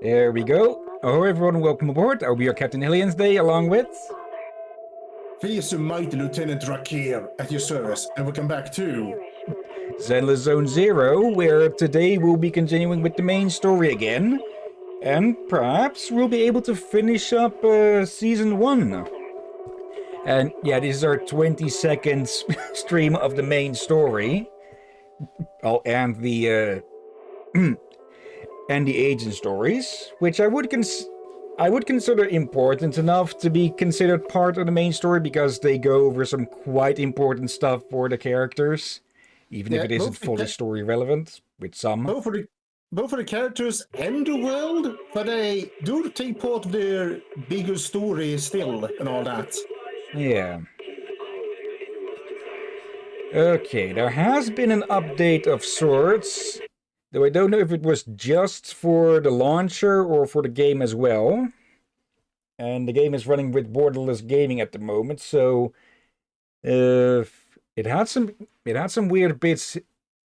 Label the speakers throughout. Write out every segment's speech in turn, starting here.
Speaker 1: There we go. Oh, everyone, welcome aboard. I'll be your Captain Hillyan today, along with...
Speaker 2: Please, Mighty Lieutenant Rakir, at your service, and welcome back to...
Speaker 1: Zenless Zone Zero, where today we'll be continuing with the main story again. And perhaps we'll be able to finish up Season 1. And yeah, this is our 20-second stream of the main story. Oh, and the... and the agent stories, which I would consider important enough to be considered part of the main story because they go over some quite important stuff for the characters, even if it isn't fully story relevant, with some.
Speaker 2: Both for the characters and the world, but they do take part of their bigger story still and all that.
Speaker 1: Yeah. Okay, there has been an update of sorts, though I don't know if it was just for the launcher or for the game as well. And the game is running with borderless gaming at the moment, so it had some weird bits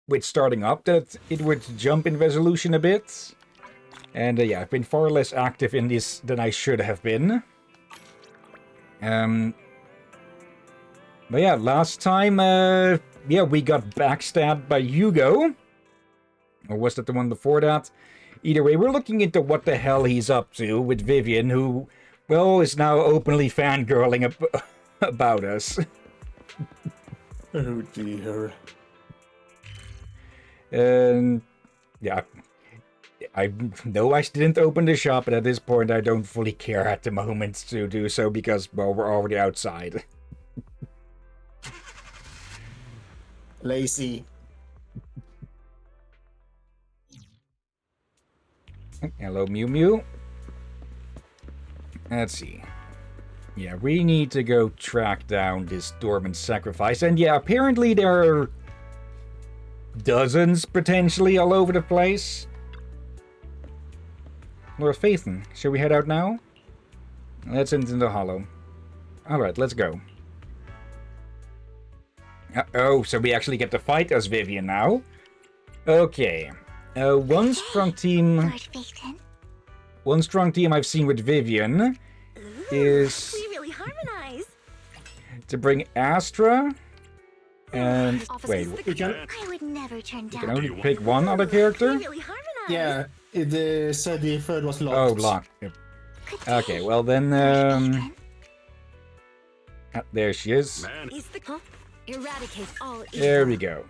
Speaker 1: with starting up that it would jump in resolution a bit. And yeah, I've been far less active in this than I should have been. But yeah, last time, we got backstabbed by Hugo. Or was that the one before that? Either way, we're looking into what the hell he's up to with Vivian, who, well, is now openly fangirling about us.
Speaker 2: Oh dear.
Speaker 1: And yeah, I know I didn't open the shop, but at this point I don't fully care at the moment to do so because, well, we're already outside.
Speaker 2: Lazy.
Speaker 1: Hello, Mew Mew. Let's see. Yeah, we need to go track down this dormant sacrifice. And yeah, apparently there are dozens, potentially, all over the place. Lord Phaethon, shall we head out now? Let's into the hollow. Alright, let's go. Oh, so we actually get to fight as Vivian now? Okay. One strong team I've seen with Vivian is
Speaker 3: we really harmonize.
Speaker 1: To bring Astra and wait,
Speaker 3: I would never turn down.
Speaker 1: you can only pick one other character?
Speaker 3: We really harmonize.
Speaker 2: Yeah, it said the third was locked.
Speaker 1: Oh, locked. Yep. Okay, well then, there she is.
Speaker 3: Eradicate all evil.
Speaker 1: There we go.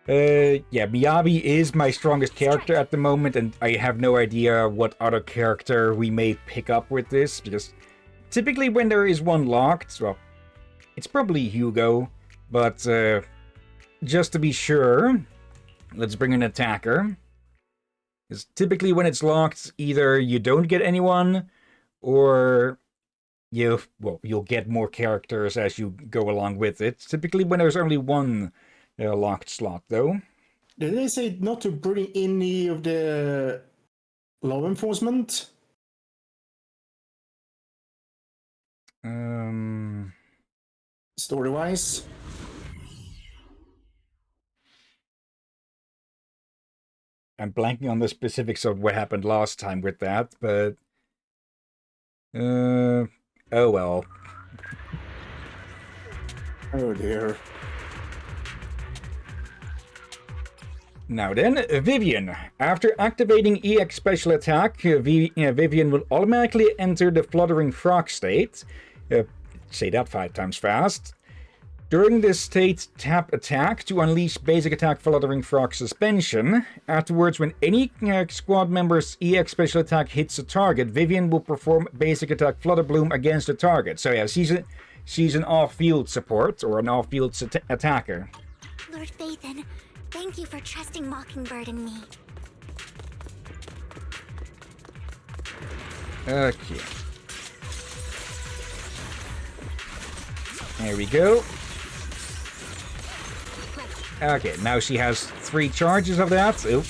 Speaker 1: Yeah, Miyabi is my strongest character at the moment, and I have no idea what other character we may pick up with this, because typically when there is one locked, well, it's probably Hugo, but just to be sure, let's bring an attacker. Because typically when it's locked, either you don't get anyone, or you'll get more characters as you go along with it. Typically when there's only one locked slot, though.
Speaker 2: Did they say not to bring any of the law enforcement? Story-wise?
Speaker 1: I'm blanking on the specifics of what happened last time with that, but... oh well.
Speaker 2: Oh dear.
Speaker 1: Now then, Vivian. After activating EX Special Attack, Vivian will automatically enter the Fluttering Frog state. Say that 5 times fast. During this state, tap Attack to unleash Basic Attack Fluttering Frog Suspension. Afterwards, when any squad member's EX Special Attack hits a target, Vivian will perform Basic Attack Flutter Bloom against the target. So yeah, she's an off-field support, or an off-field attacker.
Speaker 3: Lord Phaethon, thank you for trusting Mockingbird and me.
Speaker 1: Okay. There we go. Okay, now she has 3 charges of that. Oop.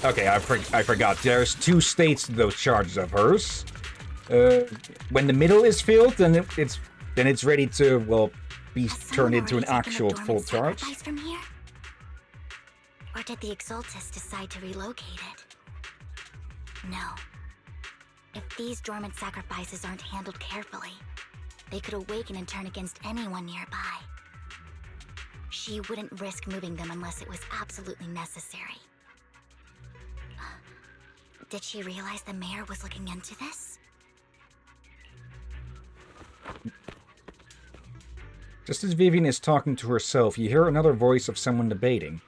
Speaker 1: Okay, I forgot. There's 2 states to those charges of hers. When the middle is filled, then it's ready to, well, beast
Speaker 3: Has
Speaker 1: turned
Speaker 3: someone
Speaker 1: into an
Speaker 3: already taken
Speaker 1: actual
Speaker 3: the
Speaker 1: full
Speaker 3: dormant
Speaker 1: charge.
Speaker 3: sacrifice from here? Or did the Exaltus decide to relocate it? No. If these dormant sacrifices aren't handled carefully, they could awaken and turn against anyone nearby. She wouldn't risk moving them unless it was absolutely necessary. Did she realize the mayor was looking into this?
Speaker 1: Just as Vivian is talking to herself, you hear another voice of someone debating.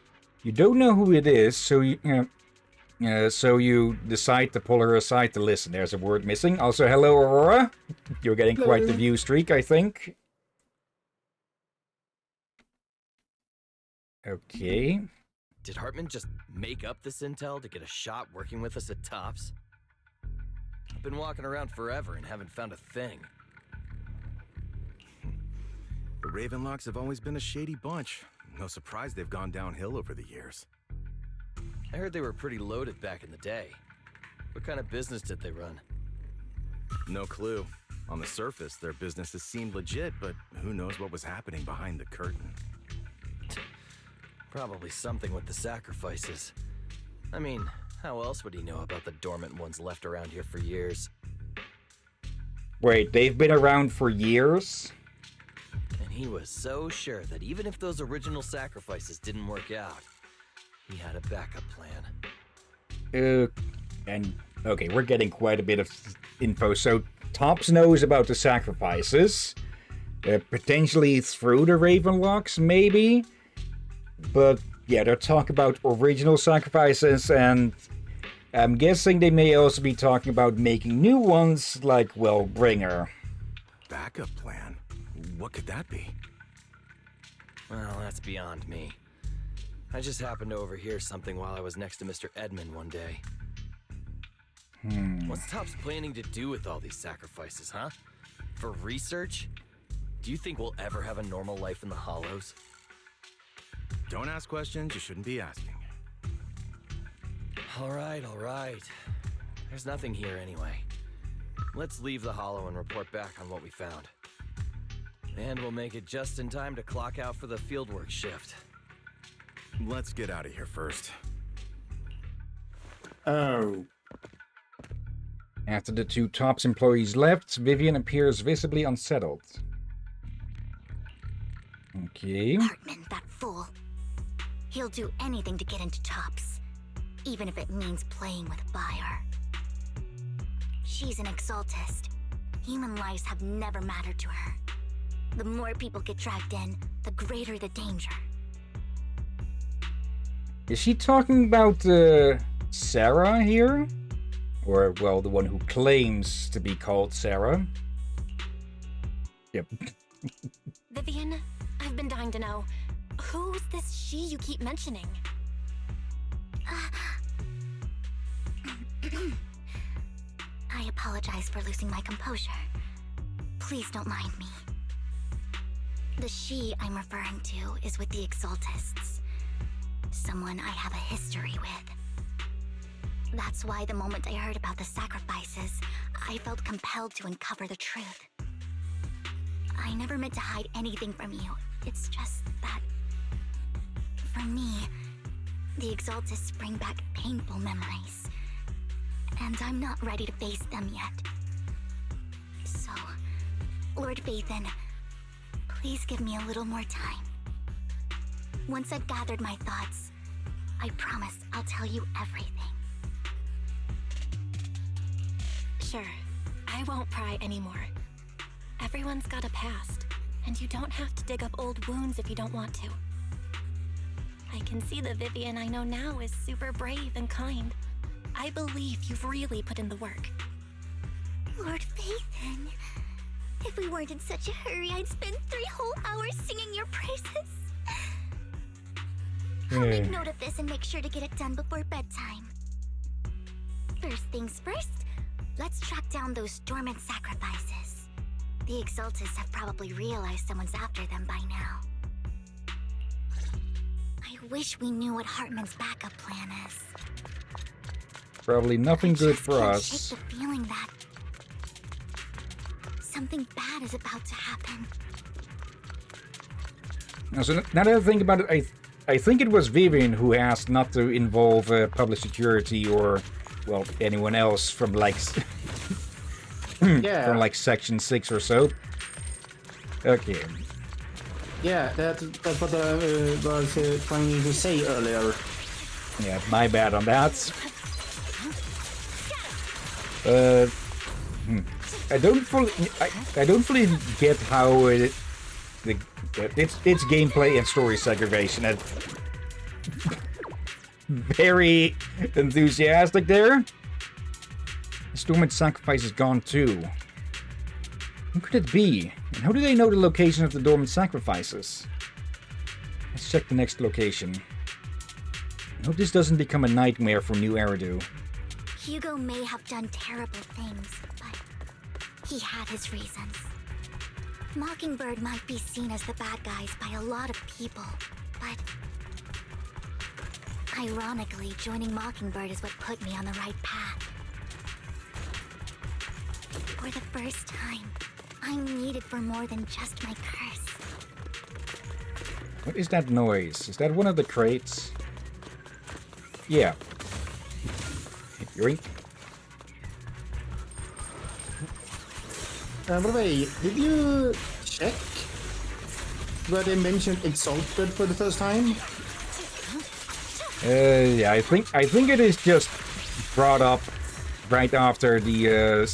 Speaker 1: You don't know who it is, so you decide to pull her aside to listen. There's a word missing. Also, hello, Aurora. You're getting quite the view streak, I think. Okay.
Speaker 4: Did Hartman just make up this intel to get a shot working with us at Tops? I've been walking around forever and haven't found a thing.
Speaker 5: The Ravenlocks have always been a shady bunch. No surprise they've gone downhill over the years.
Speaker 4: I heard they were pretty loaded back in the day. What kind of business did they run?
Speaker 5: No clue. On the surface, their businesses seemed legit, but who knows what was happening behind the curtain.
Speaker 4: Probably something with the sacrifices. I mean, how else would he know about the dormant ones left around here for years?
Speaker 1: Wait, they've been around for years?
Speaker 4: And he was so sure that even if those original sacrifices didn't work out, he had a backup plan.
Speaker 1: Okay, we're getting quite a bit of info. So, Tops knows about the sacrifices. Potentially through the Ravenlocks, maybe? But, yeah, they're talking about original sacrifices, and I'm guessing they may also be talking about making new ones, like, well, Bringer.
Speaker 5: Backup plan? What could that be?
Speaker 4: Well, that's beyond me. I just happened to overhear something while I was next to Mr. Edmund one day. What's Tops planning to do with all these sacrifices, huh? For research? Do you think we'll ever have a normal life in the Hollows?
Speaker 5: Don't ask questions you shouldn't be asking.
Speaker 4: All right. There's nothing here anyway. Let's leave the Hollow and report back on what we found. And we'll make it just in time to clock out for the fieldwork shift.
Speaker 5: Let's get out of here first.
Speaker 2: Oh.
Speaker 1: After the two Tops employees left, Vivian appears visibly unsettled. Okay.
Speaker 3: Hartman, that fool. He'll do anything to get into Tops, even if it means playing with fire. She's an Exaltist. Human lives have never mattered to her. The more people get dragged in, the greater the danger.
Speaker 1: Is she talking about Sarah here? Or, well, the one who claims to be called Sarah? Yep.
Speaker 6: Vivian, I've been dying to know, who's this she you keep mentioning?
Speaker 3: I apologize for losing my composure. Please don't mind me. The she I'm referring to is with the Exaltists. Someone I have a history with. That's why the moment I heard about the sacrifices, I felt compelled to uncover the truth. I never meant to hide anything from you. It's just that, for me, the Exaltists bring back painful memories. And I'm not ready to face them yet. So, Lord Vathan, please give me a little more time. Once I've gathered my thoughts, I promise I'll tell you everything.
Speaker 6: Sure, I won't pry anymore. Everyone's got a past, and you don't have to dig up old wounds if you don't want to. I can see the Vivian I know now is super brave and kind. I believe you've really put in the work.
Speaker 3: Lord Vathan, if we weren't in such a hurry, I'd spend 3 whole hours singing your praises. I'll make note of this and make sure to get it done before bedtime. First things first, let's track down those dormant sacrifices. The Exaltists have probably realized someone's after them by now. I wish we knew what Hartman's backup plan is.
Speaker 1: Probably nothing good
Speaker 3: I
Speaker 1: for
Speaker 3: just can't
Speaker 1: us.
Speaker 3: shake the feeling that something bad is about to happen.
Speaker 1: So now that I think about it, I think it was Vivian who asked not to involve public security or, well, anyone else from like
Speaker 2: Yeah.
Speaker 1: from like section 6 or so. Okay.
Speaker 2: Yeah, that's what I was trying to say earlier.
Speaker 1: Yeah, my bad on that. I don't fully get how it's gameplay and story segregation. Very enthusiastic there. The Stormwind sacrifice is gone too. Who could it be? And how do they know the location of the dormant sacrifices? Let's check the next location. I hope this doesn't become a nightmare for New Eridu.
Speaker 3: Hugo may have done terrible things, but he had his reasons. Mockingbird might be seen as the bad guys by a lot of people, but ironically, joining Mockingbird is what put me on the right path. For the first time, I'm needed for more than just my curse.
Speaker 1: What is that noise? Is that one of the crates? Yeah. Yoink.
Speaker 2: By the way, did you check where they mentioned Exalted for the first time?
Speaker 1: Yeah, I think it is just brought up right after the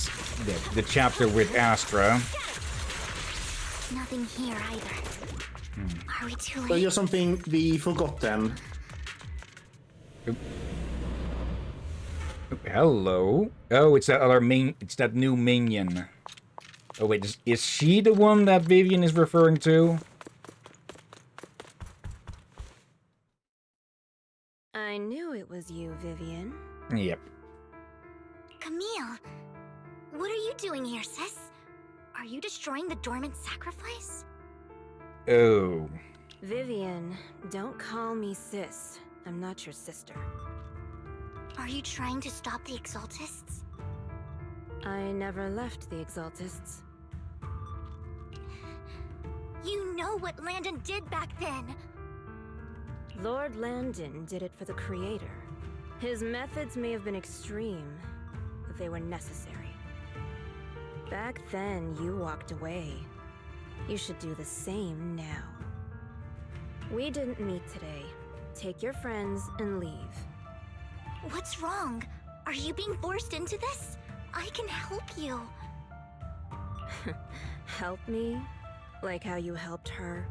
Speaker 1: chapter with Astra.
Speaker 3: Nothing here either. Are we too
Speaker 2: So
Speaker 3: late?
Speaker 2: you're something we forgot then.
Speaker 1: Hello. Oh, it's that other it's that new minion. Oh wait, is she the one that Vivian is referring to?
Speaker 6: I knew it was you, Vivian.
Speaker 1: Yep.
Speaker 3: Camille, what are you doing here, sis? Are you destroying the dormant sacrifice?
Speaker 1: Oh.
Speaker 6: Vivian, don't call me sis. I'm not your sister.
Speaker 3: Are you trying to stop the Exaltists?
Speaker 6: I never left the Exaltists.
Speaker 3: You know what Landon did back then.
Speaker 6: Lord Landon did it for the Creator. His methods may have been extreme, but they were necessary. Back then, you walked away. You should do the same now. We didn't meet today. Take your friends and leave.
Speaker 3: What's wrong? Are you being forced into this? I can help you.
Speaker 6: Help me? Like how you helped her?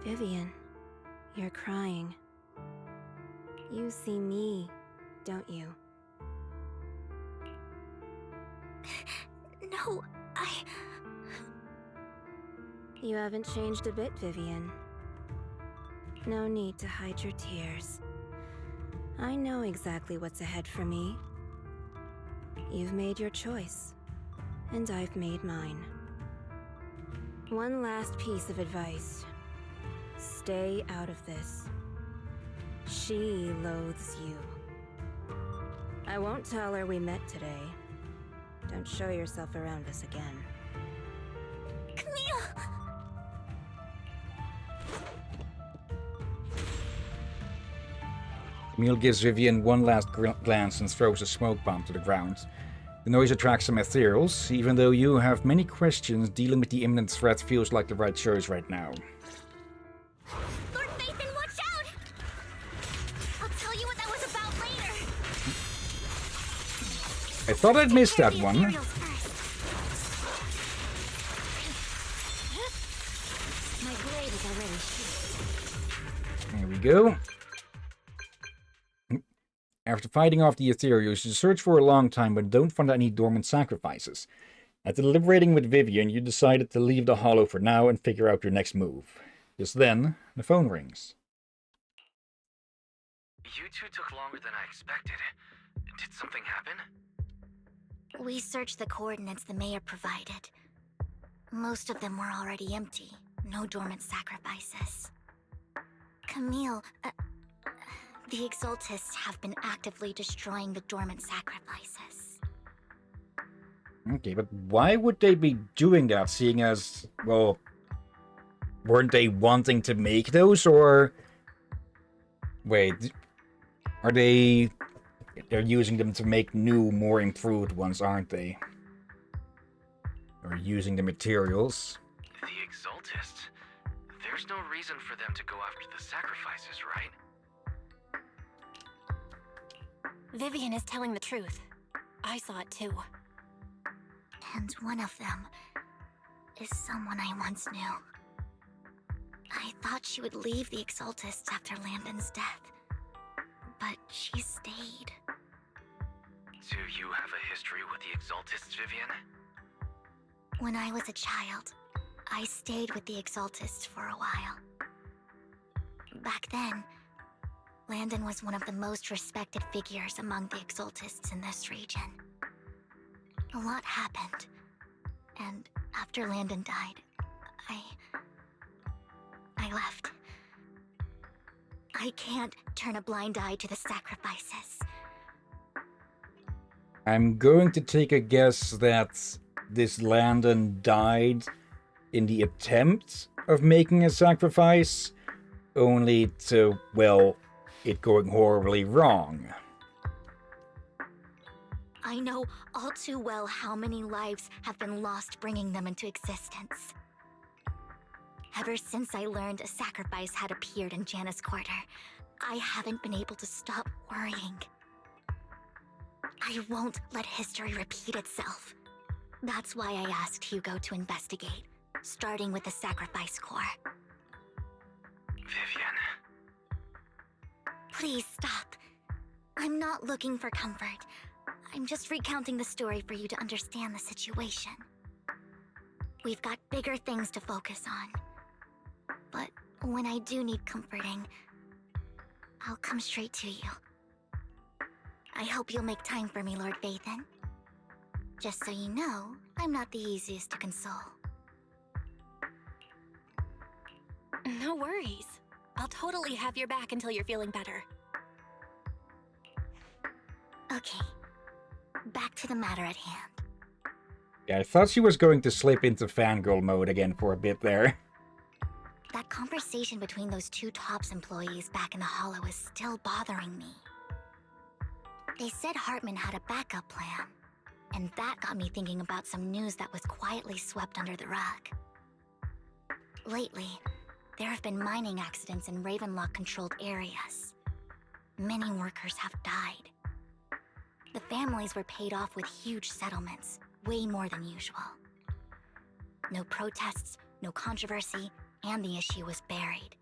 Speaker 6: Vivian, you're crying. You see me, don't you?
Speaker 3: No,
Speaker 6: You haven't changed a bit, Vivian. No need to hide your tears. I know exactly what's ahead for me. You've made your choice, and I've made mine. One last piece of advice. Stay out of this. She loathes you. I won't tell her we met today. Don't show yourself around us again.
Speaker 3: Camille!
Speaker 1: Camille gives Vivian one last glance and throws a smoke bomb to the ground. The noise attracts some ethereals. Even though you have many questions, dealing with the imminent threat feels like the right choice right now.
Speaker 3: Lord Nathan, watch out! I'll tell you what that was about later.
Speaker 1: I thought I'd missed that one.
Speaker 3: Ethereals first. My blade is already sheathed.
Speaker 1: There we go. After fighting off the ethereals, you search for a long time but don't find any dormant sacrifices. After deliberating with Vivian, you decided to leave the hollow for now and figure out your next move. Just then, the phone rings.
Speaker 7: You two took longer than I expected. Did something happen?
Speaker 3: We searched the coordinates the mayor provided. Most of them were already empty. No dormant sacrifices. Camille, the Exaltists have been actively destroying the dormant sacrifices.
Speaker 1: Okay, but why would they be doing that, seeing as, well, weren't they wanting to make those, or... Wait, are they... They're using them to make new, more improved ones, aren't they? Or using the materials.
Speaker 7: The Exaltists? There's no reason for them to go after the sacrifices, right?
Speaker 6: Vivian is telling the truth. I saw it too.
Speaker 3: And one of them is someone I once knew. I thought she would leave the Exaltists after Landon's death, but she stayed.
Speaker 7: Do you have a history with the Exaltists, Vivian?
Speaker 3: When I was a child, I stayed with the Exaltists for a while. Back then, Landon was one of the most respected figures among the Exaltists in this region. A lot happened, and after Landon died, I left. I can't turn a blind eye to the sacrifices.
Speaker 1: I'm going to take a guess that this Landon died in the attempt of making a sacrifice, only to, well, it going horribly wrong.
Speaker 3: I know all too well how many lives have been lost bringing them into existence. Ever since I learned a sacrifice had appeared in Janus Quarter, I haven't been able to stop worrying. I won't let history repeat itself. That's why I asked Hugo to investigate, starting with the Sacrifice Corps.
Speaker 7: Vivian.
Speaker 3: Please stop. I'm not looking for comfort. I'm just recounting the story for you to understand the situation. We've got bigger things to focus on. But when I do need comforting, I'll come straight to you. I hope you'll make time for me, Lord Vathan. Just so you know, I'm not the easiest to console.
Speaker 6: No worries. I'll totally have your back until you're feeling better.
Speaker 3: Okay, back to the matter at hand.
Speaker 1: Yeah, I thought she was going to slip into fangirl mode again for a bit there.
Speaker 3: That conversation between those two TOPS employees back in the Hollow is still bothering me. They said Hartman had a backup plan, and that got me thinking about some news that was quietly swept under the rug. Lately, there have been mining accidents in Ravenlock-controlled areas. Many workers have died. The families were paid off with huge settlements, way more than usual. No protests, no controversy, and the issue was buried.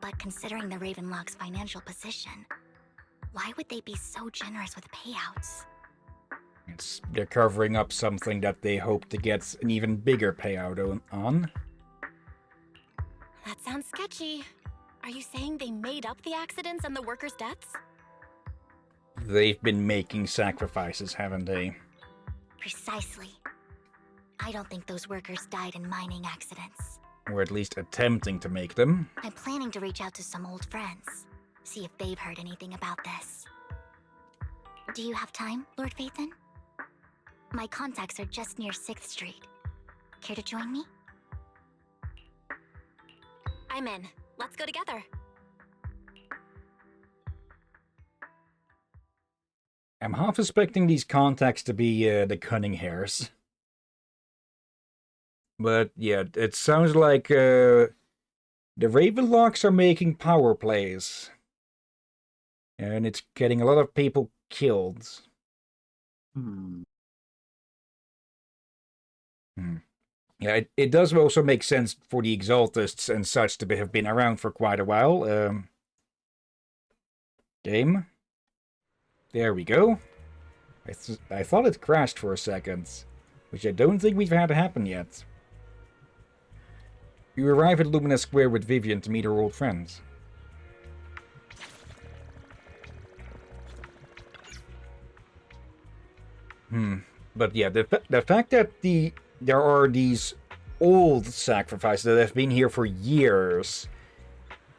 Speaker 3: But considering the Ravenlock's financial position, why would they be so generous with payouts?
Speaker 1: They're covering up something that they hope to get an even bigger payout on.
Speaker 6: That sounds sketchy. Are you saying they made up the accidents and the workers' deaths?
Speaker 1: They've been making sacrifices, haven't they?
Speaker 3: Precisely. I don't think those workers died in mining accidents.
Speaker 1: Or at least attempting to make them.
Speaker 3: I'm planning to reach out to some old friends, see if they've heard anything about this. Do you have time, Lord Vathan? My contacts are just near 6th Street. Care to join me?
Speaker 6: I'm in. Let's go together.
Speaker 1: I'm half expecting these contacts to be the cunning hairs. But yeah, it sounds like the Ravenlocks are making power plays. And it's getting a lot of people killed. Yeah, it does also make sense for the Exaltists and such to have been around for quite a while. Game. There we go. I thought it crashed for a second, which I don't think we've had happen yet. You arrive at Lumina Square with Vivian to meet her old friends. But yeah, the fact that there are these old sacrifices that have been here for years,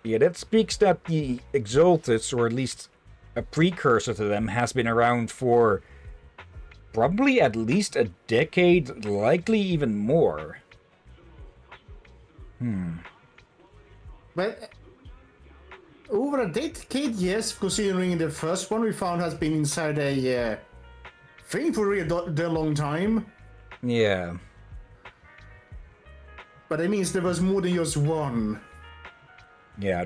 Speaker 1: yeah, that speaks that the Exaltists, or at least a precursor to them, has been around for probably at least a decade, likely even more.
Speaker 2: But over a decade, yes, considering the first one we found has been inside a thing for a long time.
Speaker 1: Yeah.
Speaker 2: But that means there was more than just one.
Speaker 1: Yeah,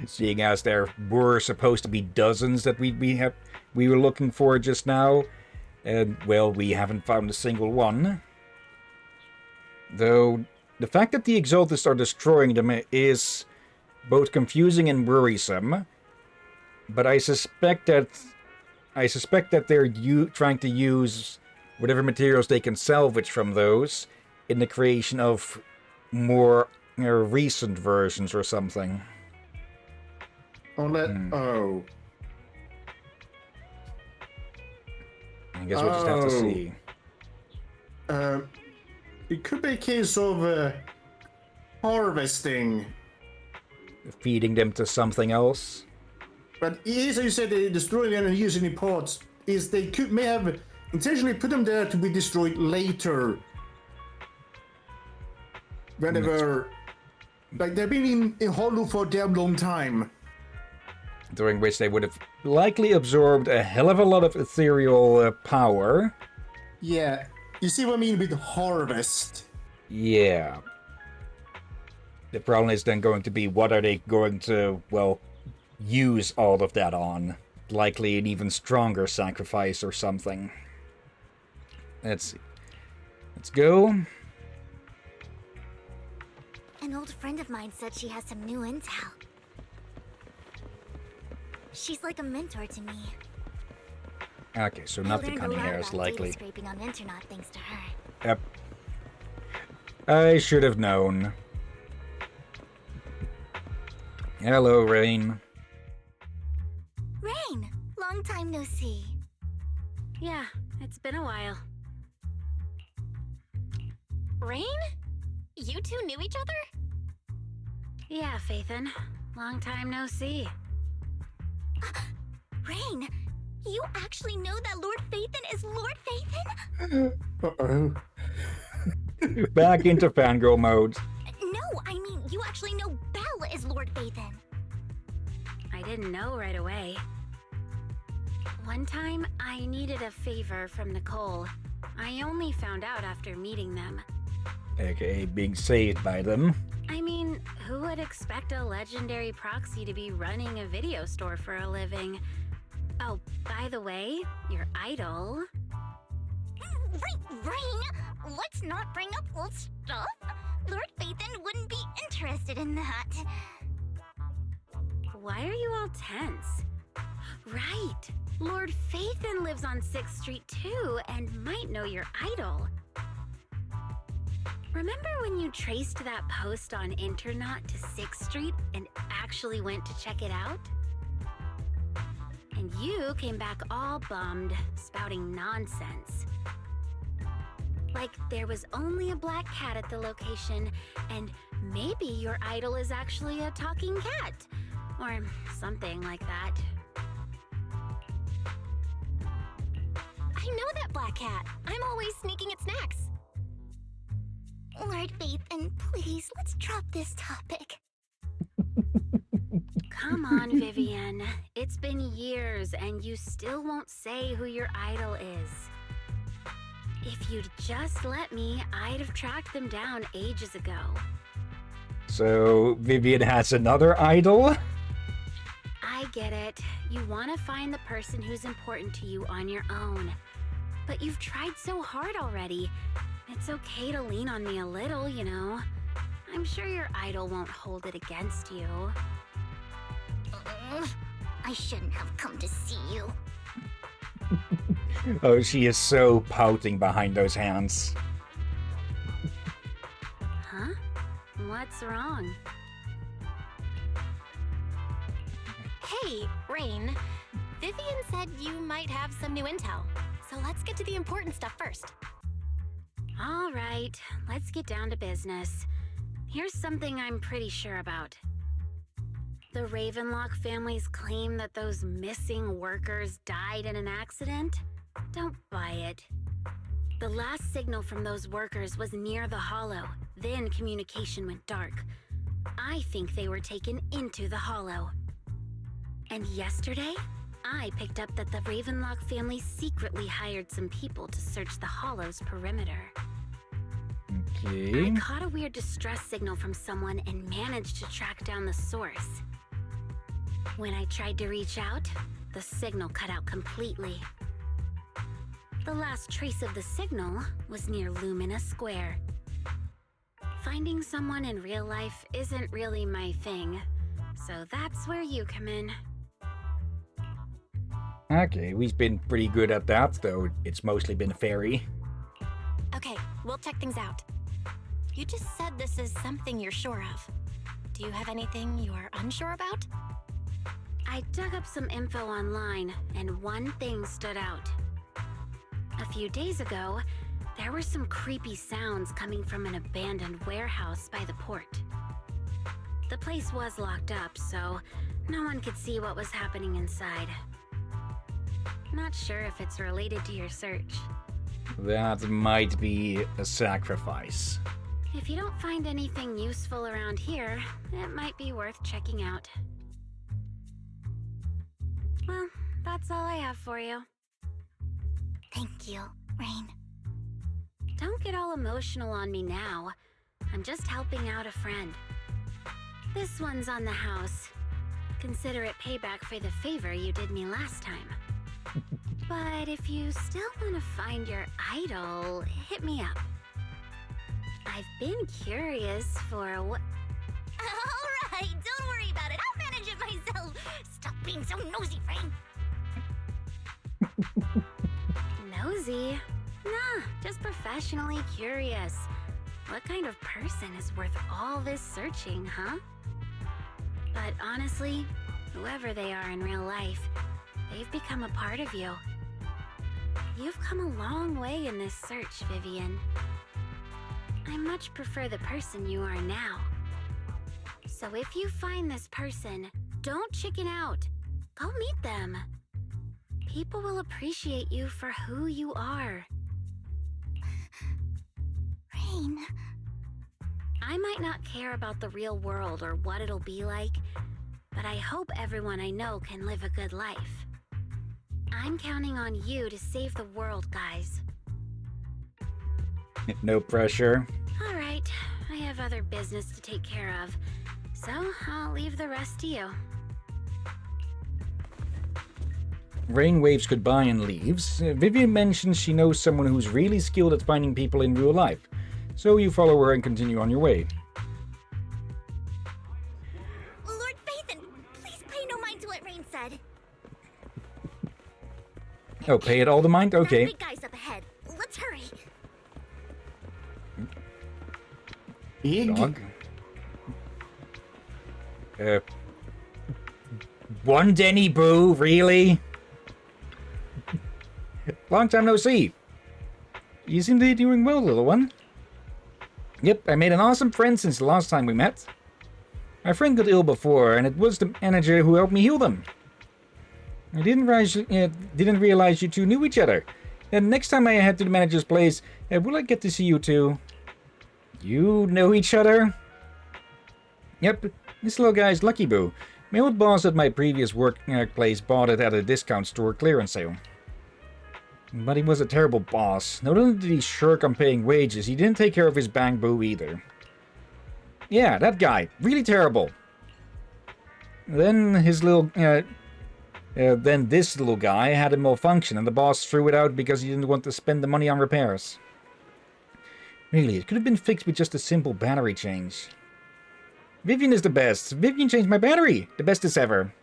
Speaker 1: seeing as there were supposed to be dozens that we were looking for just now, and well, we haven't found a single one. Though the fact that the Exaltists are destroying them is both confusing and worrisome. But I suspect that they're trying to use whatever materials they can salvage from those in the creation of more recent versions or something.
Speaker 2: Oh.
Speaker 1: I guess we'll just have to see.
Speaker 2: It could be a case of harvesting.
Speaker 1: Feeding them to something else.
Speaker 2: But as you said, they destroying them and using the parts, is they may have intentionally put them there to be destroyed later. Whenever, like they've been in Hollow for a damn long time.
Speaker 1: During which they would have likely absorbed a hell of a lot of ethereal power.
Speaker 2: Yeah, you see what I mean with harvest?
Speaker 1: Yeah. The problem is then going to be, what are they going to, well, use all of that on? Likely an even stronger sacrifice or something. Let's see. Let's go.
Speaker 3: An old friend of mine said she has some new intel. She's like a mentor to me.
Speaker 1: Okay, so not the
Speaker 3: I learned
Speaker 1: cunning
Speaker 3: a lot
Speaker 1: hairs,
Speaker 3: about
Speaker 1: likely.
Speaker 3: data scraping on Internet thanks to her.
Speaker 1: Yep. I should have known. Hello, Rain.
Speaker 3: Rain! Long time no see.
Speaker 6: Yeah, it's been a while. Rain? You two knew each other? Yeah, Faithin. Long time no see.
Speaker 3: Rain! You actually know that Lord Faithin is Lord Faithin?
Speaker 2: Uh-oh.
Speaker 1: Back into fangirl mode.
Speaker 3: No, I mean, you actually know Belle is Lord Faithin.
Speaker 6: I didn't know right away. One time, I needed a favor from Nicole. I only found out after meeting them.
Speaker 1: AKA being saved by them.
Speaker 6: I mean, who would expect a legendary proxy to be running a video store for a living? Oh, by the way, your idol...
Speaker 3: Rain! Let's not bring up old stuff. Lord Faithin wouldn't be interested in that.
Speaker 6: Why are you all tense? Right! Lord Faithin lives on 6th Street too, and might know your idol. Remember when you traced that post on Internet to 6th Street and actually went to check it out? And you came back all bummed, spouting nonsense. Like there was only a black cat at the location, and maybe your idol is actually a talking cat. Or something like that.
Speaker 3: I know that black cat. I'm always sneaking at snacks. Lord Faithin, please, let's drop this topic.
Speaker 6: Come on, Vivian. It's been years and you still won't say who your idol is. If you'd just let me, I'd have tracked them down ages ago.
Speaker 1: So, Vivian has another idol?
Speaker 6: I get it. You want to find the person who's important to you on your own. But you've tried so hard already. It's okay to lean on me a little, you know. I'm sure your idol won't hold it against you.
Speaker 3: I shouldn't have come to see you.
Speaker 1: Oh, she is so pouting behind those hands.
Speaker 6: Huh? What's wrong?
Speaker 8: Hey, Rain. Vivian said you might have some new intel. So let's get to the important stuff first.
Speaker 6: All right, let's get down to business. Here's something I'm pretty sure about. The Ravenlock family's claim that those missing workers died in an accident?
Speaker 8: Don't buy it. The last signal from those workers was near the hollow. Then communication went dark. I think they were taken into the hollow. And yesterday, I picked up that the Ravenlock family secretly hired some people to search the hollow's perimeter.
Speaker 1: Okay.
Speaker 8: I caught a weird distress signal from someone and managed to track down the source. When I tried to reach out, the signal cut out completely. The last trace of the signal was near Lumina Square. Finding someone in real life isn't really my thing, so that's where you come in.
Speaker 1: Okay, we've been pretty good at that, though it's mostly been fairy.
Speaker 6: Okay, we'll check things out. You just said this is something you're sure of. Do you have anything you're unsure about?
Speaker 8: I dug up some info online, and one thing stood out. A few days ago, there were some creepy sounds coming from an abandoned warehouse by the port. The place was locked up, so no one could see what was happening inside. Not sure if it's related to your search.
Speaker 1: That might be a sacrifice.
Speaker 8: If you don't find anything useful around here, it might be worth checking out. Well, that's all I have for you.
Speaker 3: Thank you, Rain.
Speaker 8: Don't get all emotional on me now. I'm just helping out a friend. This one's on the house. Consider it payback for the favor you did me last time. But if you still want to find your idol, hit me up. I've been curious for what...
Speaker 3: Alright, don't worry about it. I'll manage it myself. Stop being so nosy, Rain.
Speaker 8: Nosy? Nah, just professionally curious. What kind of person is worth all this searching, huh? But honestly, whoever they are in real life, they've become a part of you. You've come a long way in this search, Vivian. I much prefer the person you are now. So if you find this person, don't chicken out. Go meet them. People will appreciate you for who you are.
Speaker 3: Rain.
Speaker 8: I might not care about the real world or what it'll be like, but I hope everyone I know can live a good life. I'm counting on you to save the world, guys.
Speaker 1: No pressure.
Speaker 8: All right, I have other business to take care of, so I'll leave the rest to you.
Speaker 1: Rain waves goodbye and leaves. Vivian mentions she knows someone who's really skilled at finding people in real life, so you follow her and continue on your way.
Speaker 3: Lord Phaethon, please pay no mind to what Rain said.
Speaker 1: Oh, pay it all the mind? Okay.
Speaker 3: That big guy's up ahead. Let's hurry.
Speaker 2: Big?
Speaker 1: Dog. One Denny Boo, really? Long time no see. You seem to be doing well, little one. Yep, I made an awesome friend since the last time we met. My friend got ill before, and it was the manager who helped me heal them. I didn't realize you two knew each other. And next time I head to the manager's place, will I get to see you two? You know each other? Yep, this little guy's Lucky Boo. My old boss at my previous workplace bought it at a discount store clearance sale. But he was a terrible boss. Not only did he shirk on paying wages, he didn't take care of his Bang Boo either. Yeah, that guy. Really terrible. Then this little guy had a malfunction and the boss threw it out because he didn't want to spend the money on repairs. Really, it could have been fixed with just a simple battery change. Vivian is the best. Vivian changed my battery. The bestest ever.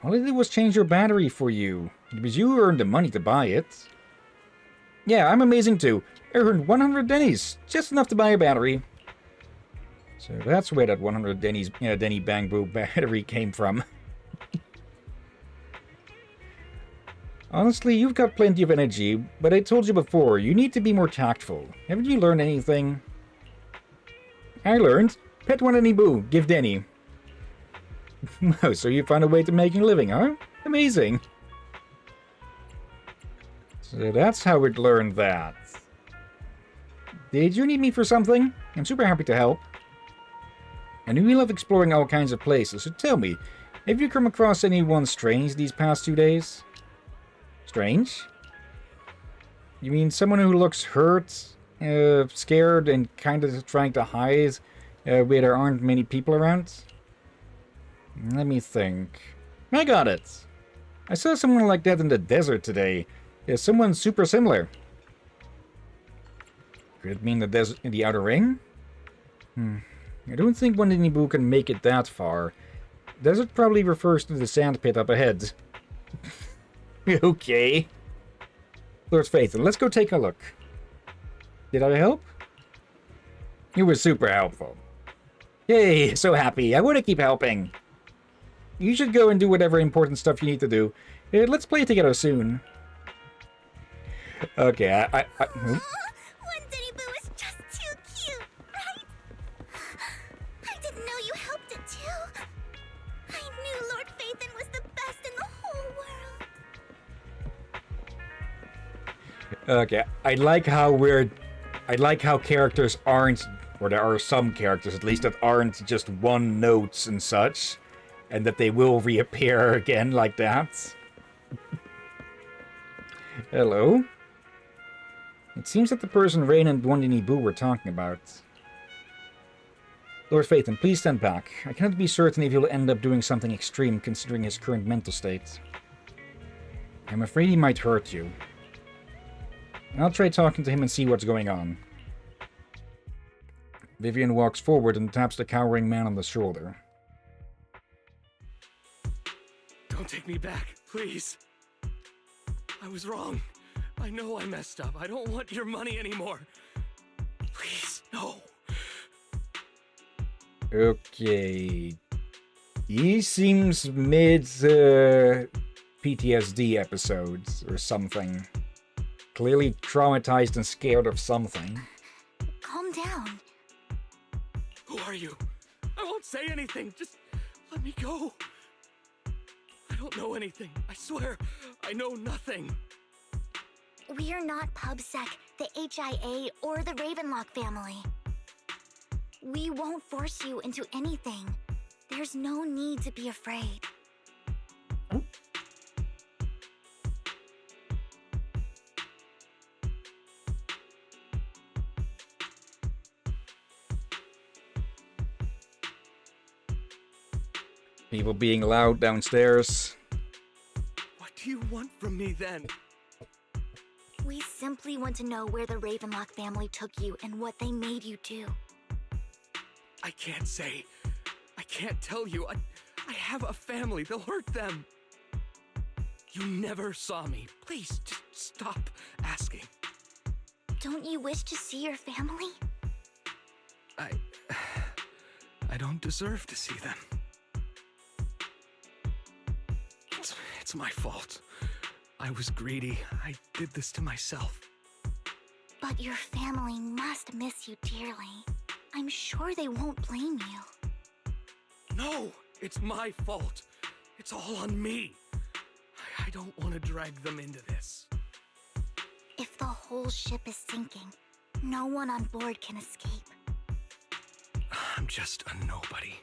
Speaker 1: All I did was change your battery for you. It was you who earned the money to buy it. Yeah, I'm amazing too. I earned 100 Dennies. Just enough to buy a battery. So that's where that 100 Denny Bang Boo battery came from. Honestly, you've got plenty of energy, but I told you before, you need to be more tactful. Haven't you learned anything? I learned. Pet one any boo, give Denny. Oh, so you found a way to making a living, huh? Amazing. So that's how we'd learned that. Did you need me for something? I'm super happy to help. I knew you love exploring all kinds of places, so tell me, have you come across anyone strange these past 2 days? Strange? You mean someone who looks hurt, scared, and kind of trying to hide where there aren't many people around? Let me think. I got it. I saw someone like that in the desert today. Someone super similar. Could it mean the desert in the Outer Ring? I don't think Wandinibu can make it that far. Desert probably refers to the sand pit up ahead. Okay. Lord Phaethon, let's go take a look. Did I help? You were super helpful. Yay, so happy. I want to keep helping. You should go and do whatever important stuff you need to do. Let's play together soon. Okay,
Speaker 3: Wandinibu is just too cute, right? I didn't know you helped it too. I knew Lord Phaethon was the best in the whole world.
Speaker 1: Okay, I like how characters aren't, or there are some characters at least, that aren't just one notes and such, and that they will reappear again like that. Hello? It seems that the person Rain and Wandinibu were talking about. Lord Phaethon, please stand back. I cannot be certain if he'll end up doing something extreme considering his current mental state. I'm afraid he might hurt you. I'll try talking to him and see what's going on. Vivian walks forward and taps the cowering man on the shoulder.
Speaker 4: Don't take me back, please. I was wrong. I know I messed up. I don't want your money anymore. Please, no.
Speaker 1: Okay. He seems mid PTSD episodes or something. Clearly traumatized and scared of something.
Speaker 3: Calm down.
Speaker 4: Who are you? I won't say anything. Just let me go. I don't know anything. I swear, I know nothing.
Speaker 3: We are not PubSec, the HIA, or the Ravenlock family. We won't force you into anything. There's no need to be afraid.
Speaker 1: People being loud downstairs.
Speaker 4: What do you want from me then?
Speaker 3: We simply want to know where the Ravenlock family took you and what they made you do.
Speaker 4: I can't say. I can't tell you. I have a family. They'll hurt them. You never saw me. Please, just stop asking.
Speaker 3: Don't you wish to see your family?
Speaker 4: I don't deserve to see them. It's my fault. I was greedy. I did this to myself.
Speaker 3: But your family must miss you dearly. I'm sure they won't blame you.
Speaker 4: No, it's my fault. It's all on me. I don't want to drag them into this.
Speaker 3: If the whole ship is sinking, no one on board can escape.
Speaker 4: I'm just a nobody.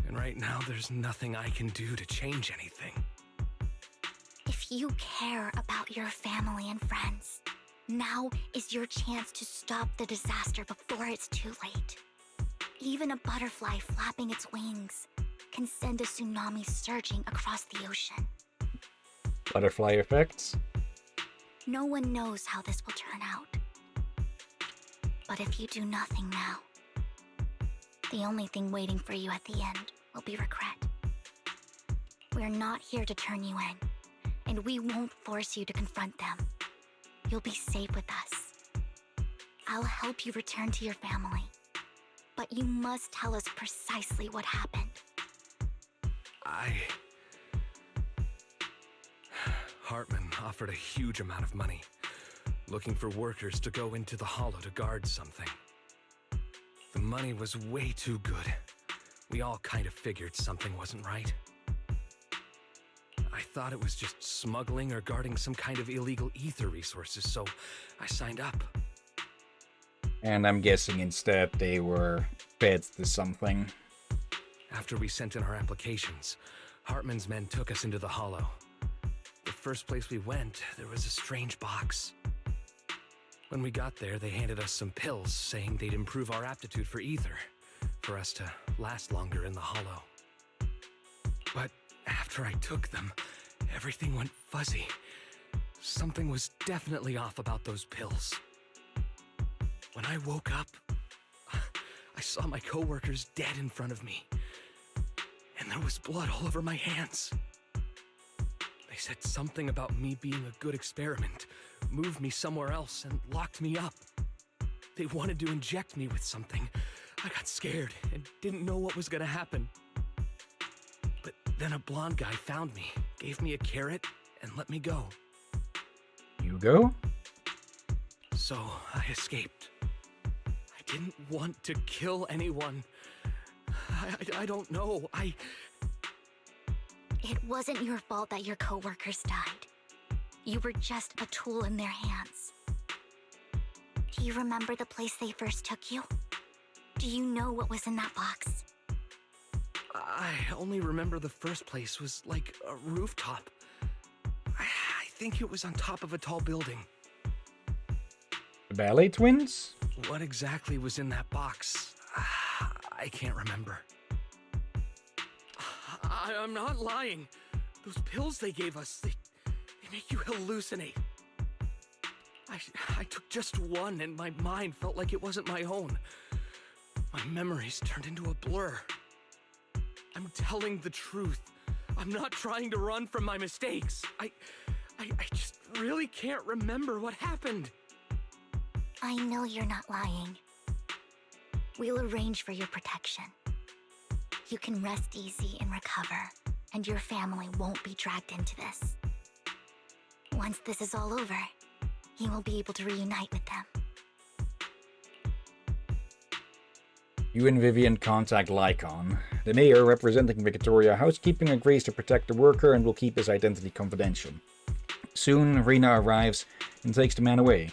Speaker 4: And right now, there's nothing I can do to change anything.
Speaker 3: If you care about your family and friends, now is your chance to stop the disaster before it's too late. Even a butterfly flapping its wings can send a tsunami surging across the ocean.
Speaker 1: Butterfly effects.
Speaker 3: No one knows how this will turn out. But if you do nothing now, the only thing waiting for you at the end will be regret. We're not here to turn you in, and we won't force you to confront them. You'll be safe with us. I'll help you return to your family, but you must tell us precisely what happened.
Speaker 4: Hartman offered a huge amount of money, looking for workers to go into the Hollow to guard something. The money was way too good. We all kind of figured something wasn't right. I thought it was just smuggling or guarding some kind of illegal ether resources, so I signed up.
Speaker 1: And I'm guessing instead they were fed to something.
Speaker 4: After we sent in our applications, Hartman's men took us into the Hollow. The first place we went, there was a strange box. When we got there, they handed us some pills, saying they'd improve our aptitude for ether, for us to last longer in the Hollow. But after I took them, everything went fuzzy. Something was definitely off about those pills. When I woke up, I saw my coworkers dead in front of me. And there was blood all over my hands. They said something about me being a good experiment, moved me somewhere else, and locked me up. They wanted to inject me with something. I got scared and didn't know what was gonna happen. But then a blonde guy found me, gave me a carrot, and let me go.
Speaker 1: You go?
Speaker 4: So I escaped. I didn't want to kill anyone. I don't know.
Speaker 3: It wasn't your fault that your coworkers died. You were just a tool in their hands. Do you remember the place they first took you? Do you know what was in that box?
Speaker 4: I only remember the first place was like a rooftop. I think it was on top of a tall building.
Speaker 1: The Ballet Twins?
Speaker 4: What exactly was in that box? I can't remember. I'm not lying. Those pills they gave us, they make you hallucinate. I took just one and my mind felt like it wasn't my own. My memories turned into a blur. I'm telling the truth. I'm not trying to run from my mistakes. I just really can't remember what happened.
Speaker 3: I know you're not lying. We'll arrange for your protection. You can rest easy and recover, and your family won't be dragged into this. Once this is all over, you will be able to reunite with them.
Speaker 1: You and Vivian contact Lycon. The mayor, representing Victoria Housekeeping, agrees to protect the worker and will keep his identity confidential. Soon, Rena arrives and takes the man away,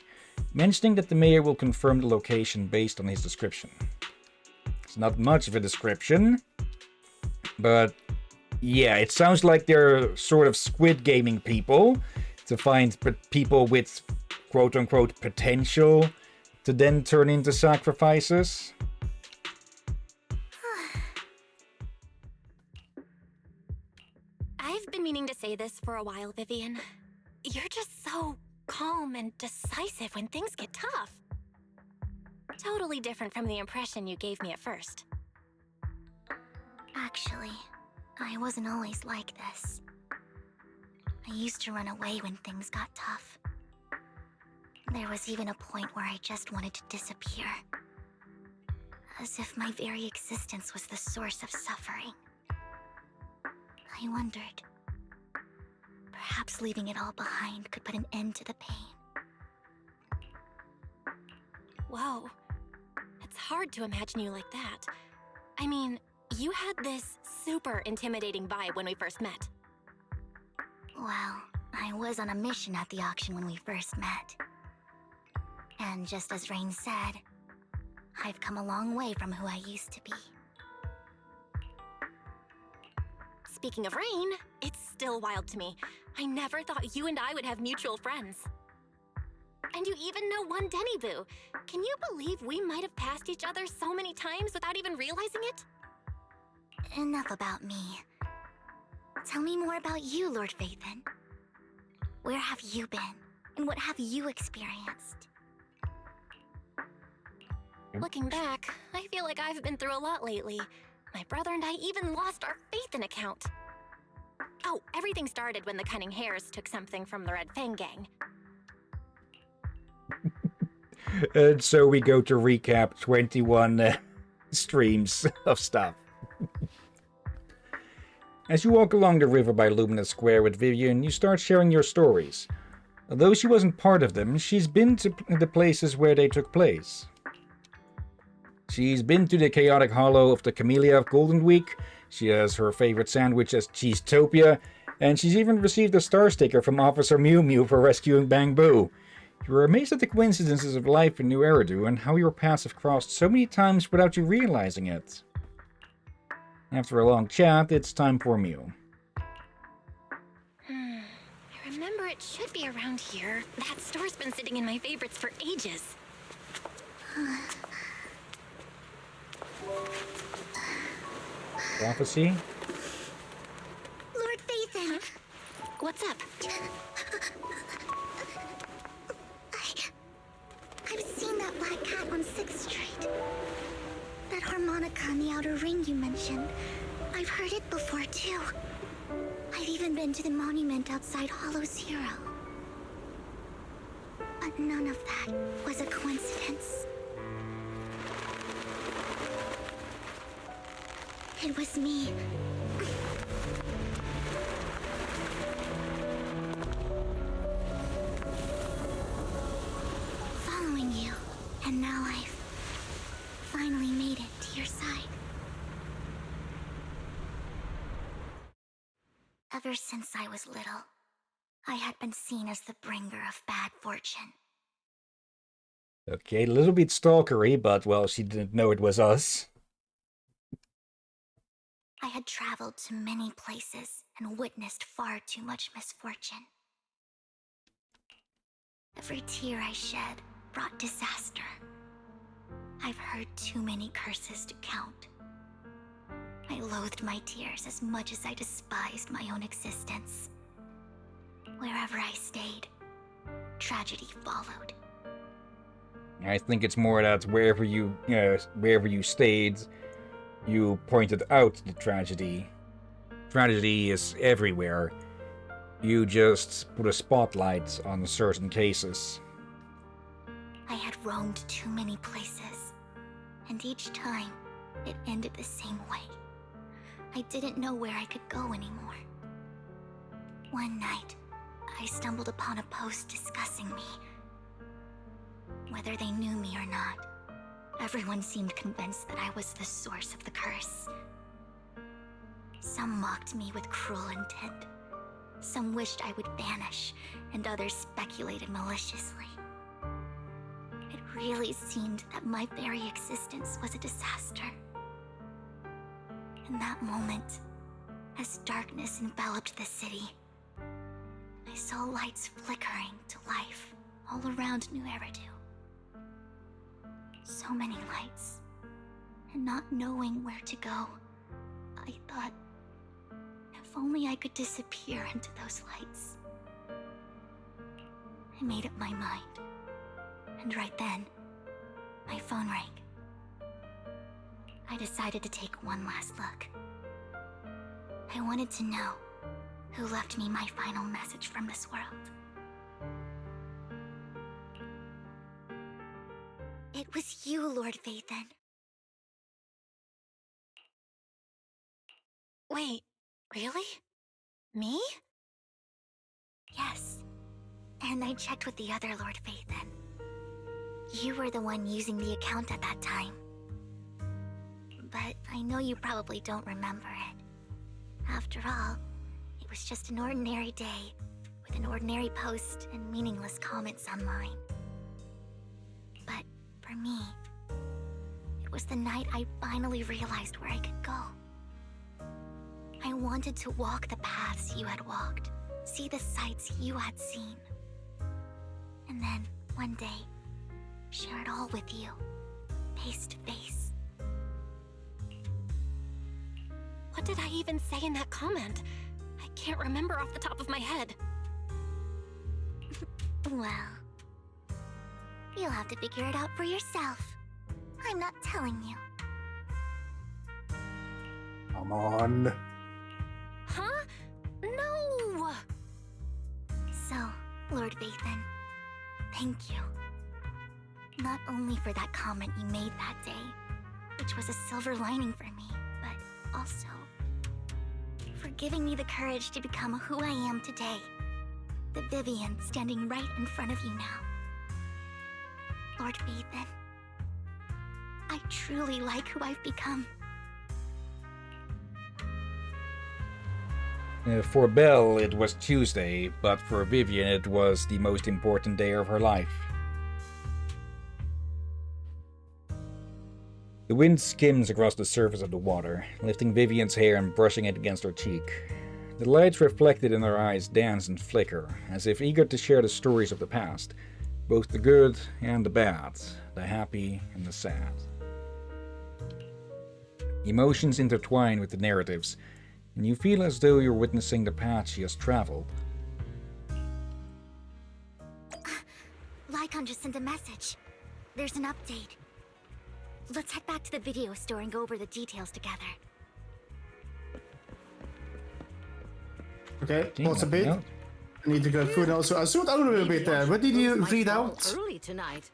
Speaker 1: mentioning that the mayor will confirm the location based on his description. It's not much of a description, but yeah, it sounds like they're sort of Squid Gaming people to find people with quote-unquote potential to then turn into sacrifices.
Speaker 6: I've been meaning to say this for a while, Vivian. You're just so calm and decisive when things get tough. Totally different from the impression you gave me at first.
Speaker 3: Actually, I wasn't always like this. I used to run away when things got tough. There was even a point where I just wanted to disappear. As if my very existence was the source of suffering. I wondered. Perhaps leaving it all behind could put an end to the pain.
Speaker 6: Whoa. It's hard to imagine you like that. I mean, you had this super intimidating vibe when we first met.
Speaker 3: Well, I was on a mission at the auction when we first met. And just as Rain said, I've come a long way from who I used to be.
Speaker 6: Speaking of Rain, it's still wild to me. I never thought you and I would have mutual friends. And you even know one Denny Boo. Can you believe we might have passed each other so many times without even realizing it?
Speaker 3: Enough about me. Tell me more about you, Lord Phaethon. Where have you been? And what have you experienced?
Speaker 6: Looking back, I feel like I've been through a lot lately. My brother and I even lost our Phaethon account. Oh, everything started when the Cunning Hares took something from the Red Fang gang.
Speaker 1: And so we go to recap 21 streams of stuff. As you walk along the river by Luminous Square with Vivian, you start sharing your stories. Although she wasn't part of them, she's been to the places where they took place. She's been to the chaotic hollow of the Camellia of Golden Week. She has her favorite sandwich as Cheesetopia. And she's even received a star sticker from Officer Mew Mew for rescuing Bang Boo. You were amazed at the coincidences of life in New Eridu and how your paths have crossed so many times without you realizing it. After a long chat, it's time for Mew.
Speaker 6: I remember it should be around here. That store's been sitting in my favorites for ages.
Speaker 1: Prophecy?
Speaker 3: Lord Phaethon!
Speaker 6: What's up?
Speaker 3: I've seen that black cat on 6th Street. That harmonica in the outer ring you mentioned. I've heard it before, too. I've even been to the monument outside Hollow Zero. But none of that was a coincidence. It was me. Following you, and now I've finally made it to your side. Ever since I was little, I had been seen as the bringer of bad fortune.
Speaker 1: Okay, a little bit stalkery, but well, she didn't know it was us.
Speaker 3: I had traveled to many places and witnessed far too much misfortune. Every tear I shed brought disaster. I've heard too many curses to count. I loathed my tears as much as I despised my own existence. Wherever I stayed, tragedy followed.
Speaker 1: I think it's more that wherever you stayed, you pointed out the tragedy. Tragedy is everywhere. You just put a spotlight on certain cases.
Speaker 3: I had roamed too many places, and each time, it ended the same way. I didn't know where I could go anymore. One night, I stumbled upon a post discussing me. Whether they knew me or not, everyone seemed convinced that I was the source of the curse. Some mocked me with cruel intent. Some wished I would vanish, and others speculated maliciously. It really seemed that my very existence was a disaster. In that moment, as darkness enveloped the city, I saw lights flickering to life all around New Eridu. So many lights, and not knowing where to go, I thought, if only I could disappear into those lights. I made up my mind, and right then, my phone rang. I decided to take one last look. I wanted to know who left me my final message from this world. It was you, Lord Phaethon.
Speaker 6: Wait, really? Me?
Speaker 3: Yes. And I checked with the other Lord Phaethon. You were the one using the account at that time. But I know you probably don't remember it. After all, it was just an ordinary day, with an ordinary post and meaningless comments online. But for me, it was the night I finally realized where I could go. I wanted to walk the paths you had walked, see the sights you had seen. And then, one day, share it all with you, face to face.
Speaker 6: What did I even say in that comment? I can't remember off the top of my head.
Speaker 3: Well, you'll have to figure it out for yourself. I'm not telling you.
Speaker 2: Come on.
Speaker 6: Huh? No!
Speaker 3: So, Lord Phaethon, thank you. Not only for that comment you made that day, which was a silver lining for me, but also for giving me the courage to become who I am today. The Vivian standing right in front of you now. Lord Phaethon, I truly like who I've become.
Speaker 1: For Belle, it was Tuesday, but for Vivian, it was the most important day of her life. The wind skims across the surface of the water, lifting Vivian's hair and brushing it against her cheek. The lights reflected in her eyes dance and flicker, as if eager to share the stories of the past, both the good and the bad, the happy and the sad. Emotions intertwine with the narratives, and you feel as though you're witnessing the path she has traveled.
Speaker 3: Lycon just sent a message. There's an update. Let's head back to the video store and go over the details together.
Speaker 2: Okay, pause a bit. I need to get food also. I zoomed out a little bit there. What did you read out?
Speaker 9: Early tonight.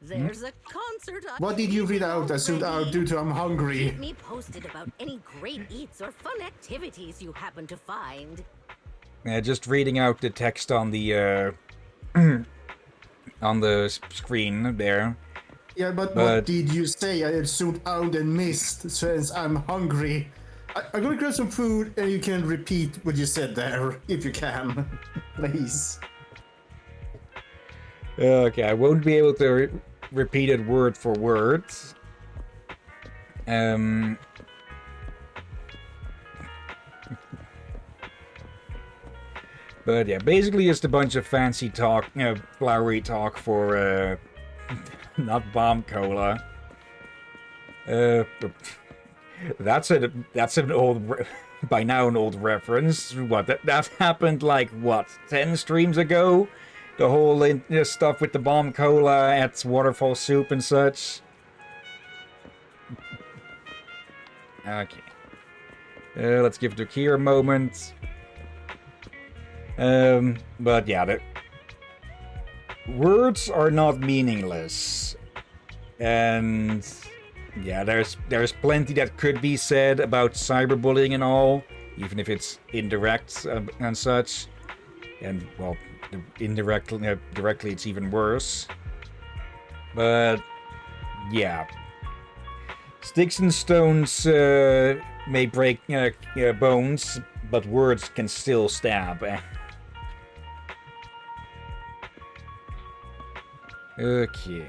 Speaker 9: There's a concert.
Speaker 2: What did you read out? I zoomed out due to I'm hungry.
Speaker 9: Keep me posted about any great eats or fun activities you happen to find.
Speaker 1: Just reading out the text on the on the screen there.
Speaker 2: Yeah, but what did you say? I had zoomed out and missed since I'm hungry. I'm gonna grab some food and you can repeat what you said there, if you can. Please.
Speaker 1: Okay, I won't be able to repeat it word for word. But yeah, basically just a bunch of fancy talk, flowery talk for, not bomb cola. That's an old, by now an old reference. What, that happened like, what, 10 streams ago? The whole stuff with the bomb cola at Waterfall Soup and such. Okay. Let's give Drakir a moment. But yeah, the words are not meaningless. And yeah, there's plenty that could be said about cyberbullying and all, even if it's indirect and such. And well, indirectly, directly, it's even worse. But yeah, sticks and stones may break bones, but words can still stab. Okay.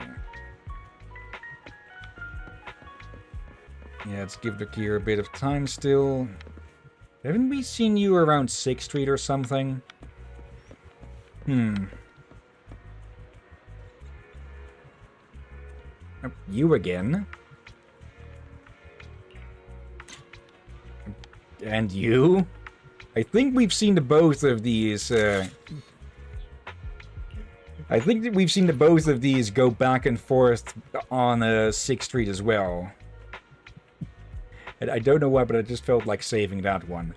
Speaker 1: Yeah, let's give Drakir a bit of time still. Haven't we seen you around 6th Street or something? You again? And you? I think we've seen the both of these, I think that we've seen the both of these go back and forth on 6th Street as well. And I don't know why, but I just felt like saving that one.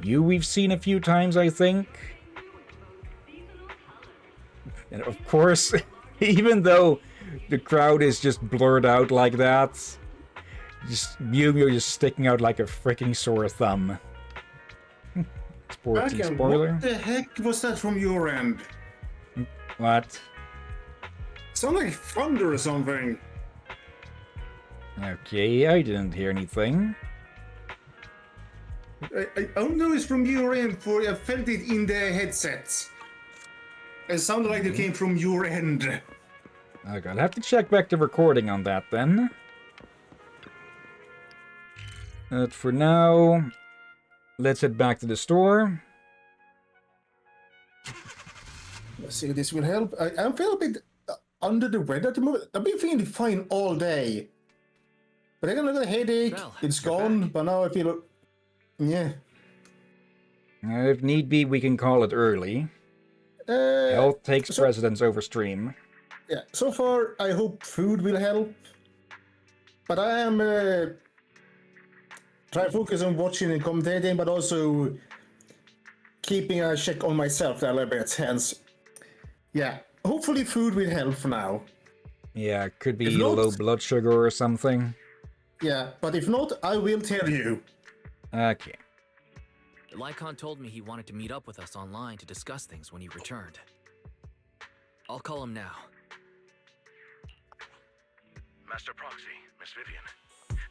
Speaker 1: You we've seen a few times, I think. And of course, even though the crowd is just blurred out like that, just Mew just sticking out like a freaking sore thumb. Sporty spoiler.
Speaker 2: What the heck was that from your end?
Speaker 1: What?
Speaker 2: Sound like thunder or something.
Speaker 1: Okay, I didn't hear anything.
Speaker 2: I don't know it's from your end, for I felt it in the headsets. It sounded like it came from your end.
Speaker 1: Okay, I'll have to check back the recording on that then. But for now, let's head back to the store.
Speaker 2: Let's see if this will help. I feel a bit under the weather at the moment. I've been feeling fine all day. But I got a little headache.
Speaker 7: Well,
Speaker 2: it's
Speaker 7: you're
Speaker 2: gone,
Speaker 7: back.
Speaker 2: but now I feel... Yeah.
Speaker 1: If need be, we can call it early. Health takes precedence over stream.
Speaker 2: Yeah, so far I hope food will help. But I am trying to focus on watching and commentating, but also keeping a check on myself a little bit. Hence, yeah, hopefully food will help for now.
Speaker 1: Yeah, could be
Speaker 2: If not-
Speaker 1: low blood sugar or something.
Speaker 2: Yeah, but if not, I will tell you.
Speaker 1: Okay.
Speaker 7: Lycon told me he wanted to meet up with us online to discuss things when he returned. I'll call him now.
Speaker 10: Master Proxy, Miss Vivian.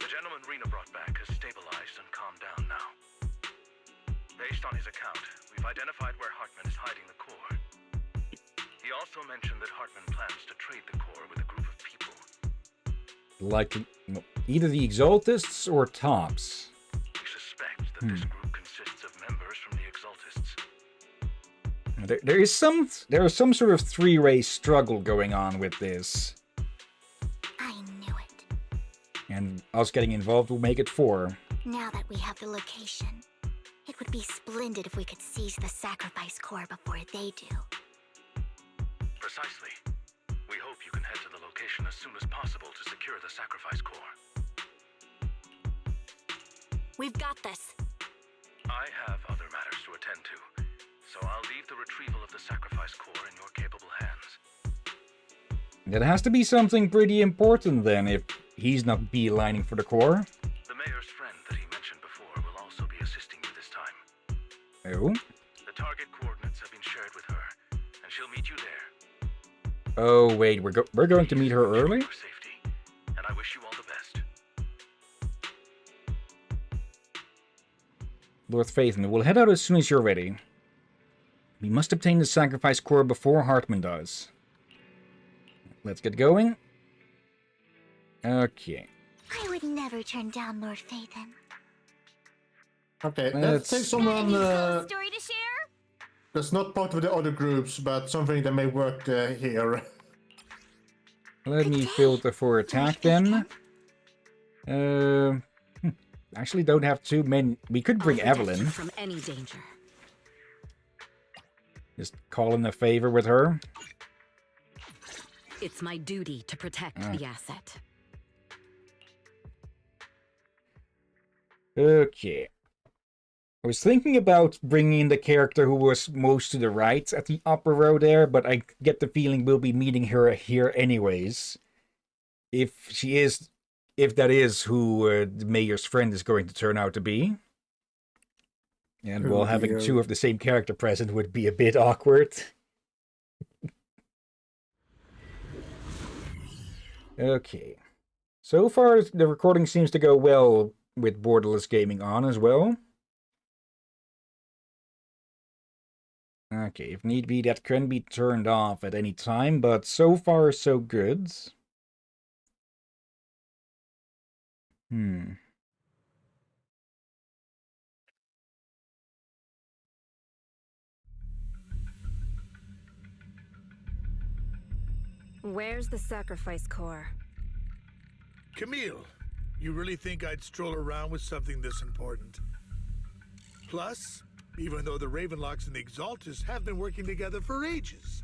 Speaker 10: The gentleman Rena brought back has stabilized and calmed down now. Based on his account, we've identified where Hartman is hiding the core. He also mentioned that Hartman plans to trade the core with a group of people.
Speaker 1: Like, either the Exaltists or Tops.
Speaker 10: We suspect that this group consists of members from the Exaltists.
Speaker 1: There is some sort of three-way struggle going on with this.
Speaker 3: I knew it.
Speaker 1: And us getting involved will make it 4.
Speaker 3: Now that we have the location, it would be splendid if we could seize the sacrifice core before they do.
Speaker 10: Precisely. We hope you can head to the location as soon as possible to secure the sacrifice core.
Speaker 6: We've got this.
Speaker 10: I have other matters to attend to, so I'll leave the retrieval of the sacrifice core in your capable hands.
Speaker 1: That has to be something pretty important then, if he's not beelining for the core.
Speaker 10: The mayor's friend that he mentioned before will also be assisting you this time.
Speaker 1: Oh?
Speaker 10: The target coordinates have been shared with her, and she'll meet you there.
Speaker 1: Oh, wait, we're going to meet her early?
Speaker 10: For safety, and I wish you all the best.
Speaker 1: Lord Phaethon, we'll head out as soon as you're ready. We must obtain the sacrifice core before Hartman does. Let's get going. Okay.
Speaker 3: I would never turn down Lord Phaethon.
Speaker 2: Okay, let's take someone
Speaker 8: Story to share?
Speaker 2: that's not part of the other groups, but something that may work here.
Speaker 1: Let me filter for attack then. Actually don't have too many. We could bring Evelyn.
Speaker 9: From any danger.
Speaker 1: Just call in a favor with her.
Speaker 9: It's my duty to protect the asset.
Speaker 1: Okay. I was thinking about bringing in the character who was most to the right at the upper row there, but I get the feeling we'll be meeting her here anyways. If that is who the mayor's friend is going to turn out to be. And while having 2 of the same character present would be a bit awkward. Okay. So far, the recording seems to go well with Borderless Gaming on as well. Okay, if need be, that can be turned off at any time, but so far, so good.
Speaker 8: Where's the sacrifice core?
Speaker 11: Camille, you really think I'd stroll around with something this important? Plus, even though the Ravenlocks and the Exaltists have been working together for ages,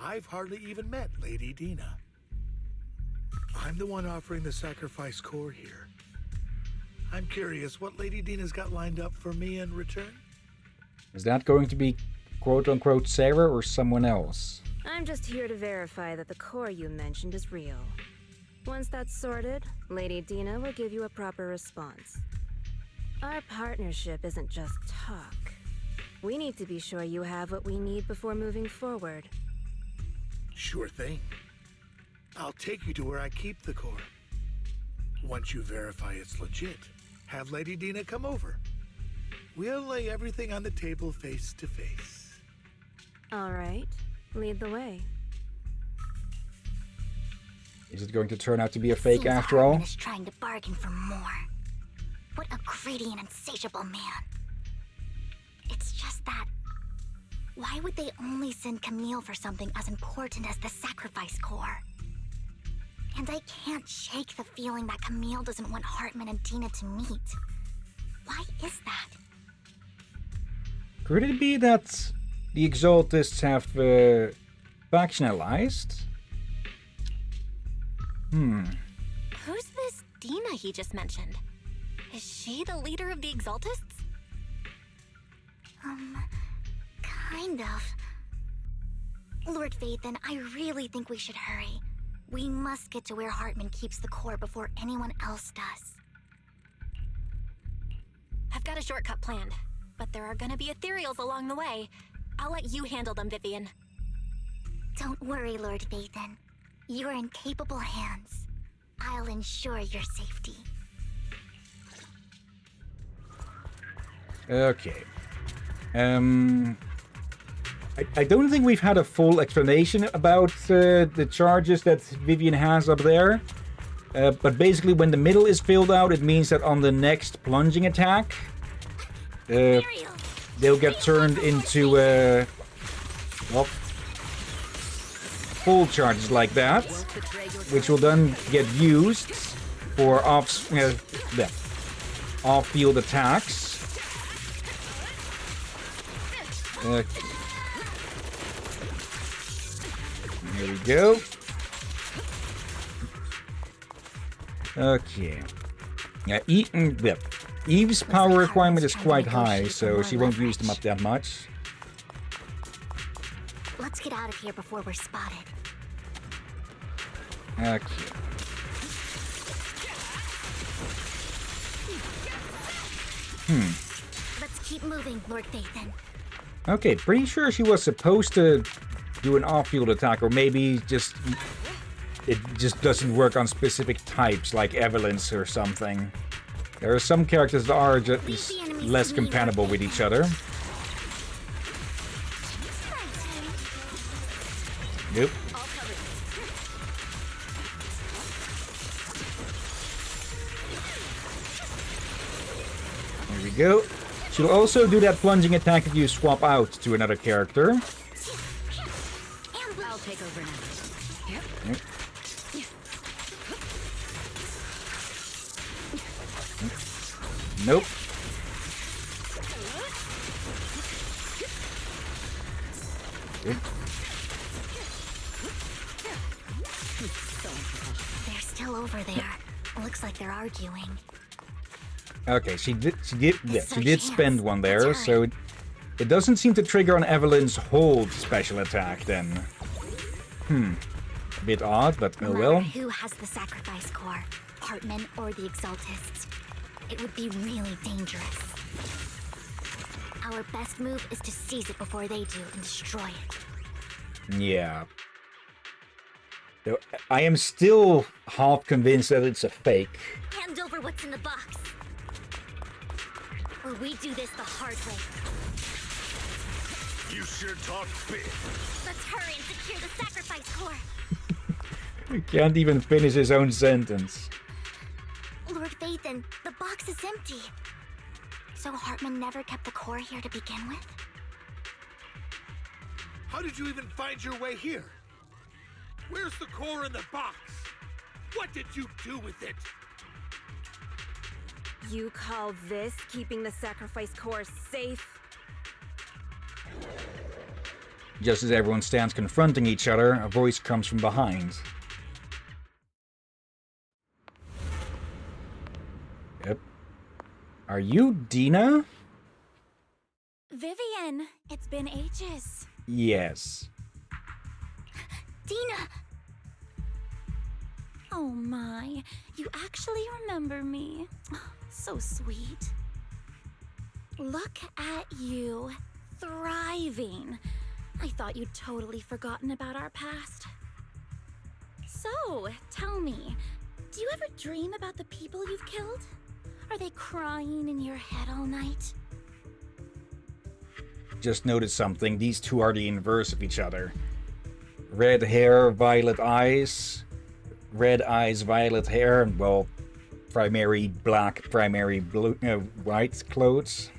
Speaker 11: I've hardly even met Lady Dina. I'm the one offering the sacrifice core here. I'm curious what Lady Dina's got lined up for me in return.
Speaker 1: Is that going to be quote-unquote Sarah or someone else?
Speaker 8: I'm just here to verify that the core you mentioned is real. Once that's sorted, Lady Dina will give you a proper response. Our partnership isn't just talk. We need to be sure you have what we need before moving forward.
Speaker 11: Sure thing. I'll take you to where I keep the core. Once you verify it's legit, have Lady Dina come over. We'll lay everything on the table face to face.
Speaker 8: All right. Lead the way.
Speaker 1: Is it going to turn out to be a fake
Speaker 3: Seems
Speaker 1: after all?
Speaker 3: Hartman is trying to bargain for more. What a greedy and insatiable man. It's just that... Why would they only send Camille for something as important as the sacrifice core? And I can't shake the feeling that Camille doesn't want Hartman and Dina to meet. Why is that?
Speaker 1: Could it be that the Exaltists have factionalized?
Speaker 6: Who's this Dina he just mentioned? Is she the leader of the Exaltists?
Speaker 3: Kind of. Lord Phaethon, I really think we should hurry. We must get to where Hartman keeps the core before anyone else does.
Speaker 6: I've got a shortcut planned, but there are gonna be ethereals along the way. I'll let you handle them, Vivian.
Speaker 3: Don't worry, Lord Phaethon. You're in capable hands. I'll ensure your safety.
Speaker 1: Okay. I don't think we've had a full explanation about the charges that Vivian has up there. But basically, when the middle is filled out, it means that on the next plunging attack, they'll get turned into well, full charges like that, which will then get used for off-field attacks. Here we go. Okay. Yeah, Eve's power requirement is quite high, so she won't use them up that much.
Speaker 3: Let's get out of here before we're spotted.
Speaker 1: Okay.
Speaker 3: Let's keep moving, Lord Phaethon.
Speaker 1: Okay, pretty sure she was supposed to do an off-field attack, or maybe it just doesn't work on specific types, like Evelyn's or something. There are some characters that are just less compatible with each other. Nope. There we go. She'll also do that plunging attack if you swap out to another character.
Speaker 8: I'll take over now.
Speaker 1: Yep. Nope. Yep.
Speaker 3: They're still over there. Looks like they're arguing.
Speaker 1: Okay, she did spend one there, so it doesn't seem to trigger on Evelyn's hold special attack then. A bit odd, but oh well.
Speaker 3: No matter who has the sacrifice core, Hartman or the Exaltists, it would be really dangerous. Our best move is to seize it before they do and destroy it.
Speaker 1: Yeah. Though I am still half convinced that it's a fake.
Speaker 3: Hand over what's in the box. Or we do this the hard way.
Speaker 11: You sure talk big.
Speaker 3: Let's hurry and secure the sacrifice core.
Speaker 1: He can't even finish his own sentence.
Speaker 3: Lord Phaethon, the box is empty. So Hartman never kept the core here to begin with?
Speaker 11: How did you even find your way here? Where's the core in the box? What did you do with it?
Speaker 8: You call this keeping the sacrifice core safe?
Speaker 1: Just as everyone stands confronting each other, a voice comes from behind. Yep. Are you Dina?
Speaker 6: Vivian, it's been ages.
Speaker 1: Yes.
Speaker 3: Dina!
Speaker 6: Oh my, you actually remember me. So sweet. Look at you, thriving. I thought you'd totally forgotten about our past. So, tell me, do you ever dream about the people you've killed? Are they crying in your head all night?
Speaker 1: Just noticed something. These two are the inverse of each other. Red hair, violet eyes. Red eyes, violet hair, and well, primary black, primary blue, white clothes.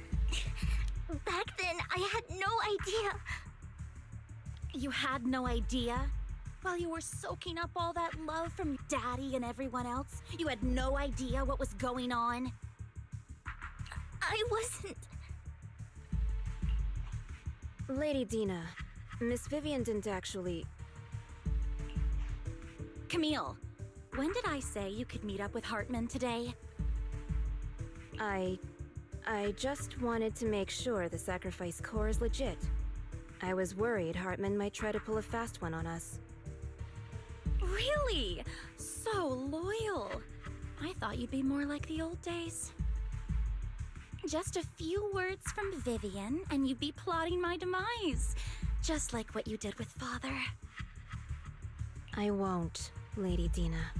Speaker 3: Back then, I had no idea.
Speaker 6: You had no idea? While you were soaking up all that love from Daddy and everyone else, you had no idea what was going on?
Speaker 3: I wasn't...
Speaker 8: Lady Dina, Miss Vivian didn't actually...
Speaker 6: Camille, when did I say you could meet up with Hartman today?
Speaker 8: I just wanted to make sure the sacrifice core is legit. I was worried Hartman might try to pull a fast one on us.
Speaker 6: Really? So loyal. I thought you'd be more like the old days. Just a few words from Vivian, and you'd be plotting my demise. Just like what you did with Father.
Speaker 8: I won't, Lady Dina.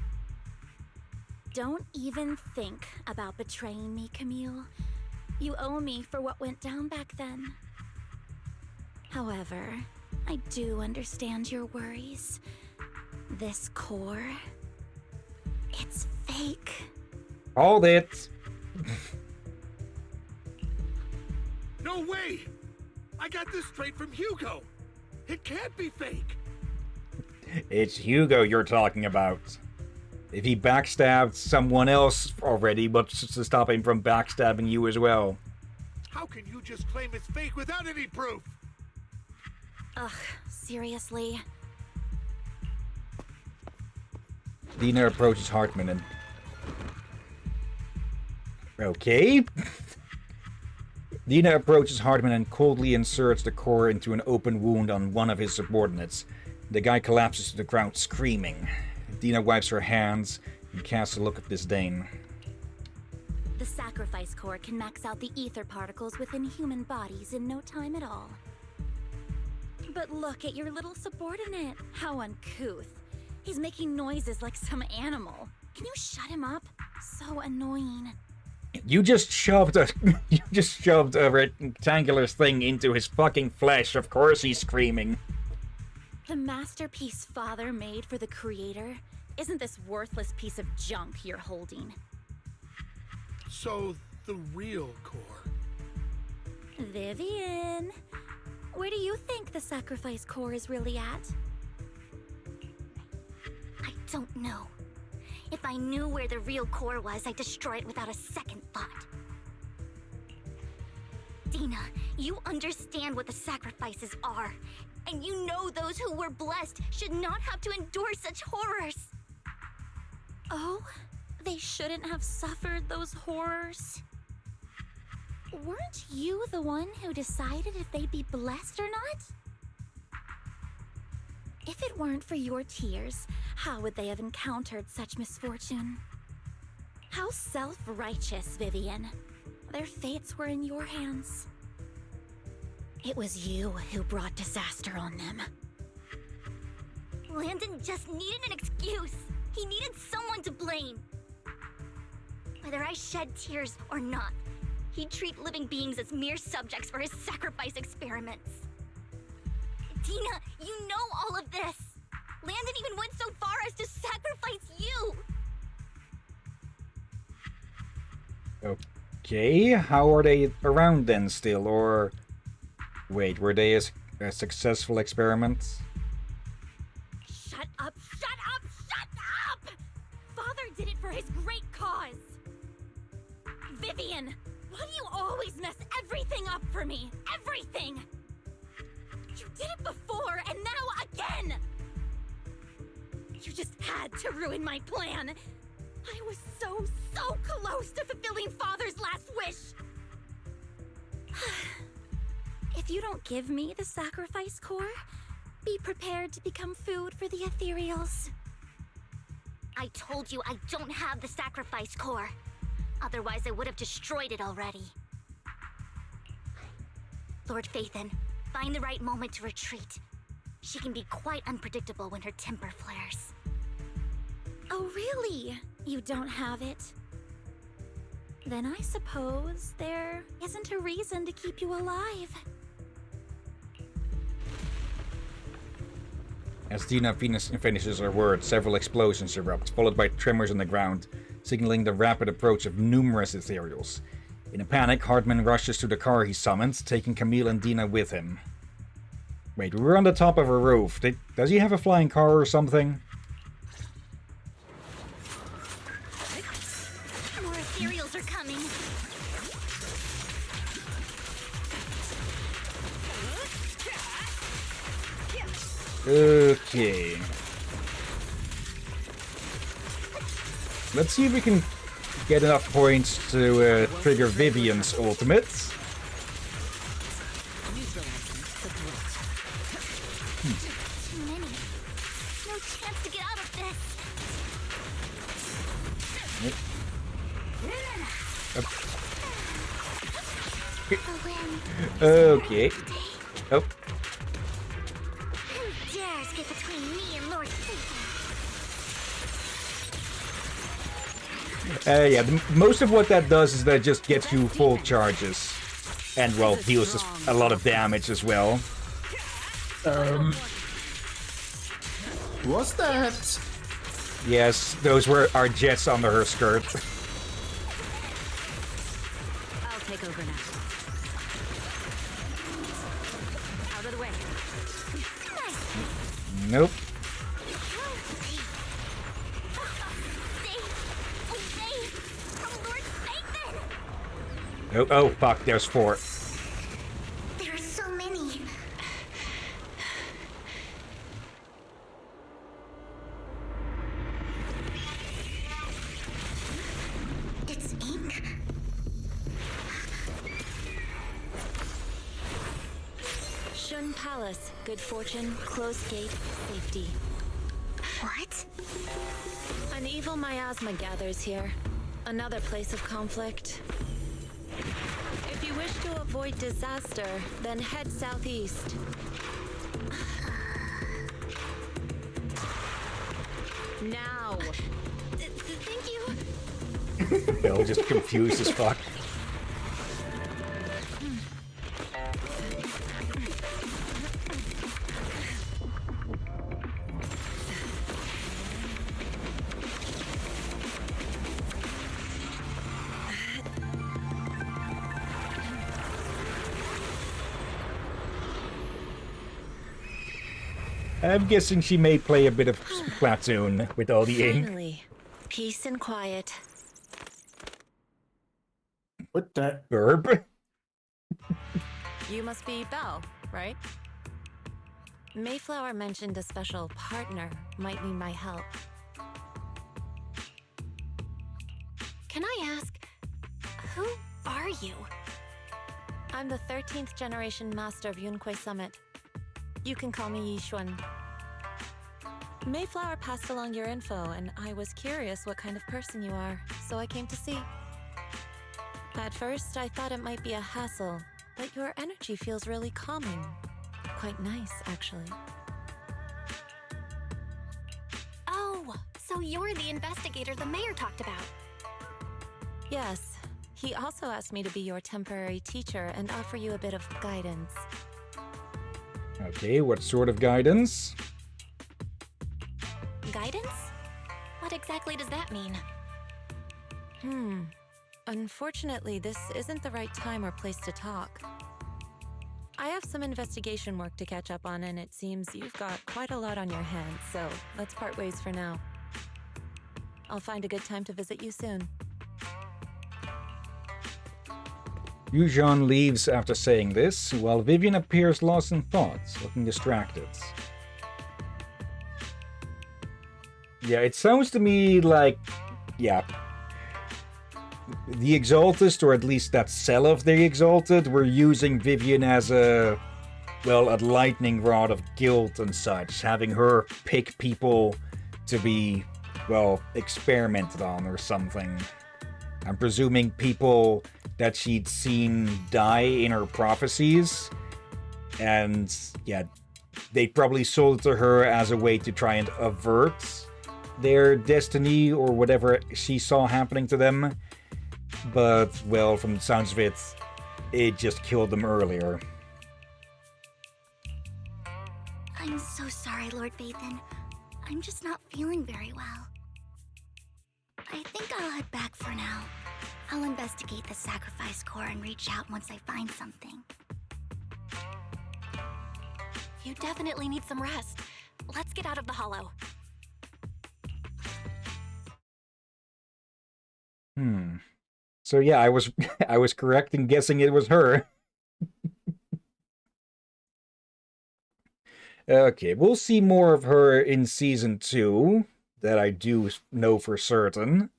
Speaker 6: Don't even think about betraying me, Camille. You owe me for what went down back then.
Speaker 3: However, I do understand your worries. This core, it's fake.
Speaker 1: Hold it.
Speaker 11: No way! I got this straight from Hugo. It can't be fake.
Speaker 1: It's Hugo you're talking about. If he backstabbed someone else already, what's to stop him from backstabbing you as well?
Speaker 11: How can you just claim it's fake without any proof?
Speaker 3: Ugh, seriously?
Speaker 1: Dina approaches Hartman and... Okay. Dina approaches Hartman and coldly inserts the core into an open wound on one of his subordinates. The guy collapses to the ground, screaming. Dina wipes her hands and casts a look of disdain.
Speaker 3: The sacrifice core can max out the ether particles within human bodies in no time at all. But look at your little subordinate. How uncouth. He's making noises like some animal. Can you shut him up? So annoying.
Speaker 1: You just shoved a rectangular thing into his fucking flesh. Of course he's screaming.
Speaker 3: The masterpiece Father made for the creator isn't this worthless piece of junk you're holding.
Speaker 11: So, the real core.
Speaker 3: Vivian, where do you think the sacrifice core is really at? I don't know. If I knew where the real core was, I'd destroy it without a second thought. Dina, you understand what the sacrifices are. And you know those who were blessed should not have to endure such horrors. Oh? They shouldn't have suffered those horrors? Weren't you the one who decided if they'd be blessed or not? If it weren't for your tears, how would they have encountered such misfortune? How self-righteous, Vivian. Their fates were in your hands. It was you who brought disaster on them. Landon just needed an excuse. He needed someone to blame. Whether I shed tears or not, he'd treat living beings as mere subjects for his sacrifice experiments. Dina, you know all of this. Landon even went so far as to sacrifice you.
Speaker 1: Okay, how are they around then still, or... Wait, were they a successful experiment?
Speaker 3: Shut up, shut up, shut up! Father did it for his great cause. Vivian, why do you always mess everything up for me? Everything! You did it before, and now again! You just had to ruin my plan. I was so close to fulfilling Father's last wish. If you don't give me the sacrifice core, be prepared to become food for the ethereals. I told you I don't have the sacrifice core. Otherwise, I would have destroyed it already. Lord Phaethon, find the right moment to retreat. She can be quite unpredictable when her temper flares. Oh, really? You don't have it? Then I suppose there isn't a reason to keep you alive.
Speaker 1: As Dina finishes her words, several explosions erupt, followed by tremors on the ground, signaling the rapid approach of numerous ethereals. In a panic, Hartman rushes to the car he summoned, taking Camille and Dina with him. Wait, we were on the top of a roof. Does he have a flying car or something?
Speaker 3: More ethereals are coming.
Speaker 1: Okay. Let's see if we can get enough points to trigger Vivian's ultimate.
Speaker 3: Too many. No chance to get out of this.
Speaker 1: Okay. Oh.
Speaker 3: Who dares get between me and Lord Phaethon?
Speaker 1: Yeah, most of what that does is that it just gets you full charges. And, well, deals a lot of damage as well.
Speaker 2: What's that?
Speaker 1: Yes, those were our jets under her skirt.
Speaker 8: I'll take over now. Out of the way.
Speaker 1: Nope. Oh, fuck, there's 4.
Speaker 3: There are so many. It's ink.
Speaker 6: Shun Palace, good fortune, closed gate, safety.
Speaker 3: What?
Speaker 6: An evil miasma gathers here. Another place of conflict. If you wish to avoid disaster, then head southeast. Now.
Speaker 3: Thank you.
Speaker 1: Bill just confused as fuck. I'm guessing she may play a bit of Splatoon with all the ink.
Speaker 6: Finally, peace and quiet.
Speaker 2: What the?
Speaker 1: Burp.
Speaker 6: You must be Belle, right? Mayflower mentioned a special partner might need my help. Can I ask, who are you? I'm the 13th generation master of Yunque Summit. You can call me Yishuan. Mayflower passed along your info, and I was curious what kind of person you are, so I came to see. At first, I thought it might be a hassle, but your energy feels really calming. Quite nice, actually.
Speaker 3: Oh, so you're the investigator the mayor talked about.
Speaker 6: Yes, he also asked me to be your temporary teacher and offer you a bit of guidance.
Speaker 1: Okay, what sort of guidance?
Speaker 3: Guidance? What exactly does that mean?
Speaker 6: Unfortunately, this isn't the right time or place to talk. I have some investigation work to catch up on, and it seems you've got quite a lot on your hands, so let's part ways for now. I'll find a good time to visit you soon.
Speaker 1: Yuuzhan leaves after saying this, while Vivian appears lost in thoughts, looking distracted. Yeah, it sounds to me like, yeah, the Exaltist, or at least that cell of the Exalted, were using Vivian as a, well, a lightning rod of guilt and such, having her pick people to be, well, experimented on or something. I'm presuming people that she'd seen die in her prophecies, and yeah, they probably sold it to her as a way to try and avert their destiny or whatever she saw happening to them. But, well, from the sounds of it, it just killed them earlier.
Speaker 3: I'm so sorry, Lord Vathan. I'm just not feeling very well. I think I'll head back for now. I'll investigate the sacrifice core and reach out once I find something.
Speaker 6: You definitely need some rest. Let's get out of the hollow.
Speaker 1: So yeah, I was I was correct in guessing it was her. Okay, we'll see more of her in Season 2. That I do know for certain.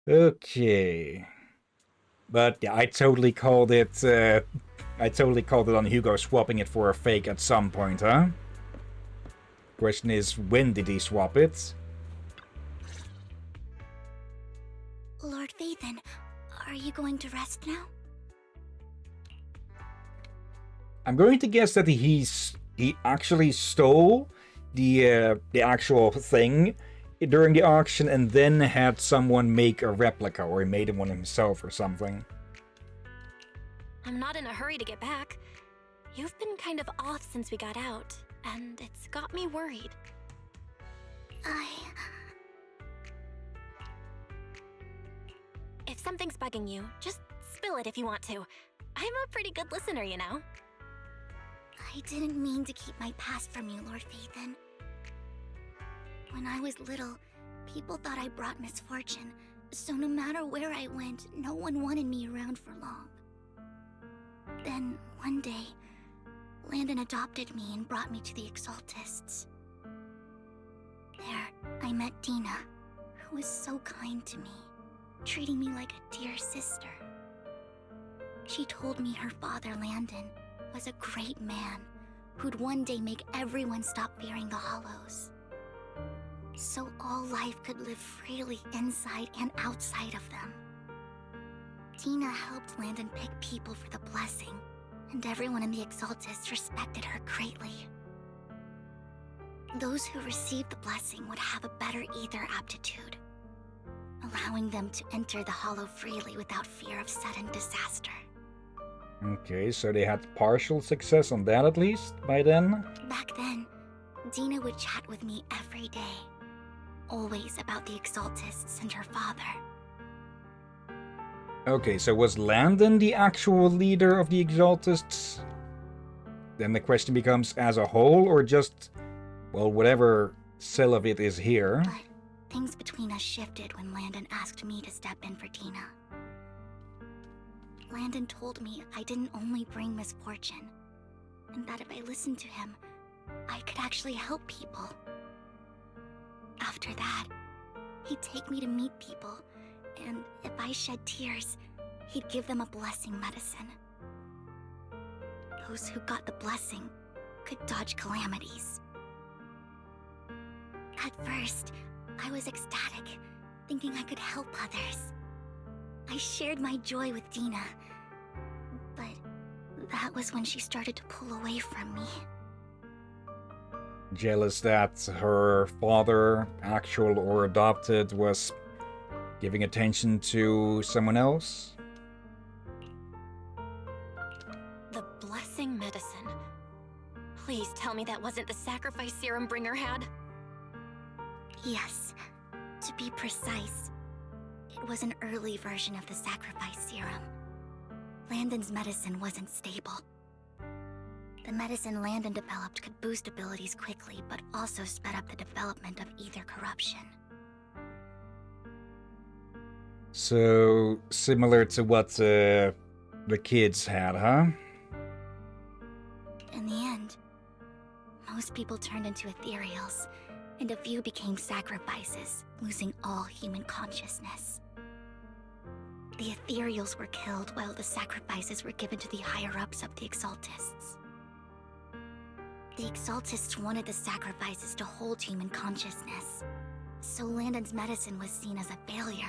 Speaker 1: Okay. But yeah, I totally called it on Hugo swapping it for a fake at some point, huh? Question is, when did he swap it?
Speaker 3: Lord Vathan, are you going to rest now?
Speaker 1: I'm going to guess that he actually stole the actual thing during the auction and then had someone make a replica, or he made one himself or something.
Speaker 6: I'm not in a hurry to get back. You've been kind of off since we got out, and it's got me worried. If something's bugging you, just spill it if you want to. I'm a pretty good listener, you know.
Speaker 3: I didn't mean to keep my past from you, Lord Phaethon. When I was little, people thought I brought misfortune, so no matter where I went, no one wanted me around for long. Then, one day, Landon adopted me and brought me to the Exaltists. There, I met Dina, who was so kind to me, treating me like a dear sister. She told me her father, Landon, was a great man who'd one day make everyone stop fearing the Hollows. So all life could live freely inside and outside of them. Dina helped Landon pick people for the blessing, and everyone in the Exaltists respected her greatly. Those who received the blessing would have a better ether aptitude, allowing them to enter the Hollow freely without fear of sudden disaster.
Speaker 1: Okay, so they had partial success on that at least, by then?
Speaker 3: Back then, Dina would chat with me every day, always about the Exaltists and her father.
Speaker 1: Okay, so was Landon the actual leader of the Exaltists? Then the question becomes as a whole, or just, well, whatever cell of it is here?
Speaker 3: But things between us shifted when Landon asked me to step in for Dina. Landon told me I didn't only bring misfortune, and that if I listened to him, I could actually help people. After that, he'd take me to meet people, and if I shed tears, he'd give them a blessing medicine. Those who got the blessing could dodge calamities. At first, I was ecstatic, thinking I could help others. I shared my joy with Dina, but that was when she started to pull away from me.
Speaker 1: Jealous that her father, actual or adopted, was giving attention to someone else?
Speaker 6: The blessing medicine. Please tell me that wasn't the sacrifice serum Bringer had.
Speaker 3: Yes, to be precise, it was an early version of the sacrifice serum. Landon's medicine wasn't stable. The medicine Landon developed could boost abilities quickly, but also sped up the development of ether corruption.
Speaker 1: So, similar to what the kids had, huh?
Speaker 3: In the end, most people turned into ethereals, and a few became sacrifices, losing all human consciousness. The ethereals were killed while the sacrifices were given to the higher-ups of the Exaltists. The Exaltists wanted the sacrifices to hold human consciousness, so Landon's medicine was seen as a failure,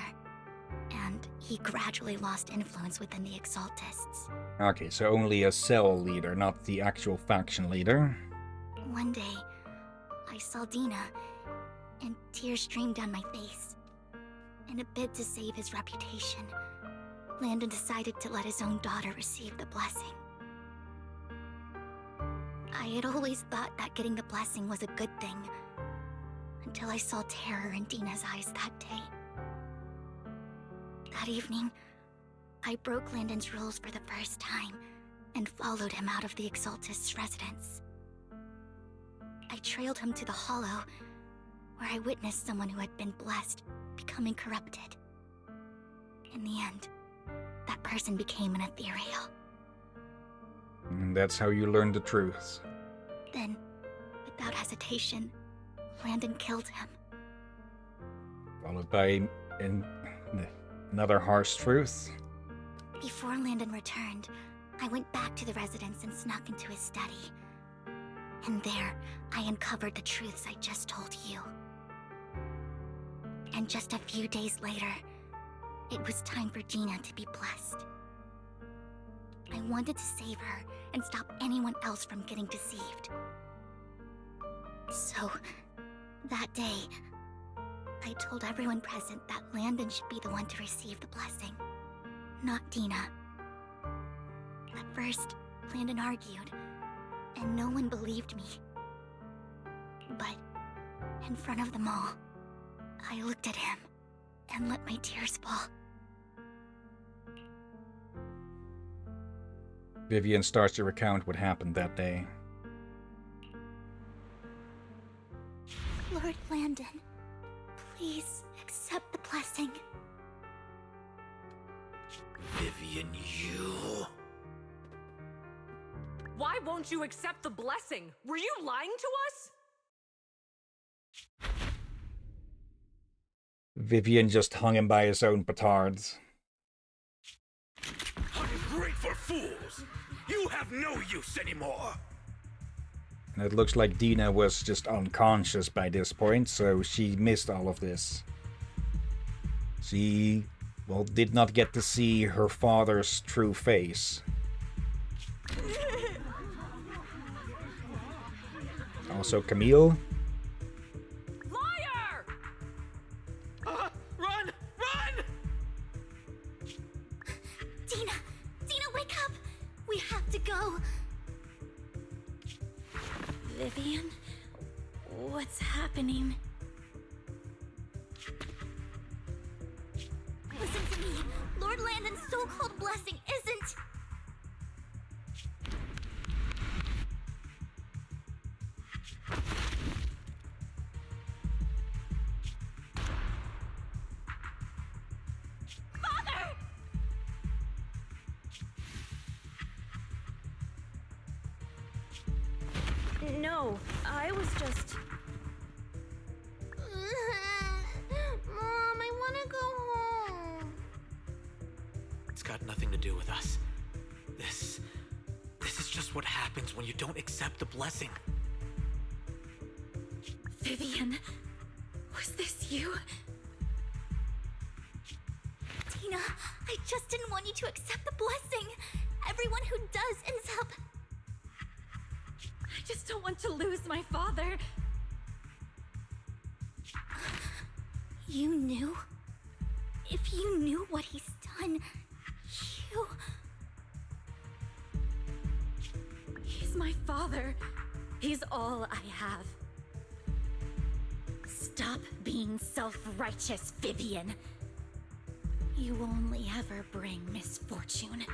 Speaker 3: and he gradually lost influence within the Exaltists.
Speaker 1: Okay, so only a cell leader, not the actual faction leader.
Speaker 3: One day, I saw Dina, and tears streamed down my face. In a bid to save his reputation, Landon decided to let his own daughter receive the blessing. I had always thought that getting the blessing was a good thing, until I saw terror in Dina's eyes that day. That evening, I broke Landon's rules for the first time, and followed him out of the Exaltist's residence. I trailed him to the Hollow, where I witnessed someone who had been blessed becoming corrupted. In the end, that person became an ethereal.
Speaker 1: And that's how you learned the truth.
Speaker 3: Then, without hesitation, Landon killed him.
Speaker 1: Followed by another harsh truth.
Speaker 3: Before Landon returned, I went back to the residence and snuck into his study. And there, I uncovered the truths I just told you. And just a few days later, it was time for Dina to be blessed. I wanted to save her and stop anyone else from getting deceived. So, that day, I told everyone present that Landon should be the one to receive the blessing, not Dina. At first, Landon argued, and no one believed me. But in front of them all, I looked at him and let my tears fall.
Speaker 1: Vivian starts to recount what happened that day.
Speaker 3: Lord Landon, please accept the blessing.
Speaker 7: Vivian, you...
Speaker 12: Why won't you accept the blessing? Were you lying to us?
Speaker 1: Vivian just hung him by his own petards.
Speaker 4: Ungrateful fools! You have no use anymore!
Speaker 1: And it looks like Dina was just unconscious by this point, so she missed all of this. She, well, did not get to see her father's true face. Also Camille.
Speaker 12: Liar!
Speaker 4: Run! Run!
Speaker 3: Dina! Dina, wake up! We have to go!
Speaker 6: Vivian? What's happening?
Speaker 3: Listen to me. Lord Landon's so-called blessing isn't... Father!
Speaker 8: No, I was just...
Speaker 3: Mom, I want to go home.
Speaker 7: It's got nothing to do with us. This is just what happens when you don't accept the blessing.
Speaker 6: Vivian, was this you?
Speaker 3: Dina, I just didn't want you to accept the blessing. Everyone who does ends up...
Speaker 6: I just don't want to lose my father.
Speaker 3: You knew? If you knew what he's done, you...
Speaker 6: He's my father. He's all I have.
Speaker 3: Stop being self-righteous, Vivian. You only ever bring misfortune.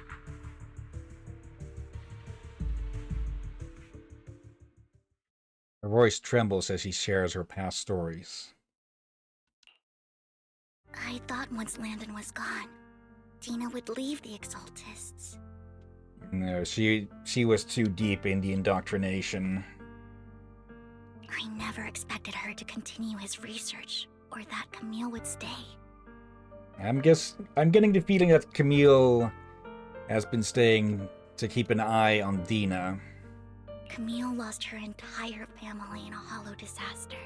Speaker 1: Her voice trembles as she shares her past stories.
Speaker 3: I thought once Landon was gone, Dina would leave the Exaltists.
Speaker 1: No, she was too deep in the indoctrination.
Speaker 3: I never expected her to continue his research, or that Camille would stay.
Speaker 1: I'm getting the feeling that Camille has been staying to keep an eye on Dina.
Speaker 3: Camille lost her entire family in a hollow disaster,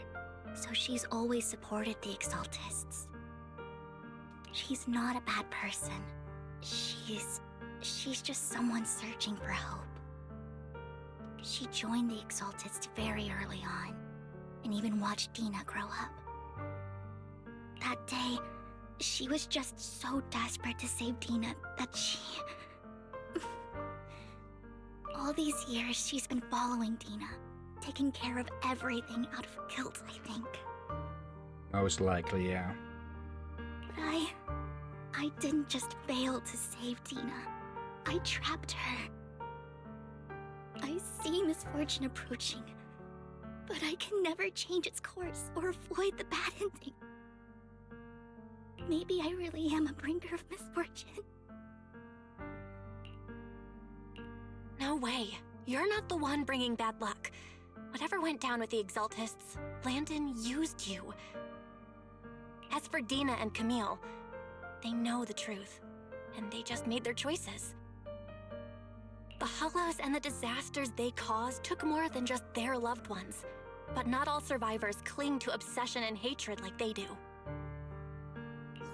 Speaker 3: so she's always supported the Exaltists. She's not a bad person. She's just someone searching for hope. She joined the Exaltists very early on, and even watched Dina grow up. That day, she was just so desperate to save Dina that she... All these years, she's been following Dina, taking care of everything out of guilt, I think.
Speaker 1: Most likely, yeah.
Speaker 3: But I didn't just fail to save Dina. I trapped her. I see misfortune approaching, but I can never change its course or avoid the bad ending. Maybe I really am a bringer of misfortune.
Speaker 6: No way. You're not the one bringing bad luck. Whatever went down with the Exaltists, Landon used you. As for Dina and Camille, they know the truth, and they just made their choices. The Hollows and the disasters they caused took more than just their loved ones, but not all survivors cling to obsession and hatred like they do.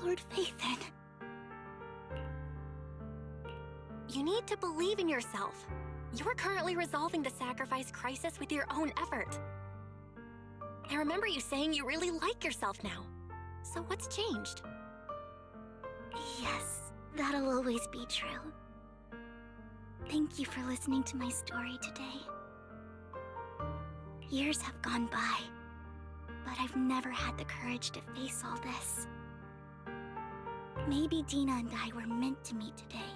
Speaker 3: Lord Phaethon.
Speaker 6: You need to believe in yourself. You're currently resolving the sacrifice crisis with your own effort. I remember you saying you really like yourself now. So what's changed?
Speaker 3: Yes, that'll always be true. Thank you for listening to my story today. Years have gone by, but I've never had the courage to face all this. Maybe Dina and I were meant to meet today,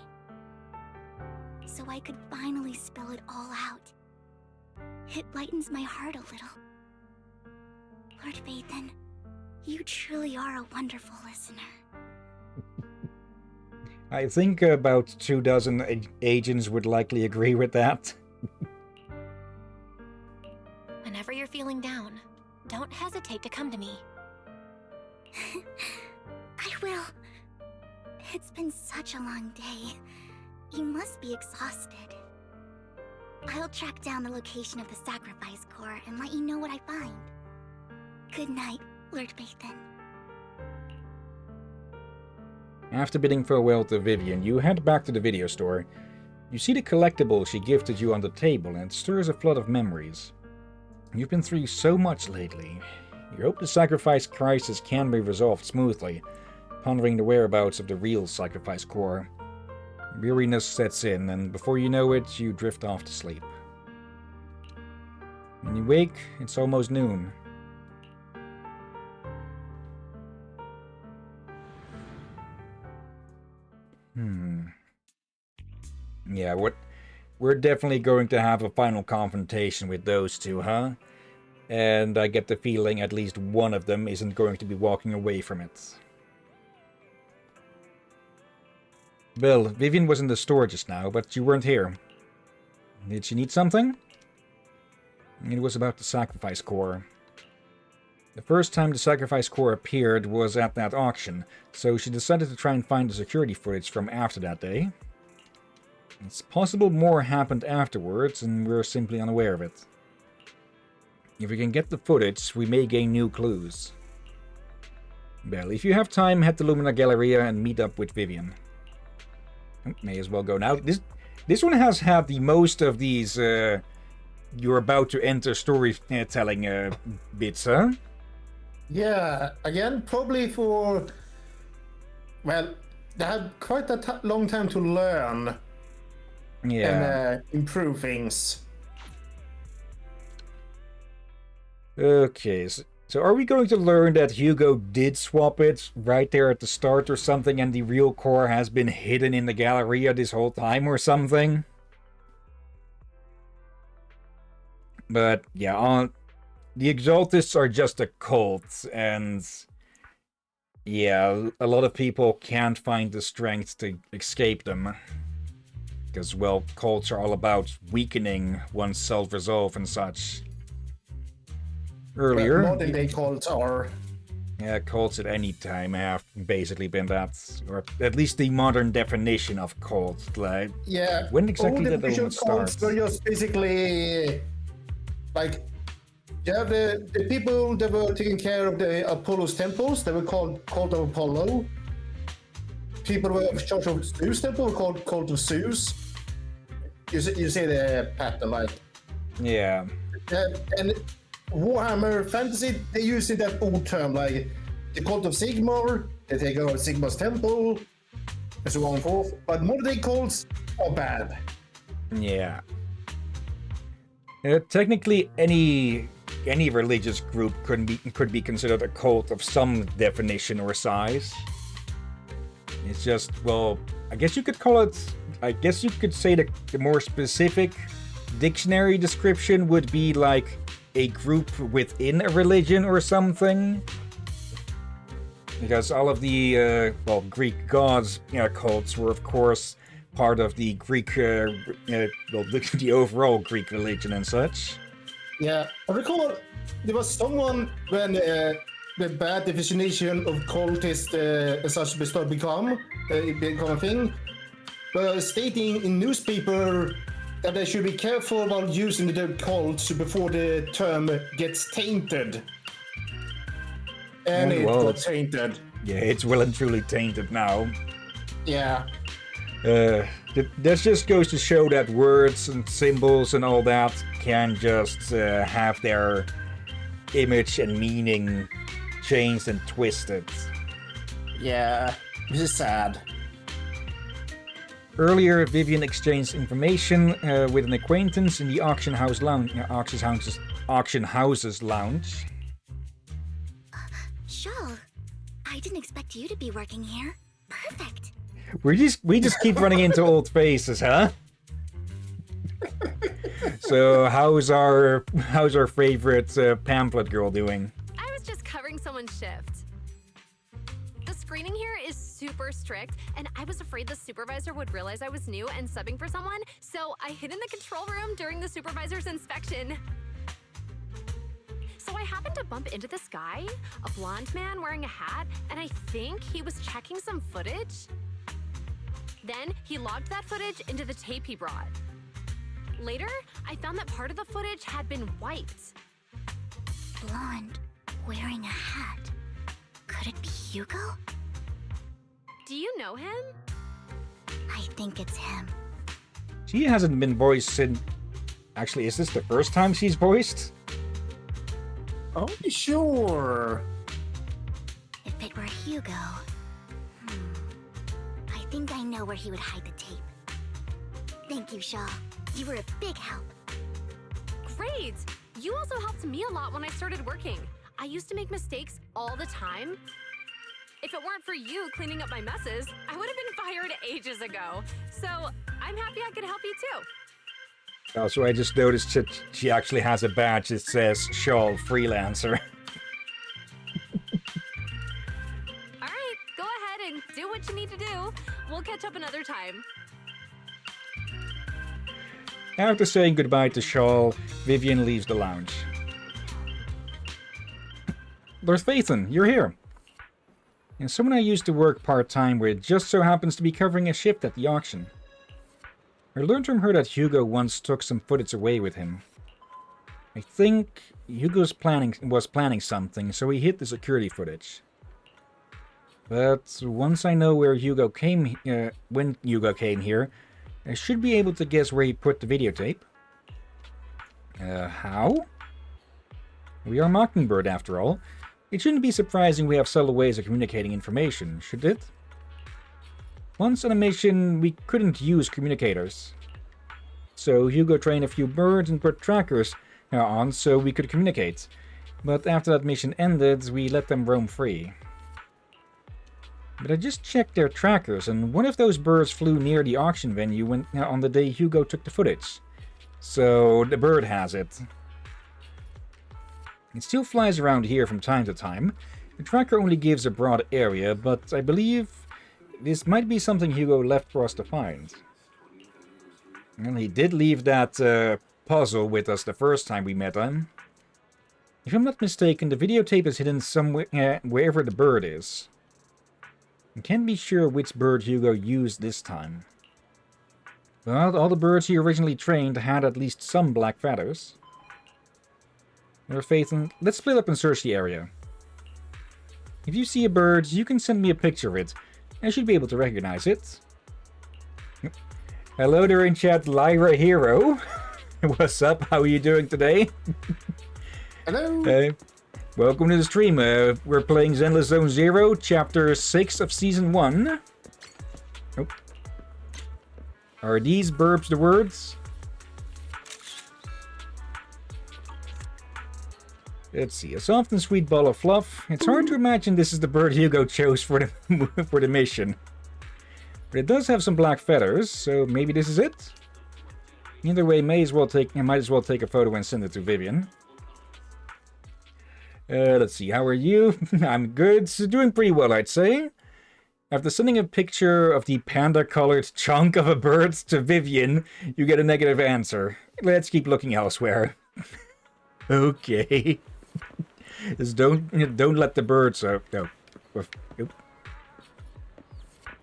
Speaker 3: so I could finally spill it all out. It lightens my heart a little. Lord Vathan, you truly are a wonderful listener.
Speaker 1: I think about 24 agents would likely agree with that.
Speaker 6: Whenever you're feeling down, don't hesitate to come to me.
Speaker 3: I will. It's been such a long day. You must be exhausted. I'll track down the location of the Sacrifice Core and let you know what I find. Good night, Lord Vathan.
Speaker 1: After bidding farewell to Vivian, you head back to the video store. You see the collectible she gifted you on the table, and it stirs a flood of memories. You've been through so much lately. You hope the sacrifice crisis can be resolved smoothly, pondering the whereabouts of the real Sacrifice Core. Weariness sets in, and before you know it, you drift off to sleep. When you wake, it's almost noon. Yeah, we're definitely going to have a final confrontation with those two, huh? And I get the feeling at least one of them isn't going to be walking away from it. Bill, Vivian was in the store just now, but you weren't here. Did she need something? It was about the Sacrifice Core. The first time the Sacrifice Core appeared was at that auction, so she decided to try and find the security footage from after that day. It's possible more happened afterwards, and we're simply unaware of it. If we can get the footage, we may gain new clues. Well, if you have time, head to Lumina Galleria and meet up with Vivian. May as well go now. This one has had the most of these you're about to enter storytelling bits, huh?
Speaker 2: Yeah, again, probably for... Well, they had quite a long time to learn.
Speaker 1: Yeah.
Speaker 2: And improve things.
Speaker 1: Okay, so are we going to learn that Hugo did swap it right there at the start or something, and the real core has been hidden in the Galleria this whole time or something? But yeah, the Exaltists are just a cult, and yeah, a lot of people can't find the strength to escape them. Because, well, cults are all about weakening one's self-resolve and such. Earlier...
Speaker 2: modern day cults are...
Speaker 1: Yeah, cults at any time have basically been that. Or at least the modern definition of cult. Like,
Speaker 2: yeah,
Speaker 1: when exactly did the
Speaker 2: cults were just basically... Like, you have the people that were taking care of the Apollo's temples, they were called Cult of Apollo. People who were in charge of Zeus temple were called Cult of Zeus. You see the pattern, like...
Speaker 1: Yeah.
Speaker 2: And Warhammer Fantasy, they use that old term, like the Cult of Sigmar, they take over Sigmar's temple, and so on and forth. But modern day cults are bad.
Speaker 1: Yeah. Technically, any religious group could be considered a cult of some definition or size. It's just, well, I guess you could call it... I guess you could say the more specific dictionary description would be like a group within a religion or something. Because all of the, well, Greek gods cults were, of course, part of the Greek, well, the overall Greek religion and such.
Speaker 2: Yeah, I recall there was someone when the bad definition of cultist as such become a thing, stating in newspaper that they should be careful about using the cults before the term gets tainted. And it got tainted.
Speaker 1: Yeah, it's well and truly tainted now.
Speaker 2: Yeah.
Speaker 1: That just goes to show that words and symbols and all that can just have their image and meaning changed and twisted.
Speaker 2: Yeah, this is sad.
Speaker 1: Earlier, Vivian exchanged information with an acquaintance in the auction house's lounge.
Speaker 3: Shawl, I didn't expect you to be working here. Perfect.
Speaker 1: We just keep running into old faces, huh? So how's our favorite pamphlet girl doing?
Speaker 12: I was just covering someone's shift. The screening here is super strict, and I was afraid the supervisor would realize I was new and subbing for someone, so I hid in the control room during the supervisor's inspection. So I happened to bump into this guy, a blonde man wearing a hat, and I think he was checking some footage. Then he logged that footage into the tape he brought. Later, I found that part of the footage had been wiped.
Speaker 3: Blonde, wearing a hat. Could it be Hugo?
Speaker 12: Do you know him?
Speaker 3: I think it's him.
Speaker 1: She hasn't been voiced since... Actually, is this the first time she's voiced?
Speaker 2: Oh, sure.
Speaker 3: If it were Hugo... I think I know where he would hide the tape. Thank you, Shaw. You were a big help.
Speaker 12: Great! You also helped me a lot when I started working. I used to make mistakes all the time. If it weren't for you cleaning up my messes, I would have been fired ages ago. So I'm happy I could help you too.
Speaker 1: Also, I just noticed that she actually has a badge that says Shawl Freelancer.
Speaker 12: Alright, go ahead and do what you need to do. We'll catch up another time.
Speaker 1: After saying goodbye to Shawl, Vivian leaves the lounge. Lord Phaethon, you're here. And someone I used to work part-time with just so happens to be covering a shift at the auction. I learned from her that Hugo once took some footage away with him. I think Hugo was planning something, so he hid the security footage. But once I know where Hugo came, when Hugo came here, I should be able to guess where he put the videotape. How? We are Mockingbird, after all. It shouldn't be surprising we have subtle ways of communicating information, should it? Once on a mission, we couldn't use communicators. So Hugo trained a few birds and put trackers on so we could communicate. But after that mission ended, we let them roam free. But I just checked their trackers, and one of those birds flew near the auction venue when, on the day Hugo took the footage. So the bird has it. It still flies around here from time to time. The tracker only gives a broad area, but I believe this might be something Hugo left for us to find. Well, he did leave that puzzle with us the first time we met him. If I'm not mistaken, the videotape is hidden somewhere wherever the bird is. I can't be sure which bird Hugo used this time. Well, all the birds he originally trained had at least some black feathers. Lord Phaethon, let's split up and search the area. If you see a bird, you can send me a picture of it. I should be able to recognize it. Hello there in chat, Lyra Hero. What's up? How are you doing today?
Speaker 2: Hello.
Speaker 1: Welcome to the stream. We're playing Zenless Zone Zero, Chapter 6 of Season 1. Oh. Are these burbs the words? Let's see. A soft and sweet ball of fluff. It's hard to imagine this is the bird Hugo chose for the for the mission. But it does have some black feathers, so maybe this is it? Either way, might as well take a photo and send it to Vivian. Let's see, how are you? I'm good. Doing pretty well, I'd say. After sending a picture of the panda-colored chunk of a bird to Vivian, you get a negative answer. Let's keep looking elsewhere. Okay. Just don't let the birds... no.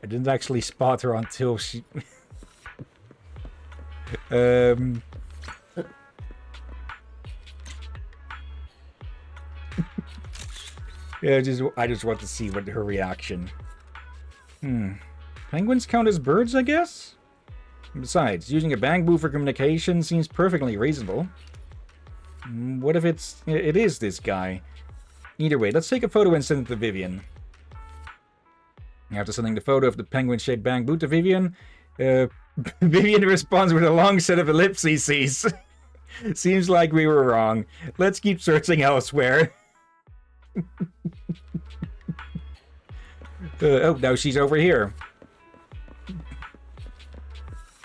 Speaker 1: I didn't actually spot her until she... Yeah, I just want to see what her reaction. Penguins count as birds, I guess? Besides, using a bamboo for communication seems perfectly reasonable. What if it is this guy? Either way, let's take a photo and send it to Vivian. After sending the photo of the penguin-shaped bamboo to Vivian, Vivian responds with a long set of ellipses. Seems like we were wrong. Let's keep searching elsewhere. Oh, now she's over here.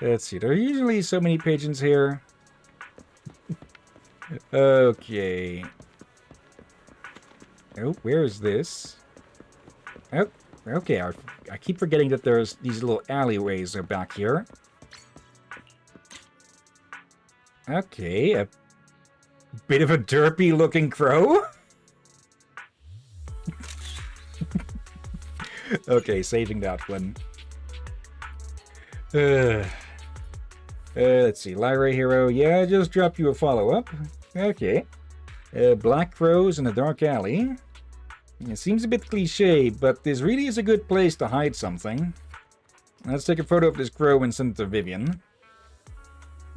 Speaker 1: Let's see. There are usually so many pigeons here. Okay. Oh, where is this? Oh, okay. I keep forgetting that there's these little alleyways are back here. Okay, a bit of a derpy-looking crow. Okay, saving that one. Let's see. Lyra Hero. Yeah, I just dropped you a follow-up. Okay. Black crows in a dark alley. It seems a bit cliche, but this really is a good place to hide something. Let's take a photo of this crow and send it to Vivian.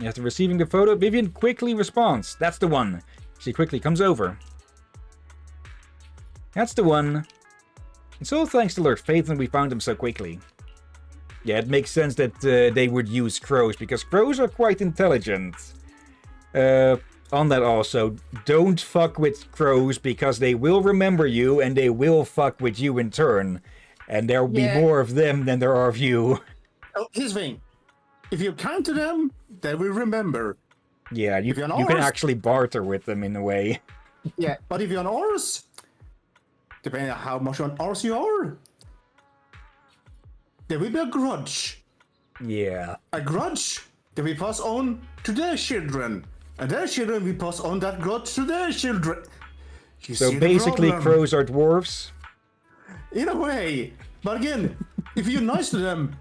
Speaker 1: After receiving the photo, Vivian quickly responds. That's the one. She quickly comes over. That's the one. It's all thanks to Lord Phaethon we found him so quickly. Yeah, it makes sense that they would use crows, because crows are quite intelligent. On that also, don't fuck with crows, because they will remember you, and they will fuck with you in turn. And there'll be more of them than there are of you.
Speaker 13: Oh, here's the thing. If you're kind to them, they will remember.
Speaker 1: Yeah, you can actually barter with them in a way.
Speaker 13: Yeah, but if you're on Ors, depending on how much on Ors you are, there will be a grudge.
Speaker 1: Yeah.
Speaker 13: A grudge that we pass on to their children. And their children will pass on that grudge to their children.
Speaker 1: So basically, crows are dwarves?
Speaker 13: In a way. But again, if you're nice to them,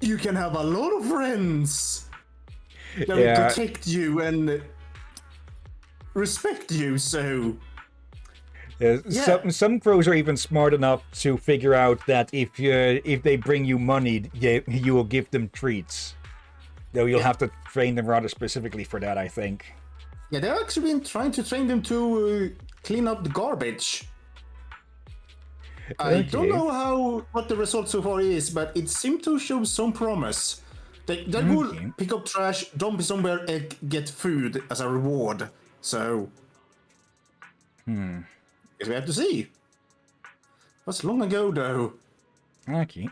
Speaker 13: you can have a lot of friends that will protect you and respect you, so...
Speaker 1: Some crows are even smart enough to figure out that if they bring you money, you will give them treats. Though you'll have to train them rather specifically for that, I think.
Speaker 13: Yeah, they've actually been trying to train them to clean up the garbage. I don't know what the result so far is, but it seemed to show some promise. They will pick up trash, dump it somewhere, and get food as a reward. So... Guess we have to see. That's long ago, though.
Speaker 1: Okay.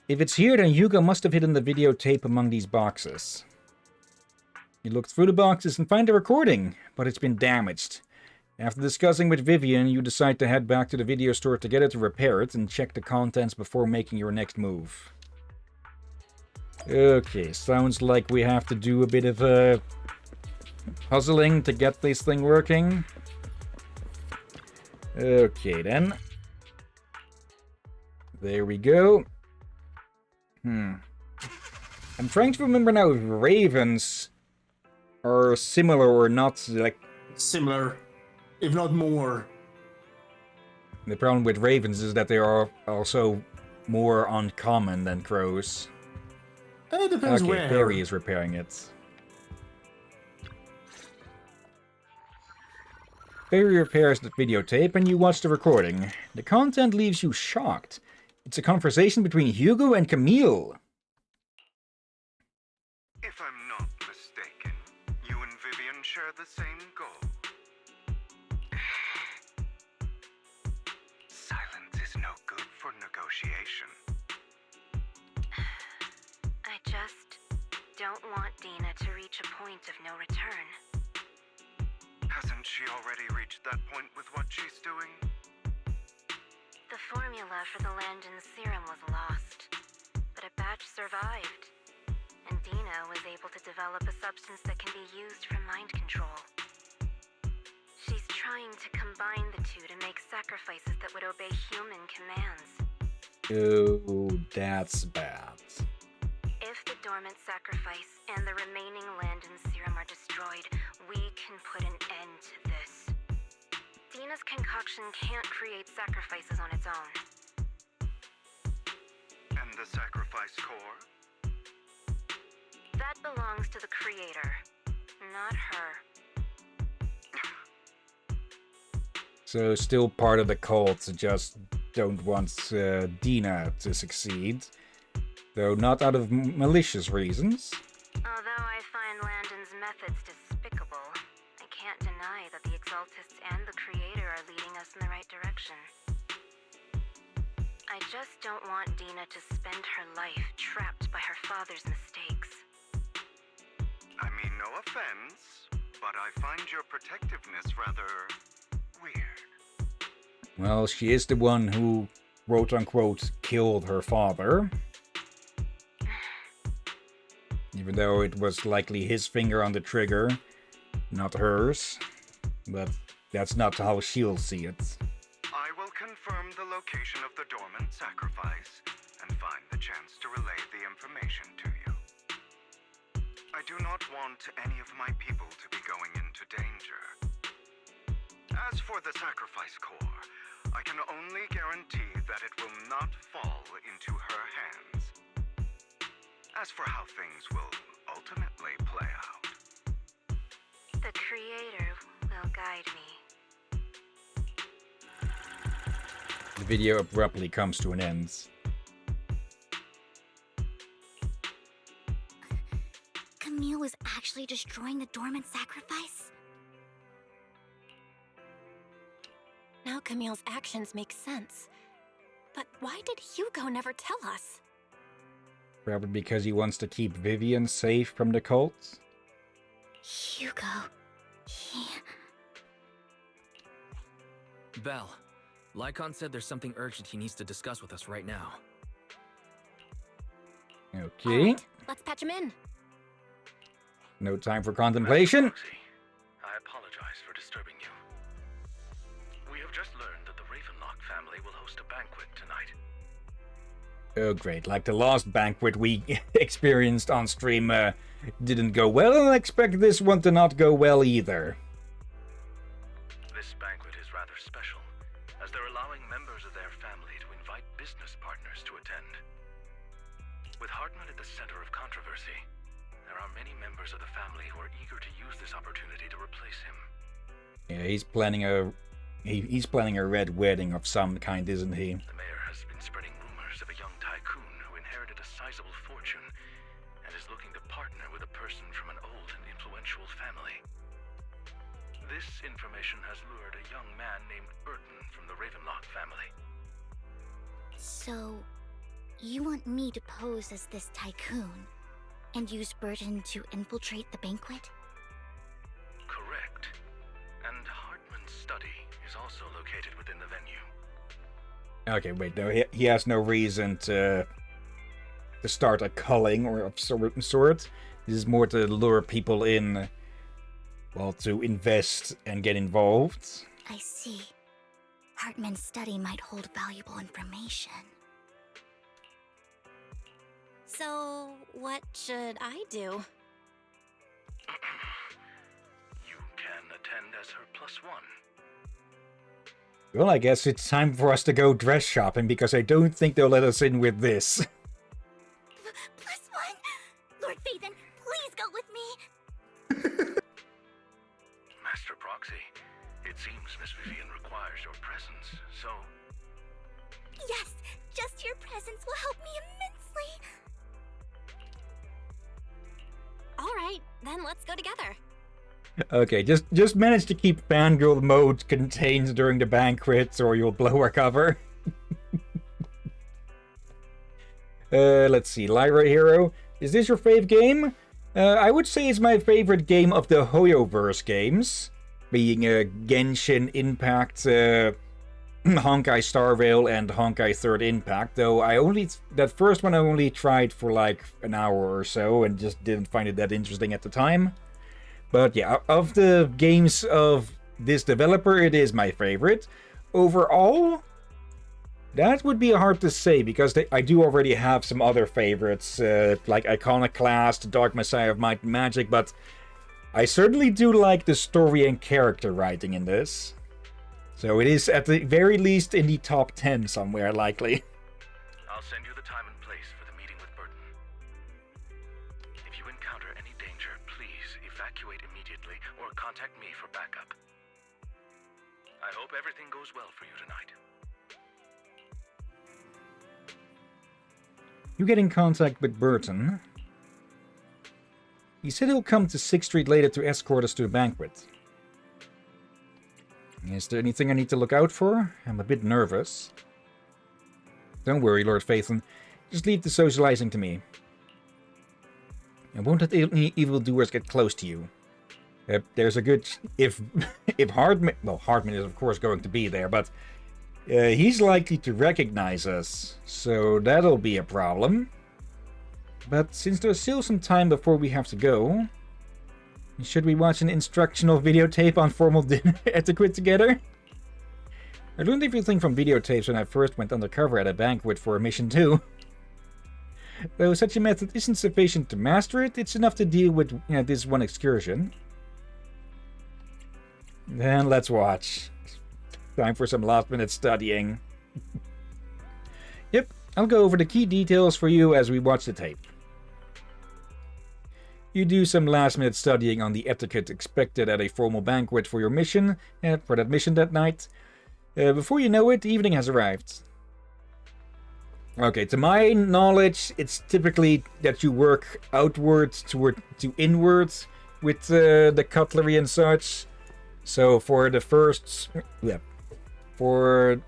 Speaker 1: If it's here, then Hugo must have hidden the videotape among these boxes. You look through the boxes and find a recording, but it's been damaged. After discussing with Vivian, you decide to head back to the video store together to repair it and check the contents before making your next move. Okay, sounds like we have to do a bit of puzzling to get this thing working. Okay, then. There we go. I'm trying to remember now if ravens are similar or not, like...
Speaker 13: Similar, if not more.
Speaker 1: The problem with ravens is that they are also more uncommon than crows.
Speaker 13: It depends where.
Speaker 1: Okay, Barry is repairing it. Barry repairs the videotape and you watch the recording. The content leaves you shocked. It's a conversation between Hugo and Camille.
Speaker 10: If I'm not mistaken, you and Vivian share the same goal. Silence is no good for negotiation.
Speaker 8: I just don't want Dina to reach a point of no return.
Speaker 10: Hasn't she already reached that point with what she's doing?
Speaker 8: The formula for the Landon serum was lost, but a batch survived, and Dina was able to develop a substance that can be used for mind control. She's trying to combine the two to make sacrifices that would obey human commands.
Speaker 1: Oh, that's bad.
Speaker 8: If the dormant sacrifice and the remaining Landon serum are destroyed, we can put an end to this. Dina's concoction can't create sacrifices on its own.
Speaker 10: And the sacrifice core?
Speaker 8: That belongs to the creator, not her.
Speaker 1: So still part of the cult, just don't want Dina to succeed. Though not out of malicious reasons.
Speaker 8: Although I find Landon's methods despicable, I can't deny that the Exaltists and the Creator are leading us in the right direction. I just don't want Dina to spend her life trapped by her father's mistakes.
Speaker 10: I mean, no offense, but I find your protectiveness rather weird.
Speaker 1: Well, she is the one who, quote-unquote, killed her father. Even though it was likely his finger on the trigger, not hers. But that's not how she'll see it.
Speaker 10: I will confirm the location of the dormant sacrifice and find the chance to relay the information to you. I do not want any of my people to be going into danger. As for the sacrifice core, I can only guarantee that it will not fall into her hands. As for how things will ultimately play out,
Speaker 8: The Creator will guide me.
Speaker 1: The video abruptly comes to an end.
Speaker 3: Camille was actually destroying the dormant sacrifice?
Speaker 6: Now Camille's actions make sense. But why did Hugo never tell us?
Speaker 1: Probably because he wants to keep Vivian safe from the cult.
Speaker 3: Hugo... he...
Speaker 7: Belle, Lycon said there's something urgent he needs to discuss with us right now.
Speaker 1: Okay.
Speaker 6: Right, let's patch him in.
Speaker 1: No time for contemplation.
Speaker 10: I apologize for disturbing you. We have just learned that the Ravenlock family will host a banquet tonight.
Speaker 1: Oh, great. Like the last banquet we experienced on stream didn't go well, and I expect this one to not go well either.
Speaker 10: This banquet is rather special, as they're allowing members of their family to invite business partners to attend. With Hartman at the center of controversy, there are many members of the family who are eager to use this opportunity to replace him.
Speaker 1: Yeah, he's planning a red wedding of some kind, isn't he?
Speaker 10: The mayor has been spreading rumors of a young tycoon who inherited a sizable fortune and is looking to partner with a person from an old and influential family. This information has lured a young man named Burton from the Ravenlock family.
Speaker 3: So, you want me to pose as this tycoon and use Burton to infiltrate the banquet?
Speaker 10: Correct. And Hartman's study is also located within the venue.
Speaker 1: Okay, wait, no, he has no reason to start a culling or of sort. This is more to lure people in, well, to invest and get involved.
Speaker 3: I see. Hartman's study might hold valuable information.
Speaker 6: So, what should I do?
Speaker 10: You can attend as her +1.
Speaker 1: Well, I guess it's time for us to go dress shopping, because I don't think they'll let us in with this.
Speaker 3: +1! Lord Phaethon, please go with me!
Speaker 10: Master Proxy, it seems Miss Vivian requires your presence, so...
Speaker 3: Yes, just your presence will help me immensely!
Speaker 6: Alright, then let's go together.
Speaker 1: Okay, just manage to keep fangirl mode contained during the banquet, or you'll blow our cover. Let's see, Lyra Hero. Is this your fave game? I would say it's my favorite game of the Hoyoverse games, being Genshin Impact, Honkai Star Rail, and Honkai Third Impact, though that first one I only tried for like an hour or so, and just didn't find it that interesting at the time. But yeah, of the games of this developer, it is my favorite. Overall, that would be hard to say, because I do already have some other favorites, like Iconoclast, Dark Messiah of Might and Magic, but I certainly do like the story and character writing in this. So it is at the very least in the top 10 somewhere, likely.
Speaker 10: I'll send you the time and place for the meeting with Burton. If you encounter any danger, please evacuate immediately or contact me for backup. I hope everything goes well for you tonight.
Speaker 1: You get in contact with Burton. He said he'll come to 6th Street later to escort us to the banquet. Is there anything I need to look out for? I'm a bit nervous. Don't worry, Lord Phaethon. Just leave the socializing to me. And won't let any evildoers get close to you. There's a good... If Hardman... Well, Hardman is of course going to be there, but... he's likely to recognize us, so that'll be a problem. But since there's still some time before we have to go... Should we watch an instructional videotape on formal dinner etiquette together? I learned everything from videotapes when I first went undercover at a banquet for a mission too. Though such a method isn't sufficient to master it, it's enough to deal with this one excursion. Then let's watch. Time for some last-minute studying. Yep, I'll go over the key details for you as we watch the tape. You do some last-minute studying on the etiquette expected at a formal banquet for your mission, for that mission that night. Before you know it, evening has arrived. Okay, to my knowledge, it's typically that you work outwards to inwards with the cutlery and such. So for the first... Yeah. For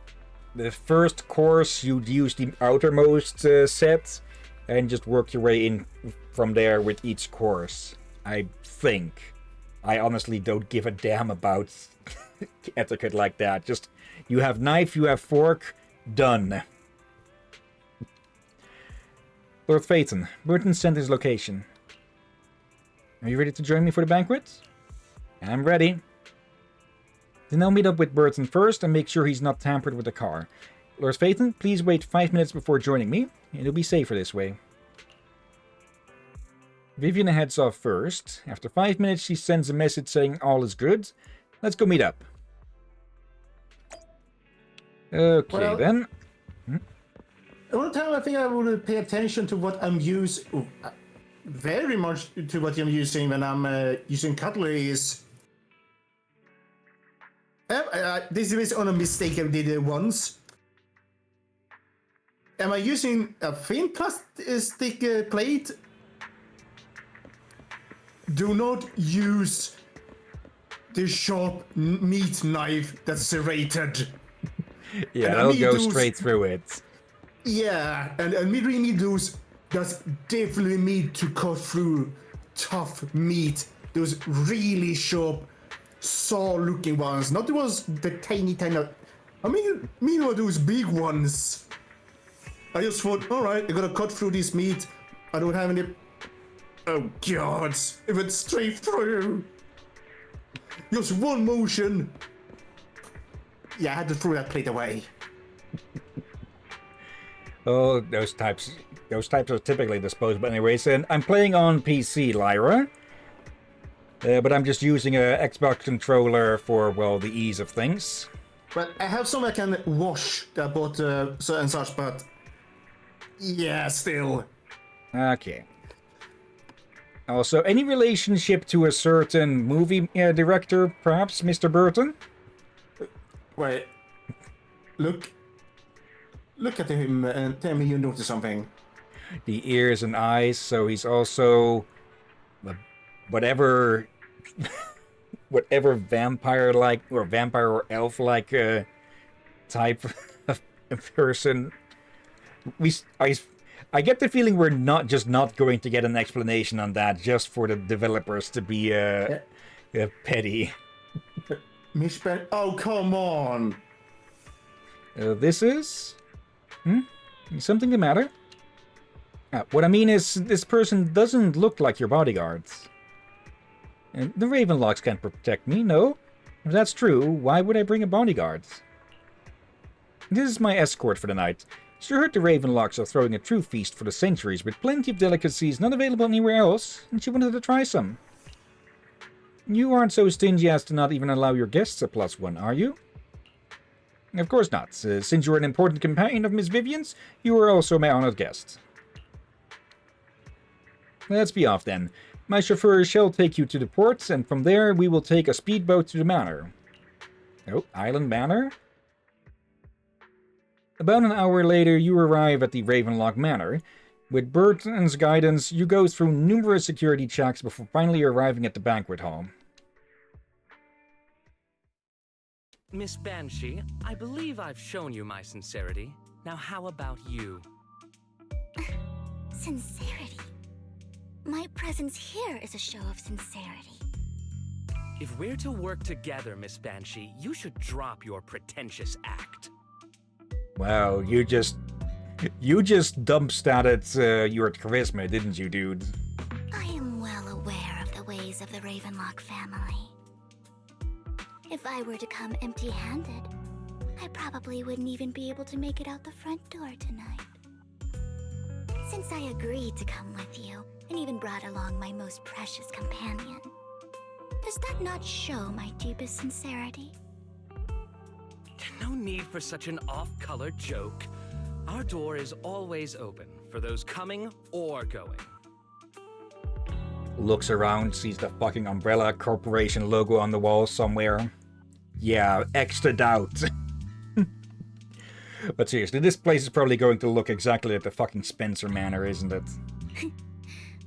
Speaker 1: the first course, you'd use the outermost set and just work your way in from there with each course. I think. I honestly don't give a damn about etiquette like that. Just, you have knife, you have fork, done. Lord Phaethon, Burton sent his location. Are you ready to join me for the banquet? I'm ready. Then I'll meet up with Burton first and make sure he's not tampered with the car. Lord Phaethon, please wait 5 minutes before joining me. It'll be safer this way. Vivian heads off first. After 5 minutes, she sends a message saying all is good. Let's go meet up. Okay, well, then.
Speaker 13: One time I think I would pay attention to what I'm using. Very much to what I'm using when I'm using cutlery is... this is on a mistake I did once. Am I using a thin plastic plate? Do not use the sharp meat knife that's serrated.
Speaker 1: Yeah, that'll go straight through it.
Speaker 13: Yeah, and we really need those that's definitely made to cut through tough meat. Those really sharp, saw-looking ones, not the ones, the tiny. I mean those big ones. I just thought, all right, I gotta cut through this meat. I don't have any. Oh God! It went straight through. Just one motion. Yeah, I had to throw that plate away.
Speaker 1: Oh, those types are typically disposable anyways. And I'm playing on PC, Lyra. But I'm just using a Xbox controller for, well, the ease of things.
Speaker 13: Well, I have some I can wash that I bought and such, but yeah, still.
Speaker 1: Okay. Also, any relationship to a certain movie director, perhaps, Mr. Burton?
Speaker 13: Wait. Look at him and tell me you notice something.
Speaker 1: The ears and eyes, so he's also whatever vampire-like or vampire or elf-like type of person. I get the feeling we're not going to get an explanation on that just for the developers to be petty.
Speaker 13: Oh, come on!
Speaker 1: This is? Something the matter? What I mean is, this person doesn't look like your bodyguards. The Ravenlocks can't protect me, no? If that's true, why would I bring a bodyguard? This is my escort for the night. She heard the Ravenlocks are throwing a true feast for the centuries with plenty of delicacies not available anywhere else, and she wanted to try some. You aren't so stingy as to not even allow your guests a +1, are you? Of course not. Since you're an important companion of Miss Vivian's, you are also my honored guest. Let's be off then. My chauffeur shall take you to the port, and from there we will take a speedboat to the manor. Oh, Island Manor? About an hour later, you arrive at the Ravenlock Manor. With Burton's guidance, you go through numerous security checks before finally arriving at the banquet hall.
Speaker 14: Miss Banshee, I believe I've shown you my sincerity. Now how about you?
Speaker 3: Sincerity? My presence here is a show of sincerity.
Speaker 14: If we're to work together, Miss Banshee, you should drop your pretentious act.
Speaker 1: Wow, you just dump-statted your charisma, didn't you, dude?
Speaker 3: I am well aware of the ways of the Ravenlock family. If I were to come empty-handed, I probably wouldn't even be able to make it out the front door tonight. Since I agreed to come with you, and even brought along my most precious companion, does that not show my deepest sincerity?
Speaker 14: No need for such an off-color joke. Our door is always open for those coming or going.
Speaker 1: Looks around, sees the fucking Umbrella Corporation logo on the wall somewhere. Yeah, X'd out. But seriously, this place is probably going to look exactly like the fucking Spencer Manor, isn't it?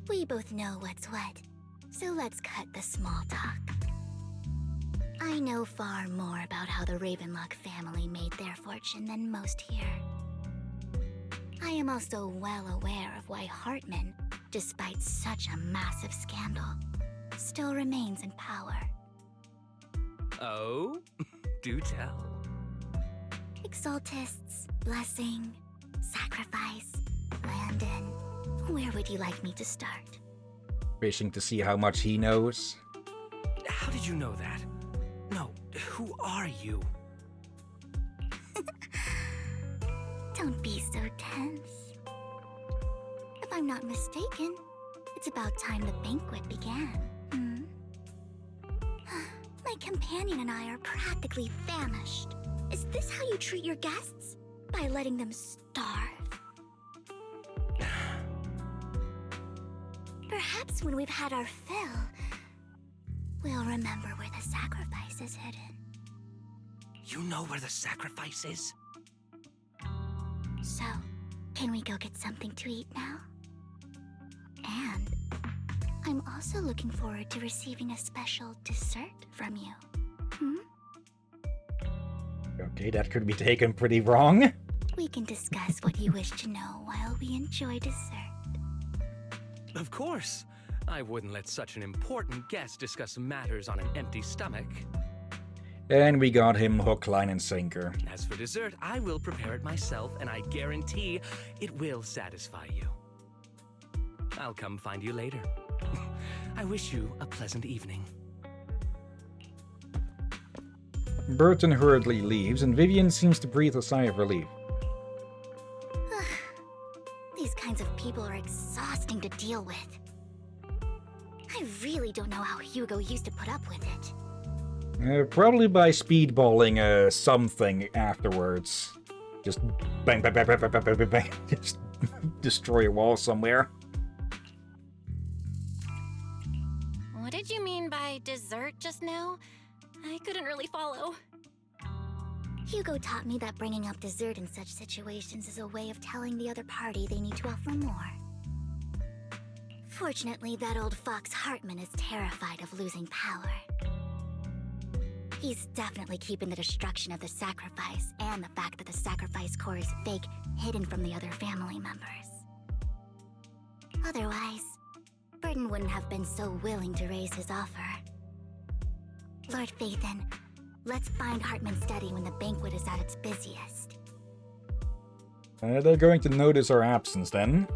Speaker 3: We both know what's what, so let's cut the small talk. I know far more about how the Ravenlock family made their fortune than most here. I am also well aware of why Hartman, despite such a massive scandal, still remains in power.
Speaker 14: Oh? Do tell.
Speaker 3: Exaltists, blessing, sacrifice, Landon. Where would you like me to start?
Speaker 1: Wishing to see how much he knows.
Speaker 14: How did you know that? No, who are you?
Speaker 3: Don't be so tense. If I'm not mistaken, it's about time the banquet began. My companion and I are practically famished. Is this how you treat your guests? By letting them starve? Perhaps when we've had our fill, we'll remember where the sacrifice is hidden.
Speaker 14: You know where the sacrifice is?
Speaker 3: So, can we go get something to eat now? And I'm also looking forward to receiving a special dessert from you.
Speaker 1: Okay, that could be taken pretty wrong.
Speaker 3: We can discuss what you wish to know while we enjoy dessert.
Speaker 14: Of course. I wouldn't let such an important guest discuss matters on an empty stomach.
Speaker 1: And we got him hook, line, and sinker.
Speaker 14: As for dessert, I will prepare it myself, and I guarantee it will satisfy you. I'll come find you later. I wish you a pleasant evening.
Speaker 1: Burton hurriedly leaves, and Vivian seems to breathe a sigh of relief.
Speaker 3: These kinds of people are exhausting to deal with. I really don't know how Hugo used to put up with it.
Speaker 1: Probably by speedballing something afterwards. Just bang, bang, bang, bang, bang, bang, bang, bang. Just destroy a wall somewhere.
Speaker 6: What did you mean by dessert just now? I couldn't really follow.
Speaker 3: Hugo taught me that bringing up dessert in such situations is a way of telling the other party they need to offer more. Fortunately, that old fox Hartman is terrified of losing power. He's definitely keeping the destruction of the sacrifice and the fact that the sacrifice core is fake hidden from the other family members. Otherwise, Burton wouldn't have been so willing to raise his offer. Lord Phaethon, let's find Hartman's study when the banquet is at its busiest.
Speaker 1: They're going to notice our absence then.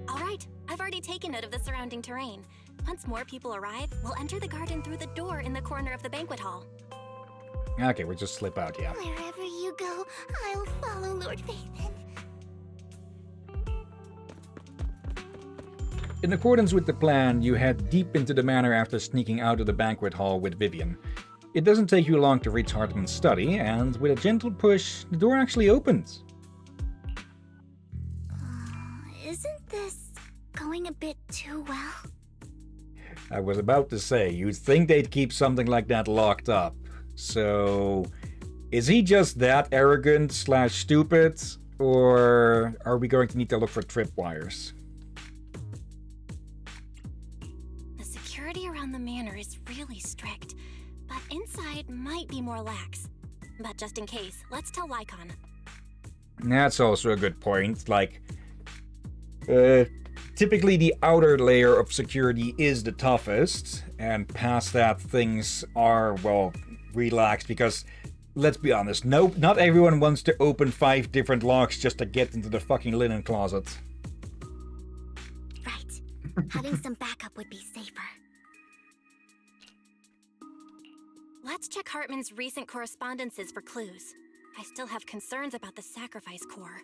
Speaker 6: All right, I've already taken note of the surrounding terrain. Once more people arrive, we'll enter the garden through the door in the corner of the banquet hall.
Speaker 1: Okay, we'll just slip out, yeah.
Speaker 3: Wherever you go, I'll follow, Lord Phaethon.
Speaker 1: In accordance with the plan, you head deep into the manor after sneaking out of the banquet hall with Vivian. It doesn't take you long to reach Hartman's study, and with a gentle push, the door actually opens.
Speaker 3: Isn't this going a bit too well?
Speaker 1: I was about to say, you'd think they'd keep something like that locked up. So, is he just that arrogant / stupid? or are we going to need to look for tripwires?
Speaker 6: The security around the manor is really strict, but inside might be more lax. But just in case, let's tell Lycon.
Speaker 1: That's also a good point. Like, typically the outer layer of security is the toughest, and past that things are, well, relaxed because, let's be honest, not everyone wants to open 5 different locks just to get into the fucking linen closet.
Speaker 3: Right. Having some backup would be safer.
Speaker 6: Let's check Hartman's recent correspondences for clues. I still have concerns about the sacrifice core.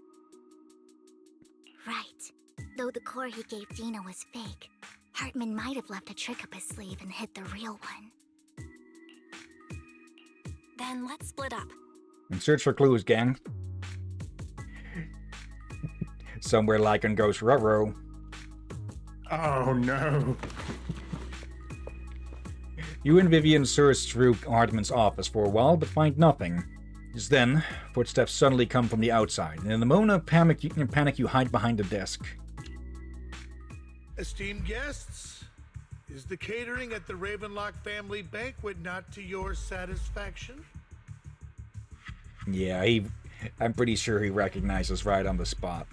Speaker 3: Right. Though the core he gave Dina was fake, Hartman might have left a trick up his sleeve and hid the real one.
Speaker 6: Then let's split up.
Speaker 1: And search for clues, gang. Somewhere Lycan goes ruh-roh.
Speaker 13: Oh no.
Speaker 1: You and Vivian search through Hartman's office for a while, but find nothing. Just then, footsteps suddenly come from the outside, and in a moment of panic, you hide behind the desk.
Speaker 11: Esteemed guests, is the catering at the Ravenlock family banquet not to your satisfaction?
Speaker 1: Yeah, I'm pretty sure he recognizes right on the spot.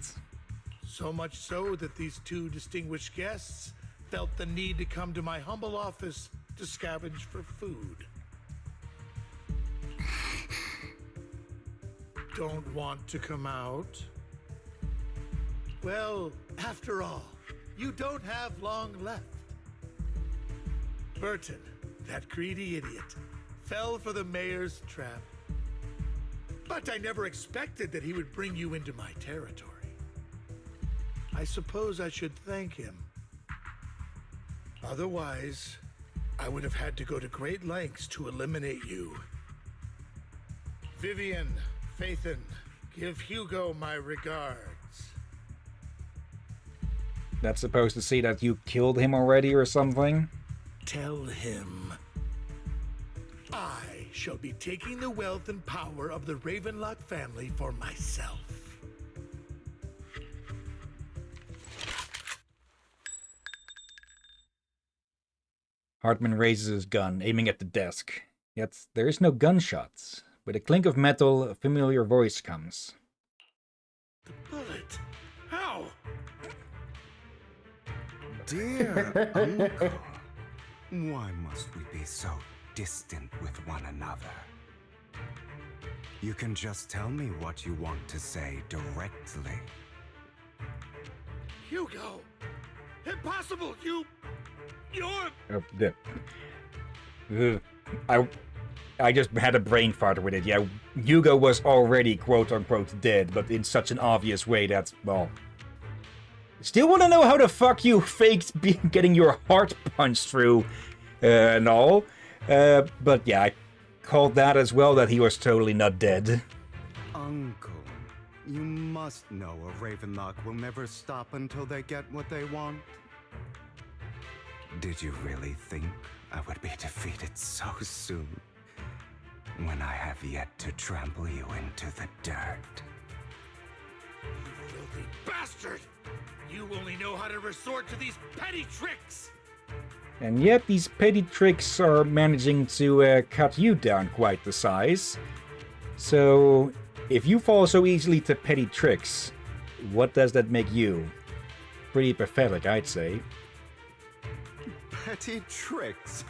Speaker 11: So much so that these 2 distinguished guests felt the need to come to my humble office to scavenge for food. Don't want to come out? Well, after all, you don't have long left. Burton, that greedy idiot, fell for the mayor's trap. But I never expected that he would bring you into my territory. I suppose I should thank him. Otherwise, I would have had to go to great lengths to eliminate you. Vivian, Phaethon, give Hugo my regards.
Speaker 1: That's supposed to say that you killed him already or something?
Speaker 11: Tell him I shall be taking the wealth and power of the Ravenlock family for myself.
Speaker 1: Hartman raises his gun, aiming at the desk. Yet there is no gunshots. With a clink of metal, a familiar voice comes.
Speaker 11: The bullet? How?
Speaker 10: Dear uncle, why must we be so distant with one another? You can just tell me what you want to say directly.
Speaker 11: Hugo! Impossible! You're...
Speaker 1: I just had a brain fart with it. Yeah, Hugo was already quote-unquote dead, but in such an obvious way that, well... Still want to know how the fuck you faked getting your heart punched through and all. But yeah, I called that as well, that he was totally not dead.
Speaker 10: Uncle, you must know a Ravenlock will never stop until they get what they want. Did you really think I would be defeated so soon, when I have yet to trample you into the dirt?
Speaker 11: You filthy bastard! You only know how to resort to these petty tricks!
Speaker 1: And yet these petty tricks are managing to cut you down quite the size. So, if you fall so easily to petty tricks, what does that make you? Pretty pathetic, I'd say.
Speaker 10: Petty tricks?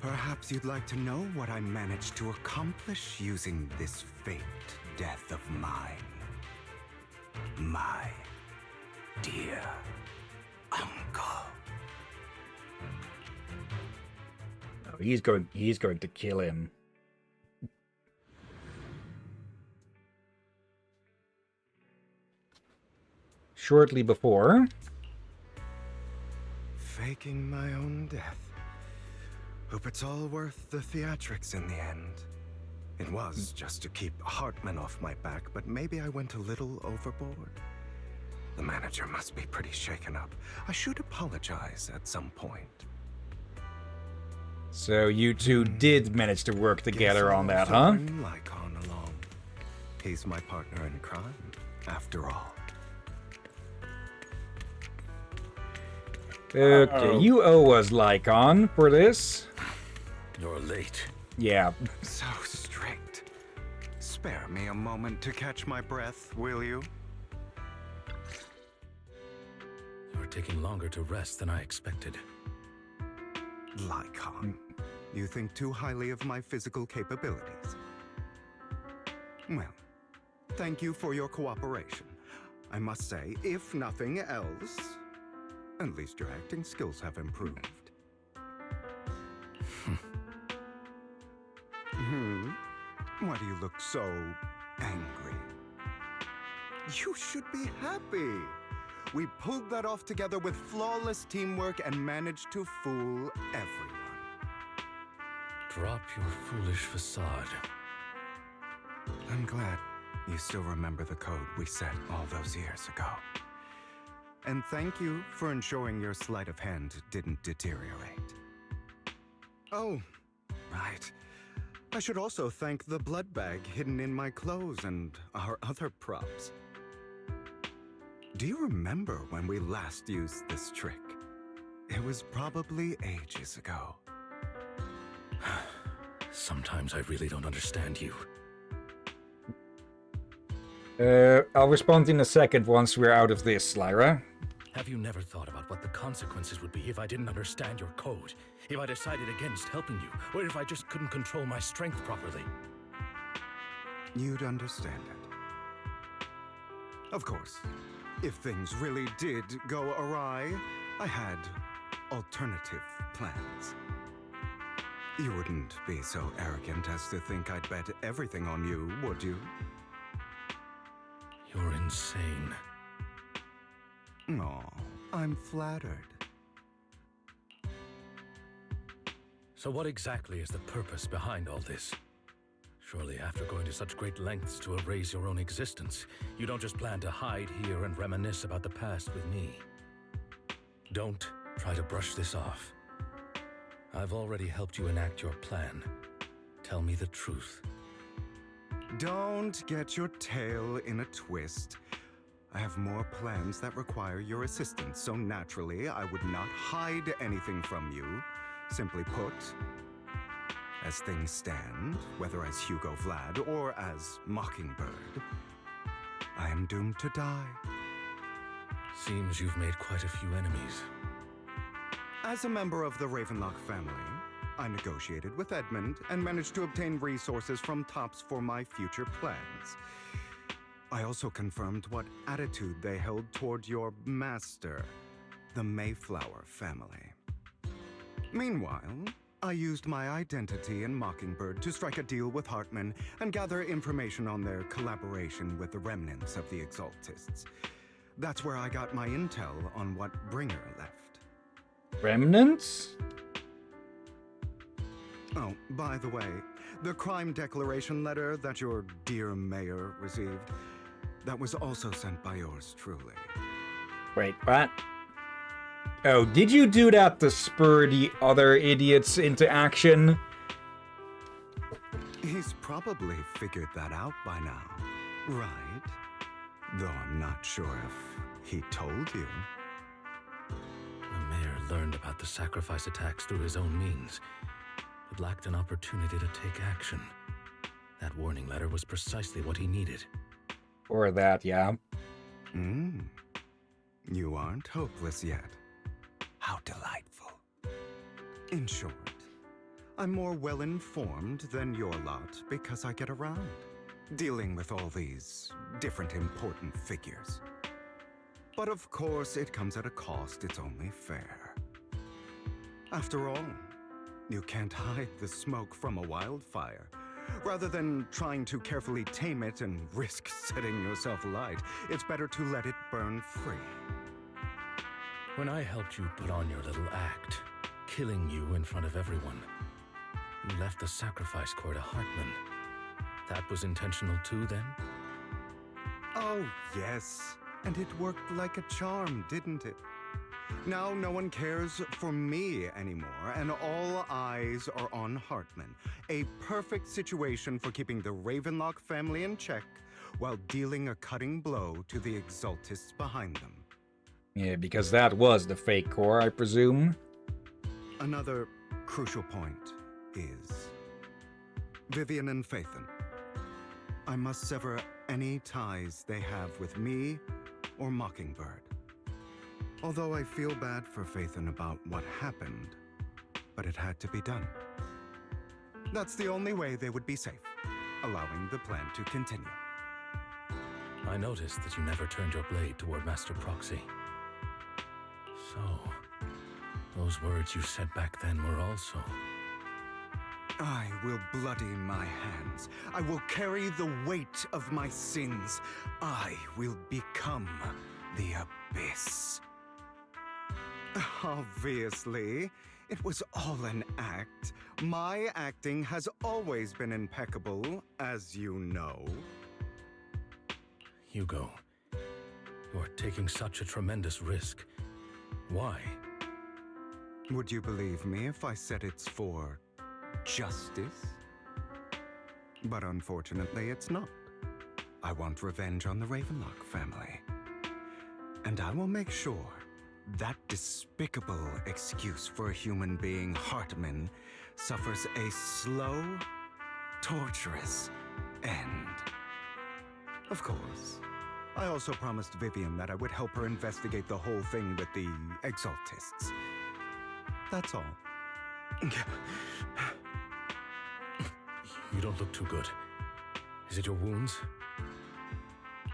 Speaker 10: Perhaps you'd like to know what I managed to accomplish using this faked death of mine. My dear uncle.
Speaker 1: Oh, he's going to kill him. Shortly before...
Speaker 10: Faking my own death. Hope it's all worth the theatrics in the end. It was just to keep Hartman off my back, but maybe I went a little overboard. The manager must be pretty shaken up. I should apologize at some point.
Speaker 1: So you two did manage to work together on that, huh?
Speaker 5: Lycon along. He's my partner in crime, after all.
Speaker 1: Okay, you owe us Lycon for this.
Speaker 5: You're late.
Speaker 1: Yeah.
Speaker 10: So strict. Spare me a moment to catch my breath, will you?
Speaker 14: You're taking longer to rest than I expected.
Speaker 10: Lycon, you think too highly of my physical capabilities. Well, thank you for your cooperation. I must say, if nothing else, at least your acting skills have improved. Why do you look so angry? You should be happy. We pulled that off together with flawless teamwork and managed to fool everyone.
Speaker 14: Drop your foolish facade.
Speaker 10: I'm glad you still remember the code we set all those years ago. And thank you for ensuring your sleight of hand didn't deteriorate. Oh, right. I should also thank the blood bag hidden in my clothes and our other props. Do you remember when we last used this trick? It was probably ages ago.
Speaker 14: Sometimes I really don't understand you.
Speaker 1: I'll respond in a second once we're out of this, Lyra.
Speaker 14: Have you never thought about what the consequences would be if I didn't understand your code? If I decided against helping you? Or if I just couldn't control my strength properly?
Speaker 10: You'd understand it. Of course, if things really did go awry, I had alternative plans. You wouldn't be so arrogant as to think I'd bet everything on you, would you?
Speaker 14: You're insane.
Speaker 10: Aw, I'm flattered.
Speaker 14: So what exactly is the purpose behind all this? Surely after going to such great lengths to erase your own existence, you don't just plan to hide here and reminisce about the past with me. Don't try to brush this off. I've already helped you enact your plan. Tell me the truth.
Speaker 10: Don't get your tail in a twist. I have more plans that require your assistance, so naturally I would not hide anything from you. Simply put, as things stand, whether as Hugo Vlad or as Mockingbird, I am doomed to die.
Speaker 14: Seems you've made quite a few enemies.
Speaker 10: As a member of the Ravenlock family, I negotiated with Edmund and managed to obtain resources from Tops for my future plans. I also confirmed what attitude they held toward your master, the Mayflower family. Meanwhile, I used my identity in Mockingbird to strike a deal with Hartman and gather information on their collaboration with the remnants of the Exaltists. That's where I got my intel on what Bringer left.
Speaker 1: Remnants?
Speaker 10: Oh, by the way, the crime declaration letter that your dear mayor received, that was also sent by yours truly.
Speaker 1: Wait, what? Oh, did you do that to spur the other idiots into action?
Speaker 10: He's probably figured that out by now, right? Though I'm not sure if he told you.
Speaker 14: The mayor learned about the sacrifice attacks through his own means, but lacked an opportunity to take action. That warning letter was precisely what he needed.
Speaker 1: Or that, yeah.
Speaker 10: You aren't hopeless yet. How delightful. In short, I'm more well-informed than your lot because I get around, dealing with all these different important figures. But of course, it comes at a cost. It's only fair. After all, you can't hide the smoke from a wildfire. Rather than trying to carefully tame it and risk setting yourself alight, it's better to let it burn free.
Speaker 14: When I helped you put on your little act, killing you in front of everyone, you left the sacrifice core to Hartman. That was intentional too, then?
Speaker 10: Oh, yes. And it worked like a charm, didn't it? Now no one cares for me anymore, and all eyes are on Hartman. A perfect situation for keeping the Ravenlock family in check while dealing a cutting blow to the Exaltists behind them.
Speaker 1: Yeah, because that was the fake core, I presume.
Speaker 10: Another crucial point is Vivian and Phaethon. I must sever any ties they have with me or Mockingbird. Although I feel bad for Phaethon about what happened, but it had to be done. That's the only way they would be safe, allowing the plan to continue.
Speaker 14: I noticed that you never turned your blade toward Master Proxy. So, those words you said back then were also...
Speaker 10: I will bloody my hands. I will carry the weight of my sins. I will become the Abyss. Obviously, it was all an act. My acting has always been impeccable, as you know.
Speaker 14: Hugo, you're taking such a tremendous risk. Why?
Speaker 10: Would you believe me if I said it's for justice? But unfortunately, it's not. I want revenge on the Ravenlock family. And I will make sure that despicable excuse for a human being, Hartman, suffers a slow, torturous end. Of course, I also promised Vivian that I would help her investigate the whole thing with the Exaltists. That's all.
Speaker 14: You don't look too good. Is it your wounds?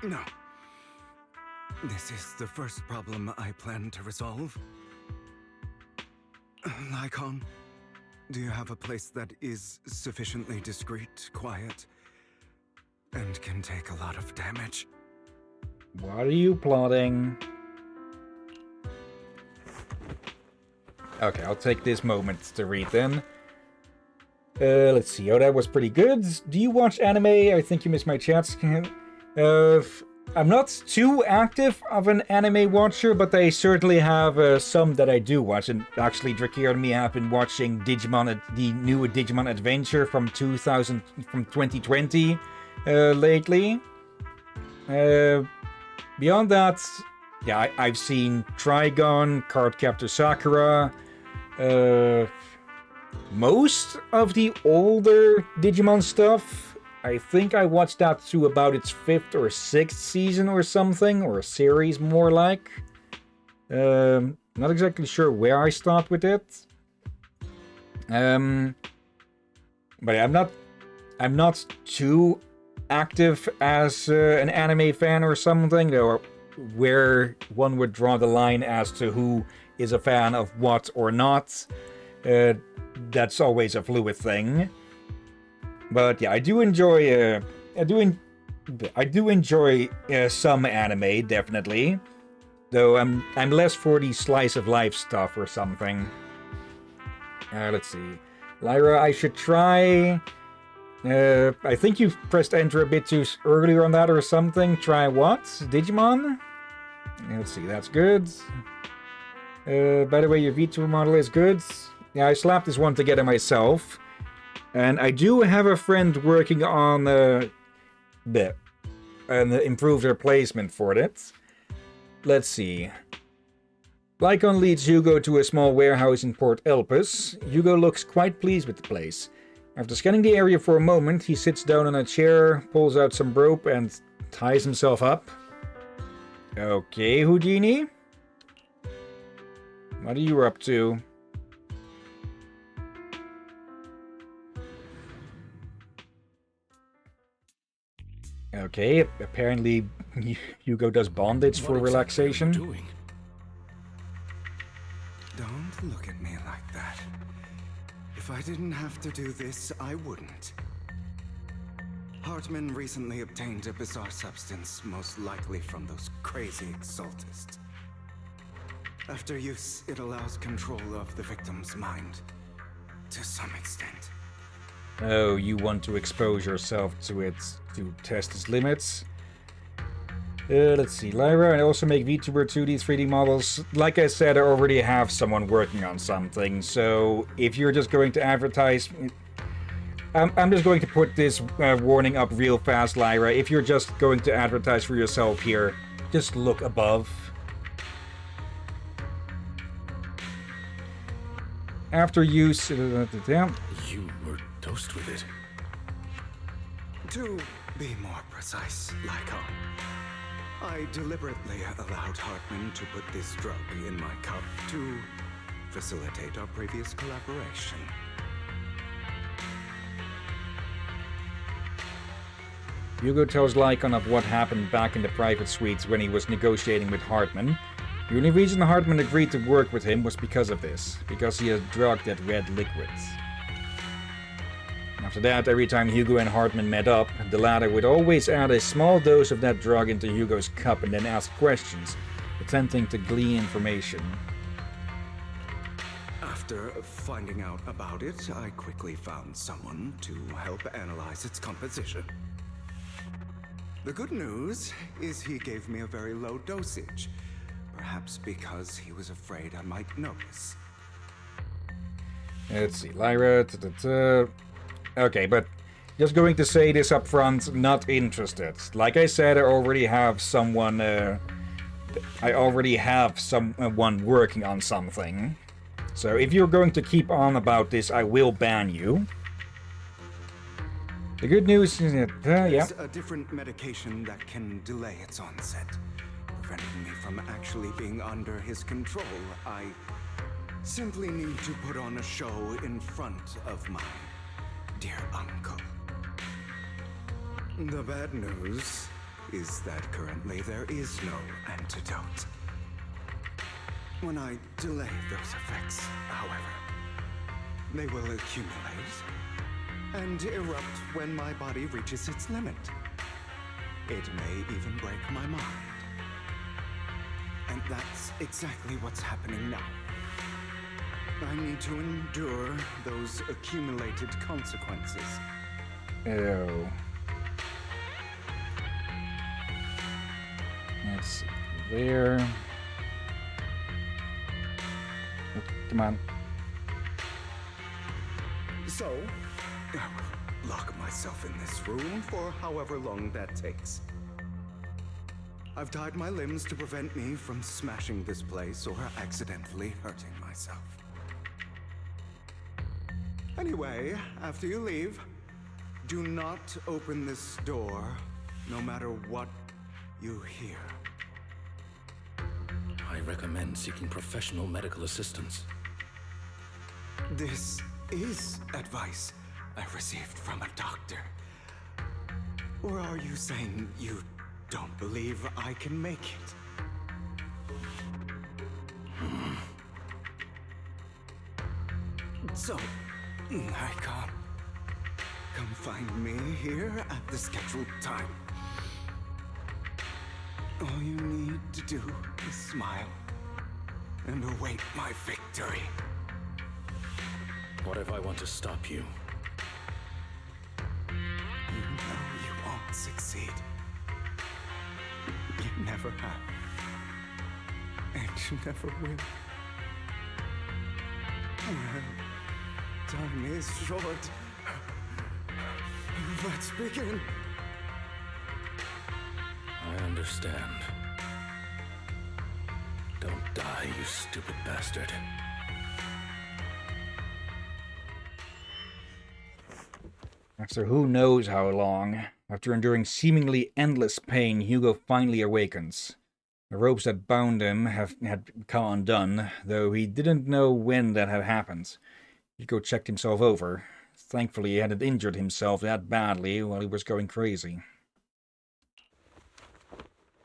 Speaker 10: No. This is the first problem I plan to resolve. Lycon, do you have a place that is sufficiently discreet, quiet, and can take a lot of damage?
Speaker 1: What are you plotting? Okay, I'll take this moment to read then. Let's see. Oh, that was pretty good. Do you watch anime? I think you missed my chats. I'm not too active of an anime watcher, but I certainly have some that I do watch. And actually, Drakir and me have been watching Digimon, the new Digimon Adventure from 2020 lately. Beyond that, yeah, I've seen Trigon, Cardcaptor Sakura, most of the older Digimon stuff. I think I watched that through about its 5th or 6th season or something, or a series more like. Not exactly sure where I start with it. But I'm not too active as an anime fan or something, or where one would draw the line as to who is a fan of what or not. That's always a fluid thing. But yeah, I do enjoy some anime, definitely. Though I'm less for the slice of life stuff or something. Let's see. Lyra, I should try. I think you pressed enter a bit too earlier on that or something. Try what? Digimon? Let's see, that's good. By the way, your V2 model is good. Yeah, I slapped this one together myself. And I do have a friend working on an improved replacement for it. Let's see. Lycon leads Hugo to a small warehouse in Port Elpis. Hugo looks quite pleased with the place. After scanning the area for a moment, he sits down on a chair, pulls out some rope, and ties himself up. Okay, Houdini. What are you up to? Okay, apparently Hugo does bondage for relaxation.
Speaker 10: Don't look at me like that. If I didn't have to do this, I wouldn't. Hartman recently obtained a bizarre substance, most likely from those crazy Exaltists. After use, it allows control of the victim's mind, to some extent.
Speaker 1: Oh, you want to expose yourself to it to test its limits? Let's see, Lyra, I also make VTuber 2D, 3D models. Like I said, I already have someone working on something, so if you're just going to advertise... I'm just going to put this warning up real fast, Lyra. If you're just going to advertise for yourself here, just look above. After use...
Speaker 14: You were dosed with it.
Speaker 10: To be more precise, Lycon, I deliberately allowed Hartman to put this drug in my cup to facilitate our previous collaboration.
Speaker 1: Hugo tells Lycon of what happened back in the private suites when he was negotiating with Hartman. The only reason Hartman agreed to work with him was because of this, because he had drugged that red liquid. After that, every time Hugo and Hartman met up, the latter would always add a small dose of that drug into Hugo's cup and then ask questions, attempting to glean information.
Speaker 10: After finding out about it, I quickly found someone to help analyze its composition. The good news is he gave me a very low dosage, perhaps because he was afraid I might notice.
Speaker 1: Let's see, Lyra... Okay, but just going to say this up front, not interested. Like I said, I already have someone working on something. So if you're going to keep on about this, I will ban you. The good news is that, yeah.
Speaker 10: There's a different medication that can delay its onset, preventing me from actually being under his control. I simply need to put on a show in front of my dear uncle. The bad news is that currently there is no antidote. When I delay those effects, however, they will accumulate and erupt when my body reaches its limit. It may even break my mind. And that's exactly what's happening now. I need to endure those accumulated consequences.
Speaker 1: Ew. Let's see. There. Oh, come on.
Speaker 10: So, I will lock myself in this room for however long that takes. I've tied my limbs to prevent me from smashing this place or accidentally hurting myself. Anyway, after you leave, do not open this door, no matter what you hear.
Speaker 14: I recommend seeking professional medical assistance.
Speaker 10: This is advice I received from a doctor. Or are you saying you don't believe I can make it? So, I can't. Come find me here at the scheduled time. All you need to do is smile and await my victory.
Speaker 14: What if I want to stop you?
Speaker 10: You know you won't succeed. You never have. And you never will. Well, time is short. Let's begin.
Speaker 14: I understand. Don't die, you stupid bastard.
Speaker 1: After who knows how long, after enduring seemingly endless pain, Hugo finally awakens. The ropes that bound him had come undone, though he didn't know when that had happened. Hugo checked himself over. Thankfully, he hadn't injured himself that badly while he was going crazy.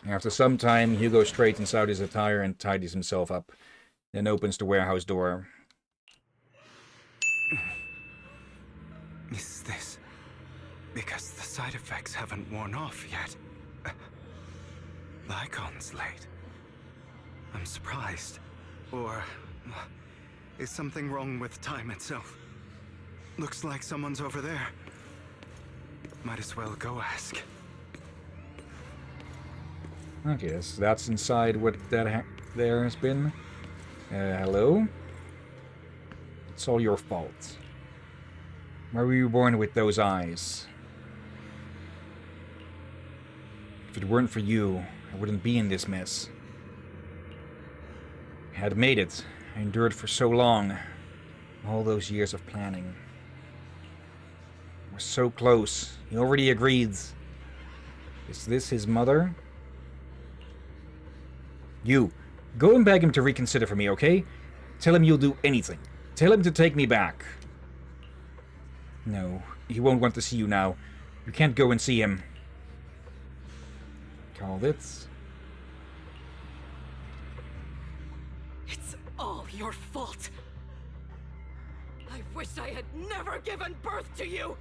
Speaker 1: After some time, Hugo straightens out his attire and tidies himself up, then opens the warehouse door.
Speaker 10: Is this because the side effects haven't worn off yet? Lycon's late. I'm surprised. Or is something wrong with time itself? Looks like someone's over there. Might as well go ask.
Speaker 1: Okay, so that's inside what that there has been. Hello? It's all your fault. Why were you born with those eyes? If it weren't for you, I wouldn't be in this mess. I had made it. I endured for so long. All those years of planning. We're so close. He already agreed. Is this his mother? You, go and beg him to reconsider for me, okay? Tell him you'll do anything. Tell him to take me back. No, he won't want to see you now. You can't go and see him. Call it.
Speaker 9: It's all your fault. I wish I had never given birth to you.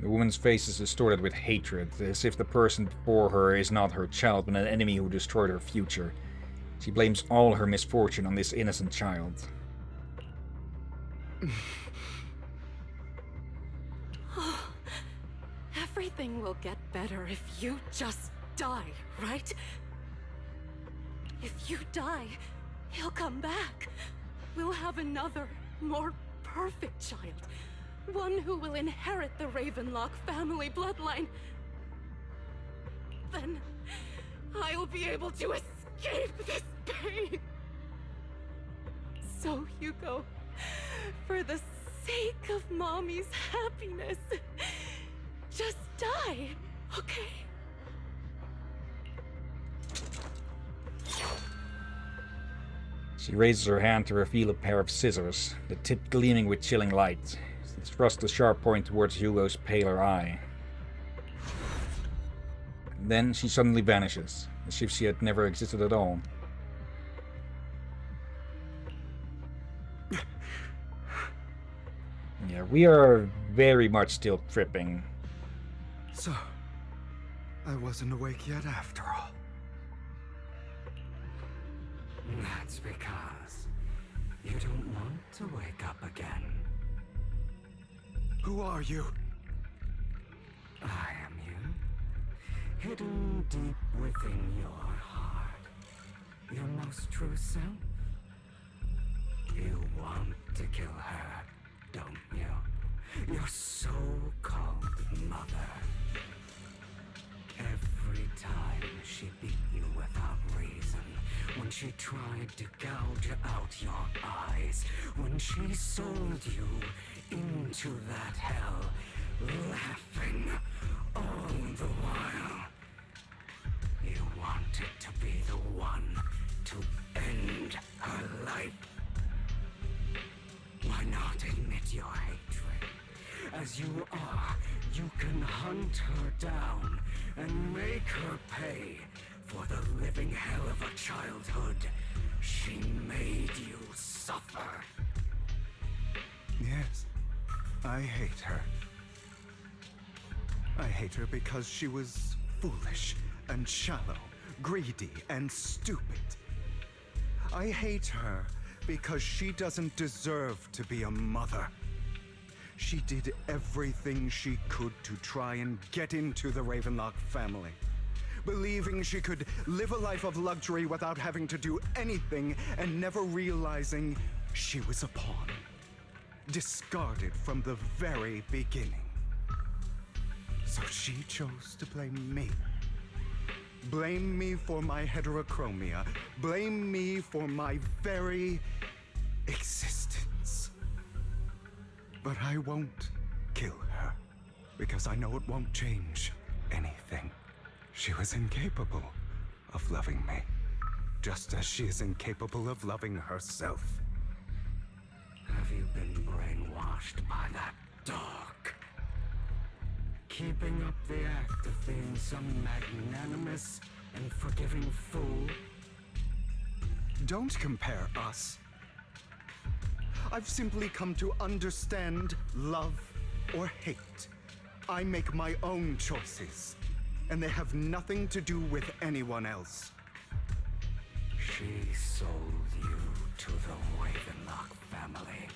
Speaker 1: The woman's face is distorted with hatred, as if the person before her is not her child, but an enemy who destroyed her future. She blames all her misfortune on this innocent child.
Speaker 9: Everything will get better if you just die, right? If you die, he'll come back. We'll have another, more perfect child. One who will inherit the Ravenlock family bloodline. Then I'll be able to escape this pain. So, Hugo, for the sake of Mommy's happiness, just die, okay?
Speaker 1: She raises her hand to reveal a pair of scissors, the tip gleaming with chilling light. She thrusts the sharp point towards Hugo's paler eye. And then she suddenly vanishes, as if she had never existed at all. Yeah, we are very much still tripping.
Speaker 10: So, I wasn't awake yet after all.
Speaker 15: That's because you don't want to wake up again.
Speaker 10: Who are you?
Speaker 15: I am you, hidden deep within your heart. Your most true self. You want to kill her, don't you? Your so-called mother. Every time she beat you without reason, when she tried to gouge out your eyes, when she sold you into that hell, laughing all the while. You wanted to be the one to end her life. Why not admit your hatred? As you are, you can hunt her down and make her pay for the living hell of a childhood she made you suffer.
Speaker 10: Yes, I hate her. I hate her because she was foolish and shallow, greedy and stupid. I hate her because she doesn't deserve to be a mother. She did everything she could to try and get into the Ravenlock family, believing she could live a life of luxury without having to do anything and never realizing she was a pawn, discarded from the very beginning. So she chose to blame me. Blame me for my heterochromia. Blame me for my very existence. But I won't kill her, because I know it won't change anything. She was incapable of loving me, just as she is incapable of loving herself.
Speaker 15: Have you been brainwashed by that dog? Keeping up the act of being some magnanimous and forgiving fool?
Speaker 10: Don't compare us. I've simply come to understand love or hate. I make my own choices, and they have nothing to do with anyone else.
Speaker 15: She sold you to the Ravenlock family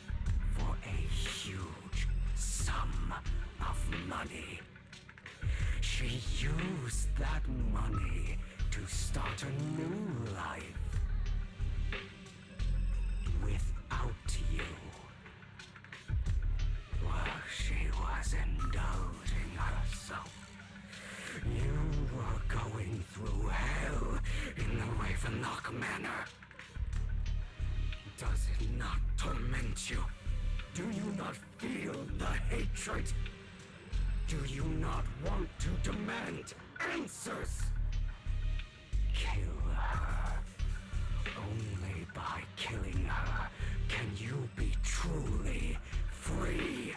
Speaker 15: for a huge sum of money. She she used that money to start a new life. Without you. While she was indulging herself. You were going through hell in the Ravenlock Manor. Does it not torment you? Do you not feel the hatred? Do you not want to demand answers? Kill her. Only by killing her can you be truly free.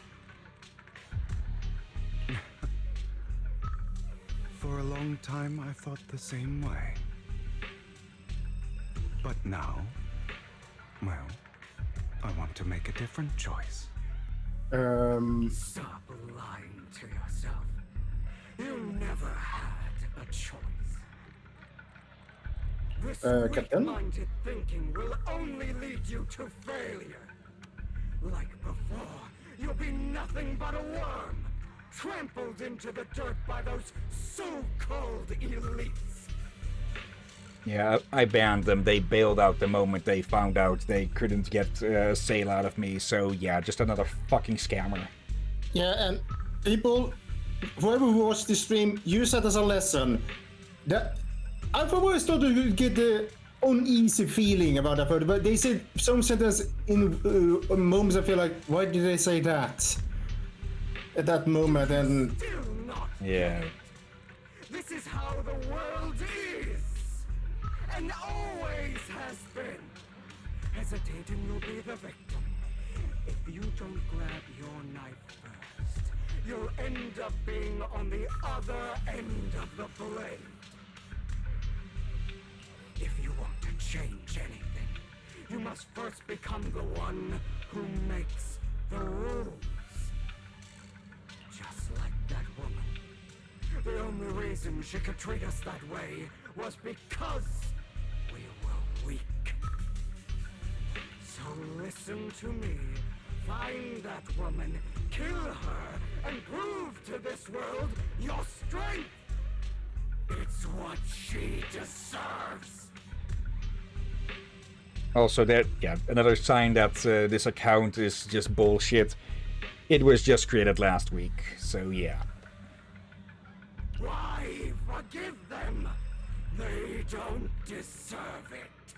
Speaker 10: For a long time, I thought the same way. But now, well, I want to make a different choice.
Speaker 15: Stop lying to yourself. You never had a choice. This
Speaker 2: Captain?
Speaker 15: weak-minded thinking will only lead you to failure. Like before, you'll be nothing but a worm, trampled into the dirt by those so-called elites.
Speaker 1: Yeah, I banned them. They bailed out the moment they found out they couldn't get a sale out of me. So yeah, just another fucking scammer.
Speaker 2: Yeah, and people, whoever watched the stream, use that as a lesson. That I've always thought you get the uneasy feeling about that photo, but they said some sentence in moments I feel like, why did they say that? At that moment, and
Speaker 1: yeah.
Speaker 15: This is how the world is, and always has been. Hesitating, you'll be the victim. If you don't grab your knife first, you'll end up being on the other end of the blade. If you want to change anything, you must first become the one who makes the rules. Just like that woman. The only reason she could treat us that way was because we were weak. So listen to me. Find that woman, kill her, and prove to this world your strength. It's what she deserves.
Speaker 1: Also, that, yeah, another sign that this account is just bullshit. It was just created last week, so yeah.
Speaker 15: Why forgive them? They don't deserve it.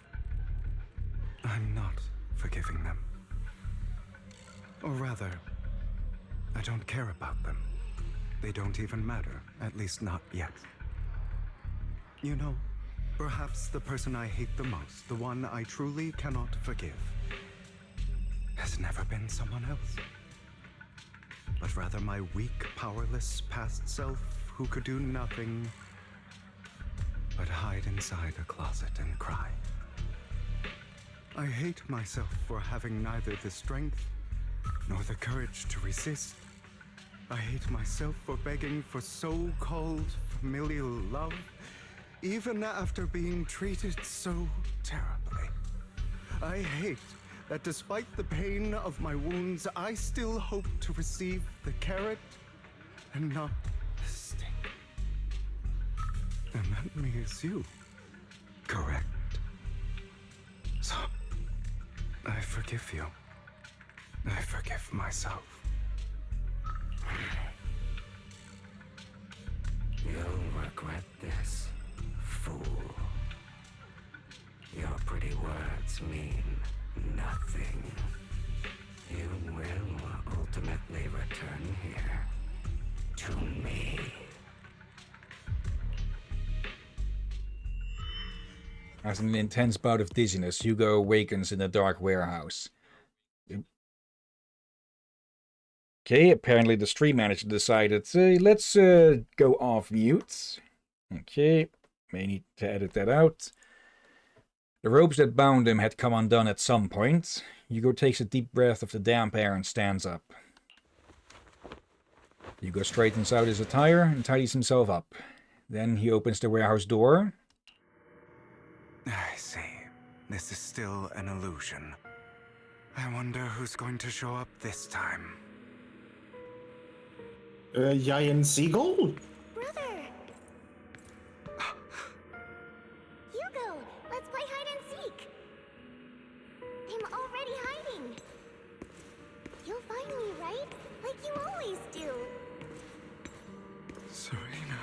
Speaker 10: I'm not forgiving them. Or rather, I don't care about them. They don't even matter, at least not yet. You know, perhaps the person I hate the most, the one I truly cannot forgive, has never been someone else. But rather my weak, powerless past self who could do nothing but hide inside a closet and cry. I hate myself for having neither the strength nor the courage to resist. I hate myself for begging for so-called familial love, even after being treated so terribly. I hate that despite the pain of my wounds, I still hope to receive the carrot and not the stick. And that means you, correct? So, I forgive you. I forgive myself.
Speaker 15: You'll regret this, fool. Your pretty words mean nothing. You will ultimately return here to me.
Speaker 1: As an intense bout of dizziness, Hugo awakens in a dark warehouse. Okay, apparently the stream manager decided, let's go off mute. Okay, may need to edit that out. The ropes that bound him had come undone at some point. Hugo takes a deep breath of the damp air and stands up. Hugo straightens out his attire and tidies himself up. Then he opens the warehouse door.
Speaker 10: I see. This is still an illusion. I wonder who's going to show up this time.
Speaker 2: Giant seagull?
Speaker 3: brother. Hugo, let's play hide and seek. I'm already hiding. You'll find me, right? Like you always do.
Speaker 10: Serena.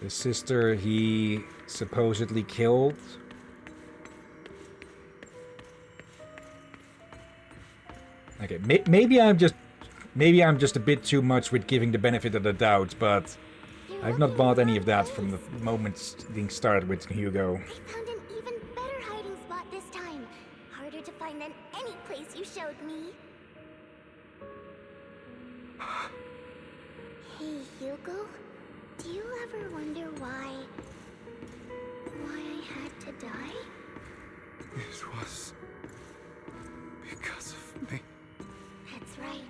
Speaker 1: The sister he supposedly killed. Okay, maybe I'm just a bit too much with giving the benefit of the doubt, but I've not bought any of that from the moment things started with Hugo.
Speaker 3: I found an even better hiding spot this time. Harder to find than any place you showed me. Hey, Hugo. Do you ever wonder why I had to die?
Speaker 10: It was because of me.
Speaker 3: That's right.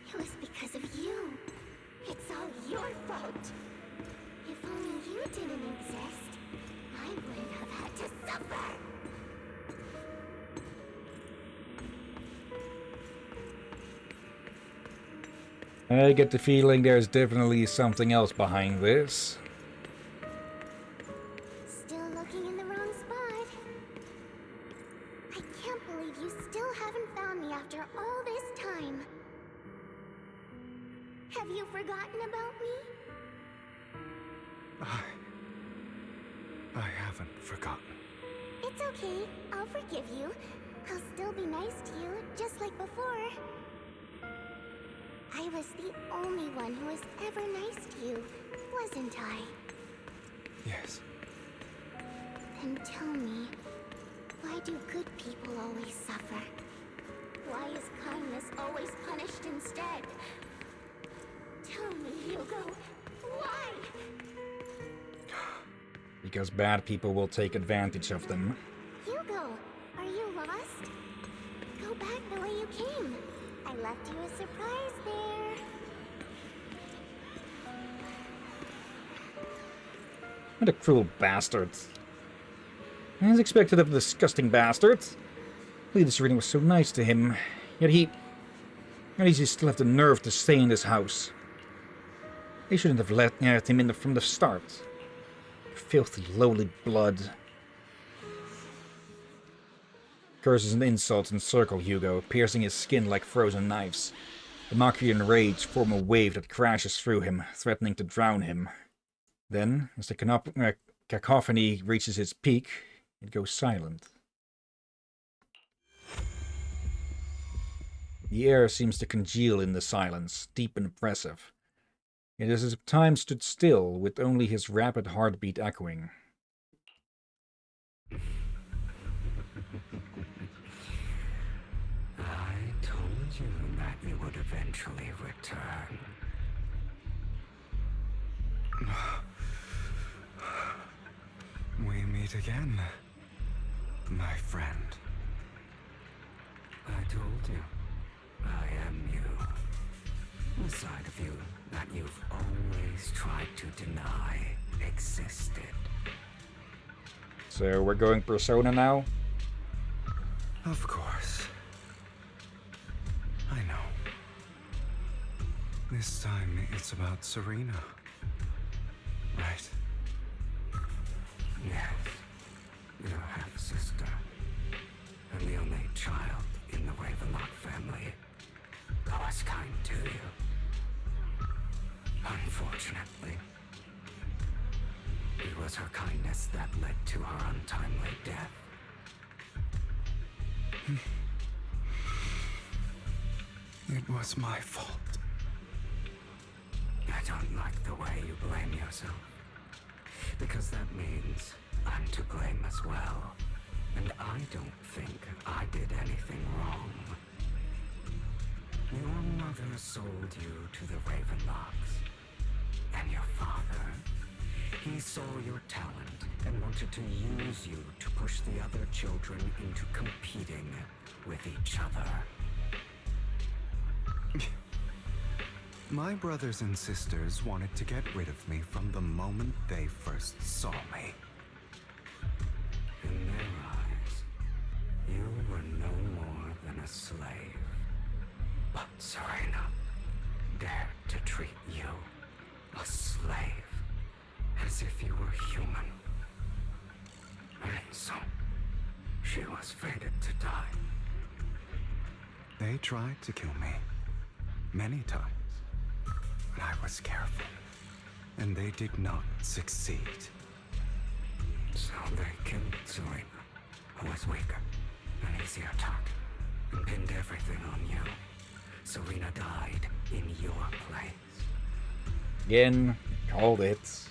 Speaker 3: It was because of you. It's all your fault. If only you didn't exist, I wouldn't have had to suffer.
Speaker 1: I get the feeling there's definitely something else behind this.
Speaker 3: Still looking in the wrong spot. I can't believe you still haven't found me after all this time. Have you forgotten about me?
Speaker 10: I haven't forgotten.
Speaker 3: It's okay. I'll forgive you. I'll still be nice to you, just like before. I was the only one who was ever nice to you, wasn't I?
Speaker 10: Yes.
Speaker 3: Then tell me, why do good people always suffer? Why is kindness always punished instead? Tell me, Hugo, why?
Speaker 1: Because bad people will take advantage of them.
Speaker 3: Hugo, are you lost? Go back the way you came. I left you a surprise there.
Speaker 1: What a cruel bastard. As expected of the disgusting bastard. Lady Serena was so nice to him, yet he still have the nerve to stay in this house. They shouldn't have let him in from the start. Filthy, lowly blood. Curses and insults encircle Hugo, piercing his skin like frozen knives. The mockery and rage form a wave that crashes through him, threatening to drown him. Then, as the cacophony reaches its peak, it goes silent. The air seems to congeal in the silence, deep and oppressive. It is as if time stood still, with only his rapid heartbeat echoing.
Speaker 15: I told you that you would eventually return.
Speaker 10: We meet again, my friend.
Speaker 15: I told you, I am you. The side of you that you've always tried to deny existed.
Speaker 1: So we're going Persona now?
Speaker 10: Of course. I know. This time it's about Serena. Right?
Speaker 15: Yes. Your half-sister. And the only child in the Ravenlock family that was kind to you. Unfortunately, it was her kindness that led to her untimely death.
Speaker 10: It was my fault.
Speaker 15: I don't like the way you blame yourself. Because that means I'm to blame as well. And I don't think I did anything wrong. Your mother sold you to the Ravenlocks. And your father, he saw your talent and wanted to use you to push the other children into competing with each other.
Speaker 10: My brothers and sisters wanted to get rid of me from the moment they first saw me.
Speaker 15: In their eyes, you were no more than a slave. But Serena dared to treat you A slave. As if you were human. And so, she was fated to die.
Speaker 10: They tried to kill me. Many times. But I was careful. And they did not succeed.
Speaker 15: So they killed Serena, who was weaker and easier taught, and pinned everything on you. Serena died in your place.
Speaker 1: Again, called it.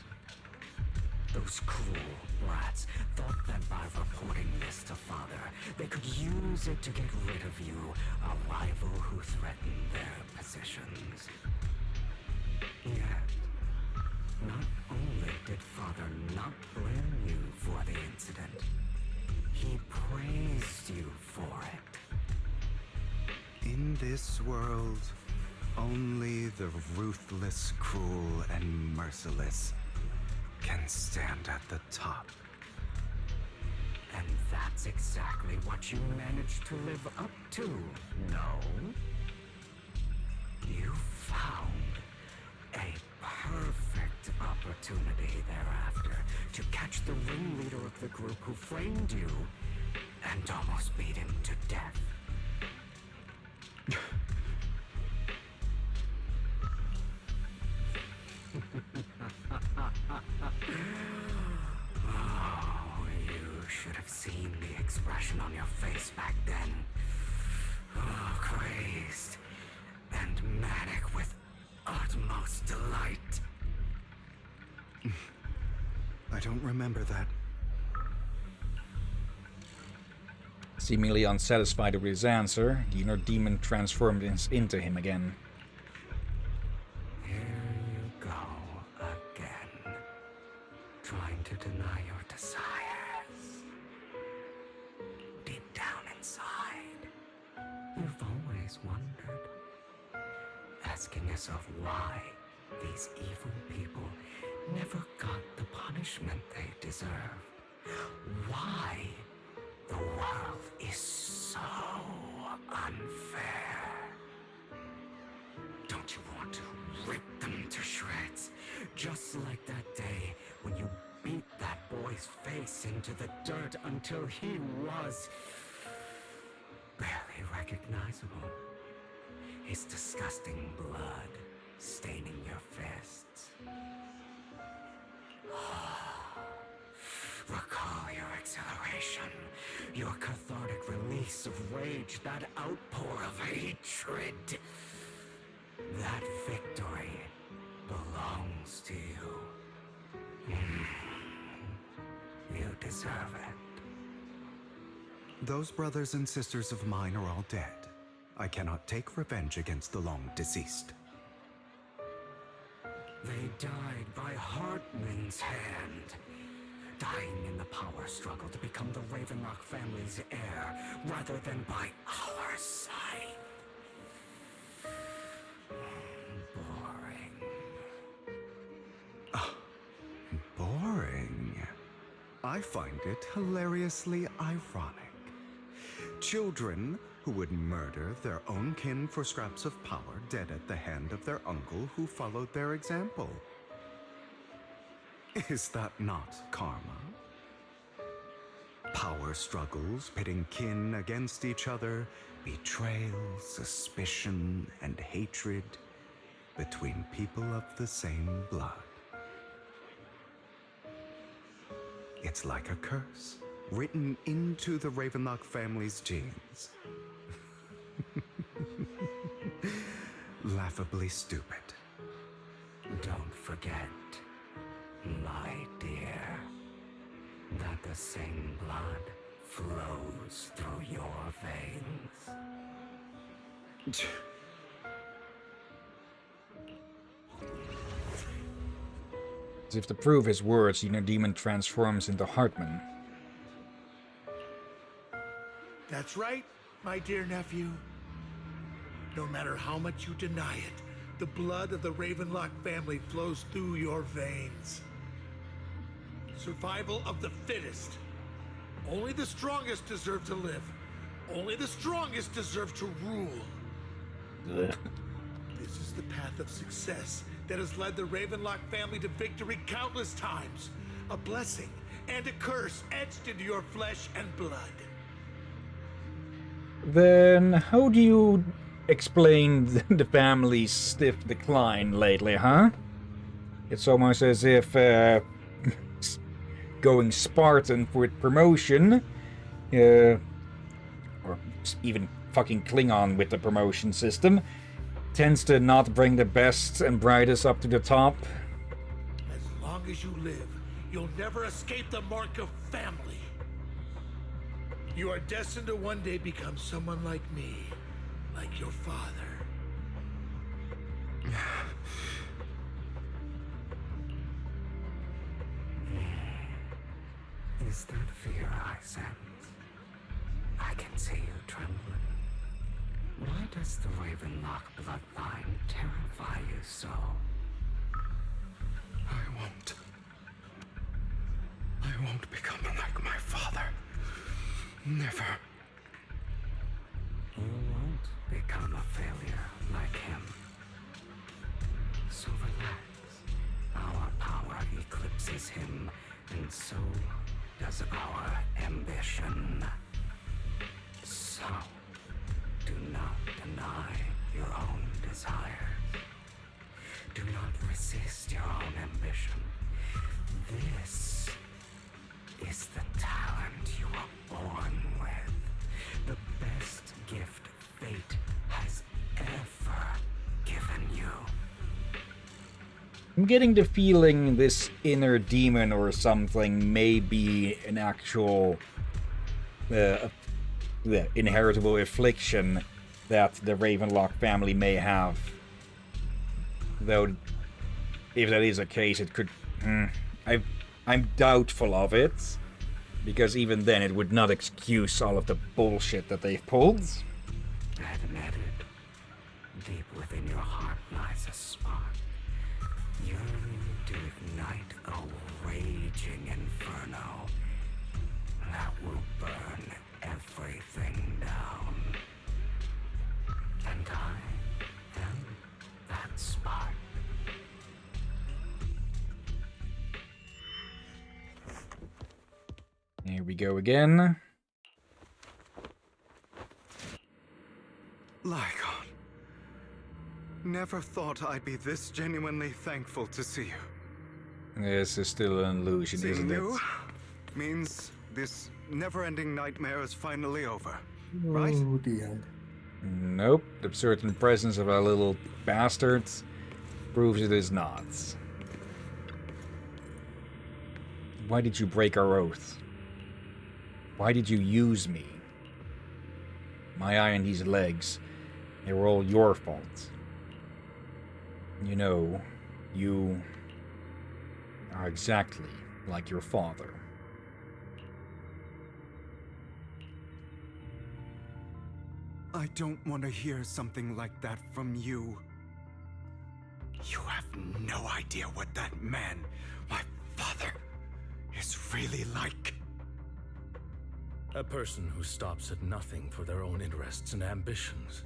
Speaker 15: Those cruel brats thought that by reporting this to Father, they could use it to get rid of you, a rival who threatened their positions. Yet, not only did Father not blame you for the incident, he praised you for it.
Speaker 10: In this world, only the ruthless, cruel, and merciless can stand at the top.
Speaker 15: And that's exactly what you managed to live up to, no? You found a perfect opportunity thereafter to catch the ringleader of the group who framed you and almost beat him to death. Oh, you should have seen the expression on your face back then. Oh, crazed and manic with utmost delight.
Speaker 10: I don't remember that.
Speaker 1: Seemingly unsatisfied with his answer, the inner demon transformed into him again.
Speaker 15: Here you go again, trying to deny your desires. Deep down inside, you've always wondered, asking yourself why these evil people never got the punishment they deserve. Why the world is so unfair. Don't you want to rip them to shreds? Just like that day when you beat that boy's face into the dirt until he was barely recognizable. His disgusting blood staining your fists. Recall your exhilaration, your cathartic release of rage, that outpour of hatred. That victory belongs to you. You deserve it.
Speaker 10: Those brothers and sisters of mine are all dead. I cannot take revenge against the long deceased.
Speaker 15: They died by Hartman's hand. Dying in the power struggle to become the Ravenlock family's heir, rather than by our side. Boring.
Speaker 10: Boring? I find it hilariously ironic. Children who would murder their own kin for scraps of power dead at the hand of their uncle who followed their example. Is that not karma? Power struggles pitting kin against each other, betrayal, suspicion, and hatred between people of the same blood. It's like a curse written into the Ravenlock family's genes. Laughably stupid.
Speaker 15: Don't forget, my dear, that the same blood flows through your veins.
Speaker 1: As if to prove his words, the inner demon transforms into Hartman.
Speaker 11: That's right, my dear nephew. No matter how much you deny it, the blood of the Ravenlock family flows through your veins. Survival of the fittest. Only the strongest deserve to live. Only the strongest deserve to rule.
Speaker 1: Ugh.
Speaker 11: This is the path of success that has led the Ravenlock family to victory countless times. A blessing and a curse etched into your flesh and blood.
Speaker 1: Then how do you explain the family's stiff decline lately, huh? It's almost as if going Spartan with promotion, or even fucking Klingon with the promotion system, tends to not bring the best and brightest up to the top.
Speaker 11: As long as you live, you'll never escape the mark of family. You are destined to one day become someone like me, like your father.
Speaker 15: Is that fear I sense? I can see you trembling. Why does the Ravenlock bloodline terrify you so?
Speaker 16: I won't become like my father. Never.
Speaker 15: You won't become a failure like him. So relax. Our power eclipses him, and so does our ambition. So, do not deny your own desires. Do not resist your own ambition. This is the talent you were born with. The best gift fate has ever given you.
Speaker 1: I'm getting the feeling this inner demon or something may be an actual inheritable affliction that the Ravenlock family may have. Though, if that is the case, it could... I'm doubtful of it, because even then it would not excuse all of the bullshit that they've pulled.
Speaker 15: Admit it. Deep within your heart lies a spark, yearning to ignite a raging inferno that will burn everything down. And I am that spark.
Speaker 1: Here we go again.
Speaker 10: Lycon. Never thought I'd be this genuinely thankful to see you.
Speaker 1: This is still an illusion,
Speaker 10: Seeing
Speaker 1: isn't it?
Speaker 10: you means this never-ending nightmare is finally over, right?
Speaker 13: Oh dear.
Speaker 1: Nope. The certain presence of our little bastards proves it is not. Why did you break our oath? Why did you use me? My eye and these legs, they were all your fault. You know, you are exactly like your father.
Speaker 10: I don't want to hear something like that from you. You have no idea what that man, my father, is really like.
Speaker 14: A person who stops at nothing for their own interests and ambitions.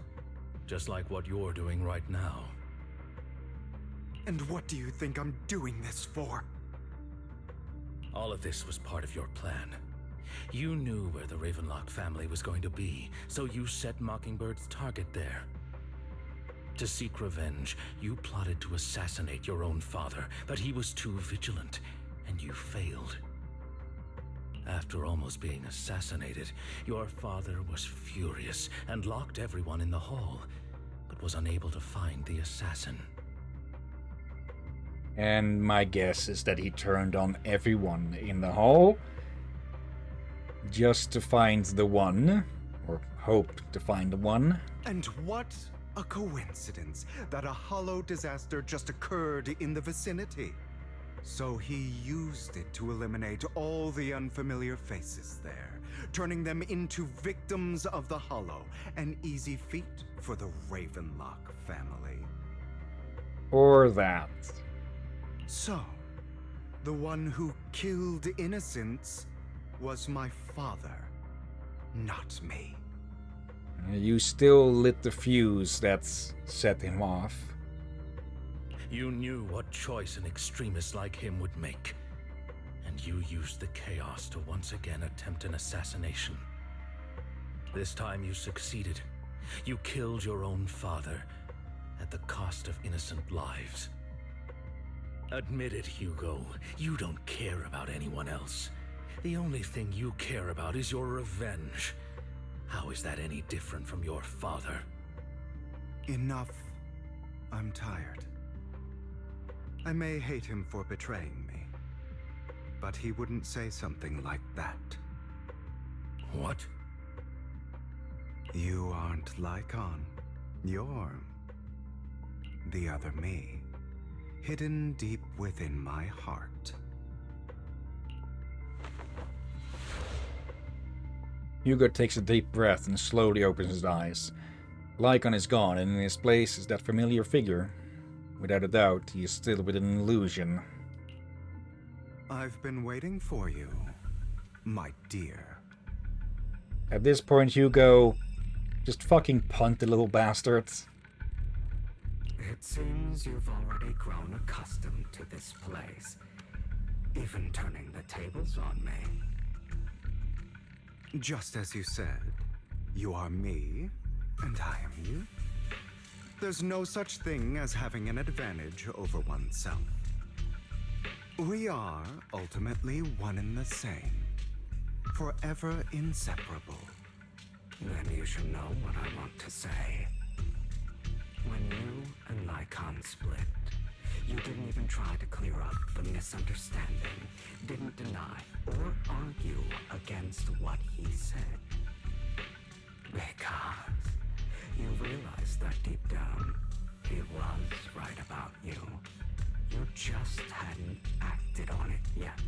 Speaker 14: Just like what you're doing right now.
Speaker 10: And what do you think I'm doing this for?
Speaker 14: All of this was part of your plan. You knew where the Ravenlock family was going to be, so you set Mockingbird's target there. To seek revenge, you plotted to assassinate your own father, but he was too vigilant, and you failed. After almost being assassinated, your father was furious and locked everyone in the hall, but was unable to find the assassin.
Speaker 1: And my guess is that he turned on everyone in the hall just to find the one, or hope to find the one.
Speaker 10: And what a coincidence that a hollow disaster just occurred in the vicinity. So he used it to eliminate all the unfamiliar faces there, turning them into victims of the hollow, an easy feat for the Ravenlock family.
Speaker 1: Or that.
Speaker 10: So, the one who killed innocents was my father, not me.
Speaker 1: You still lit the fuse that set him off.
Speaker 14: You knew what choice an extremist like him would make. And you used the chaos to once again attempt an assassination. This time you succeeded. You killed your own father at the cost of innocent lives. Admit it, Hugo. You don't care about anyone else. The only thing you care about is your revenge. How is that any different from your father?
Speaker 10: Enough. I'm tired. I may hate him for betraying me, but he wouldn't say something like that.
Speaker 14: What?
Speaker 10: You aren't Lycon. You're the other me, hidden deep within my heart.
Speaker 1: Hugo takes a deep breath and slowly opens his eyes. Lycon is gone, and in his place is that familiar figure. Without a doubt, he is still within an illusion.
Speaker 10: I've been waiting for you, my dear.
Speaker 1: At this point, Hugo just fucking punt the little bastard.
Speaker 15: It seems you've already grown accustomed to this place, even turning the tables on me.
Speaker 10: Just as you said, you are me, and I am you. There's no such thing as having an advantage over oneself. We are ultimately one and the same, forever inseparable.
Speaker 15: Then you should know what I want to say. When you and Lycon split, you didn't even try to clear up the misunderstanding, didn't deny or argue against what he said. Because you realized that deep down, he was right about you. You just hadn't acted on it yet.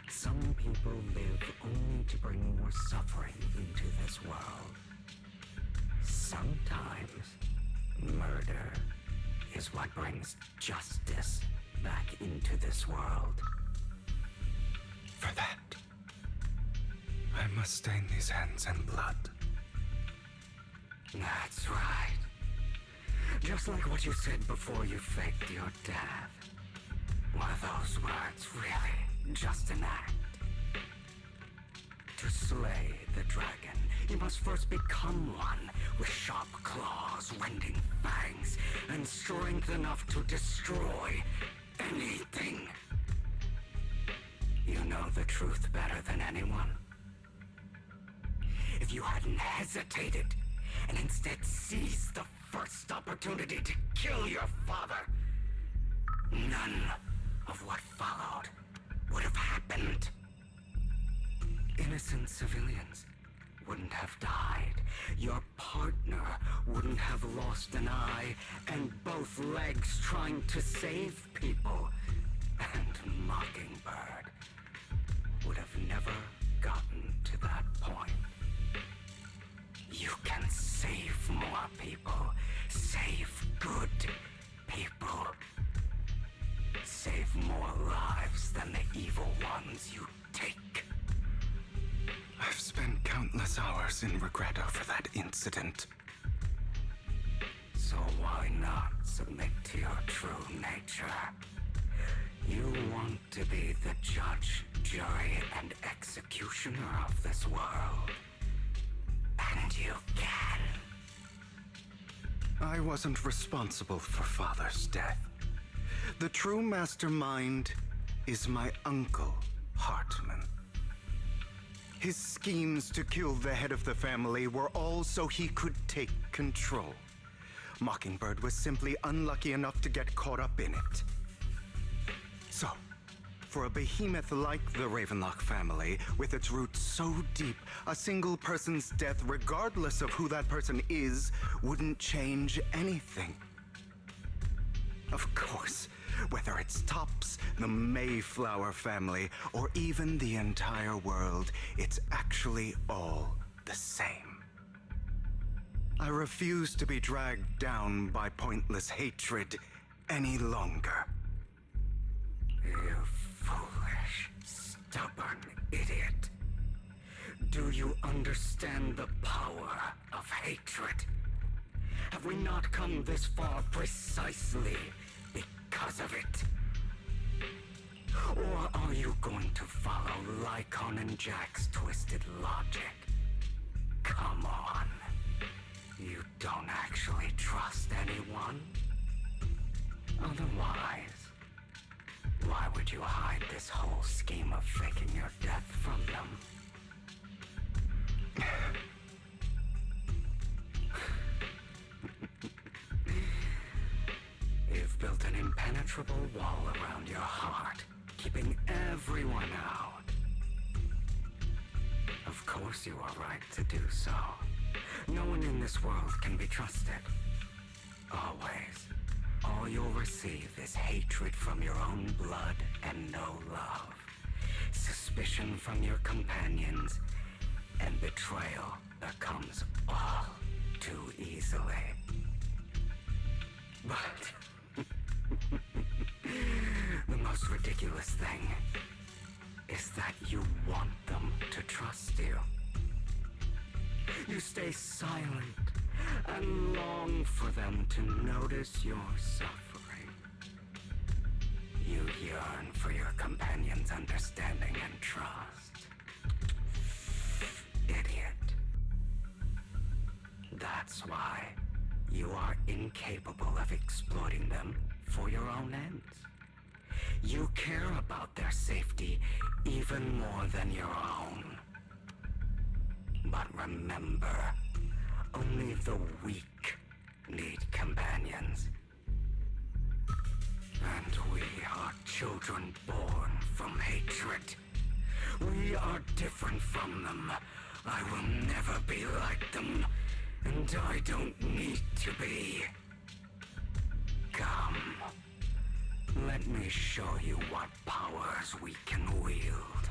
Speaker 15: Some people live only to bring more suffering into this world. Sometimes, murder is what brings justice back into this world.
Speaker 10: For that, I must stain these hands in blood.
Speaker 15: That's right. Just like what you said before you faked your death. Were those words really just an act? To slay the dragon, you must first become one with sharp claws, wending fangs, and strength enough to destroy anything. You know the truth better than anyone. If you hadn't hesitated and instead seized the first opportunity to kill your father, none of what followed would have happened. Innocent civilians wouldn't have died. Your partner wouldn't have lost an eye and both legs trying to save people. And Mockingbird would have never gotten to that point. You can save more people. Save good people. Save more lives than the evil ones you take.
Speaker 10: I've spent countless hours in regret over that incident.
Speaker 15: So why not submit to your true nature? You want to be the judge, jury, and executioner of this world. And you can.
Speaker 10: I wasn't responsible for Father's death. The true mastermind is my uncle, Hartman. His schemes to kill the head of the family were all so he could take control. Mockingbird was simply unlucky enough to get caught up in it. So, for a behemoth like the Ravenlock family, with its roots so deep, a single person's death, regardless of who that person is, wouldn't change anything. Of course, whether it's Tops, the Mayflower family, or even the entire world, it's actually all the same. I refuse to be dragged down by pointless hatred any longer.
Speaker 15: You foolish, stubborn idiot. Do you understand the power of hatred? Have we not come this far precisely because of it? Or are you going to follow Lycon and Jack's twisted logic? Come on. You don't actually trust anyone? Otherwise, why would you hide this whole scheme of faking your death from them? You've built an impenetrable wall around your heart, keeping everyone out. Of course you are right to do so. No one in this world can be trusted. Always. All you'll receive is hatred from your own blood and no love. Suspicion from your companions, and betrayal that comes all too easily. But the most ridiculous thing is that you want them to trust you. You stay silent and long for them to notice your suffering. You yearn for your companion's understanding and trust. Idiot. That's why you are incapable of exploiting them for your own ends. You care about their safety even more than your own. But remember, only the weak need companions. And we are children born from hatred. We are different from them. I will never be like them, and I don't need to be. Come, let me show you what powers we can wield.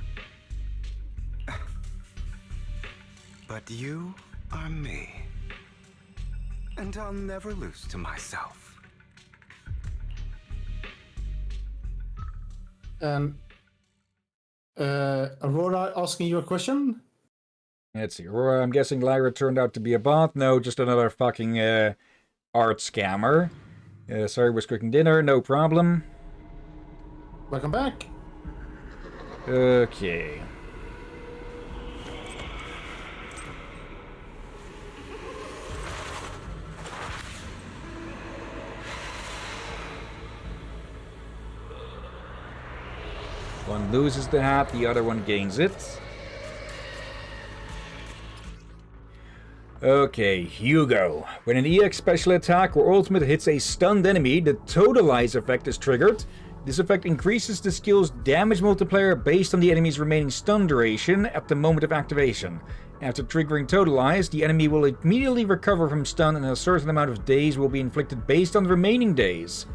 Speaker 10: But you are me. And I'll never lose to myself.
Speaker 2: Aurora asking you a question?
Speaker 1: Let's see. Aurora, I'm guessing Lyra turned out to be a bot. No, just another fucking art scammer. Sorry, was cooking dinner. No problem.
Speaker 2: Welcome back.
Speaker 1: Okay. One loses the hat, the other one gains it. Okay, Hugo. When an EX special attack or ultimate hits a stunned enemy, the Totalize effect is triggered. This effect increases the skill's damage multiplier based on the enemy's remaining stun duration at the moment of activation. After triggering Totalize, the enemy will immediately recover from stun and a certain amount of days will be inflicted based on the remaining days.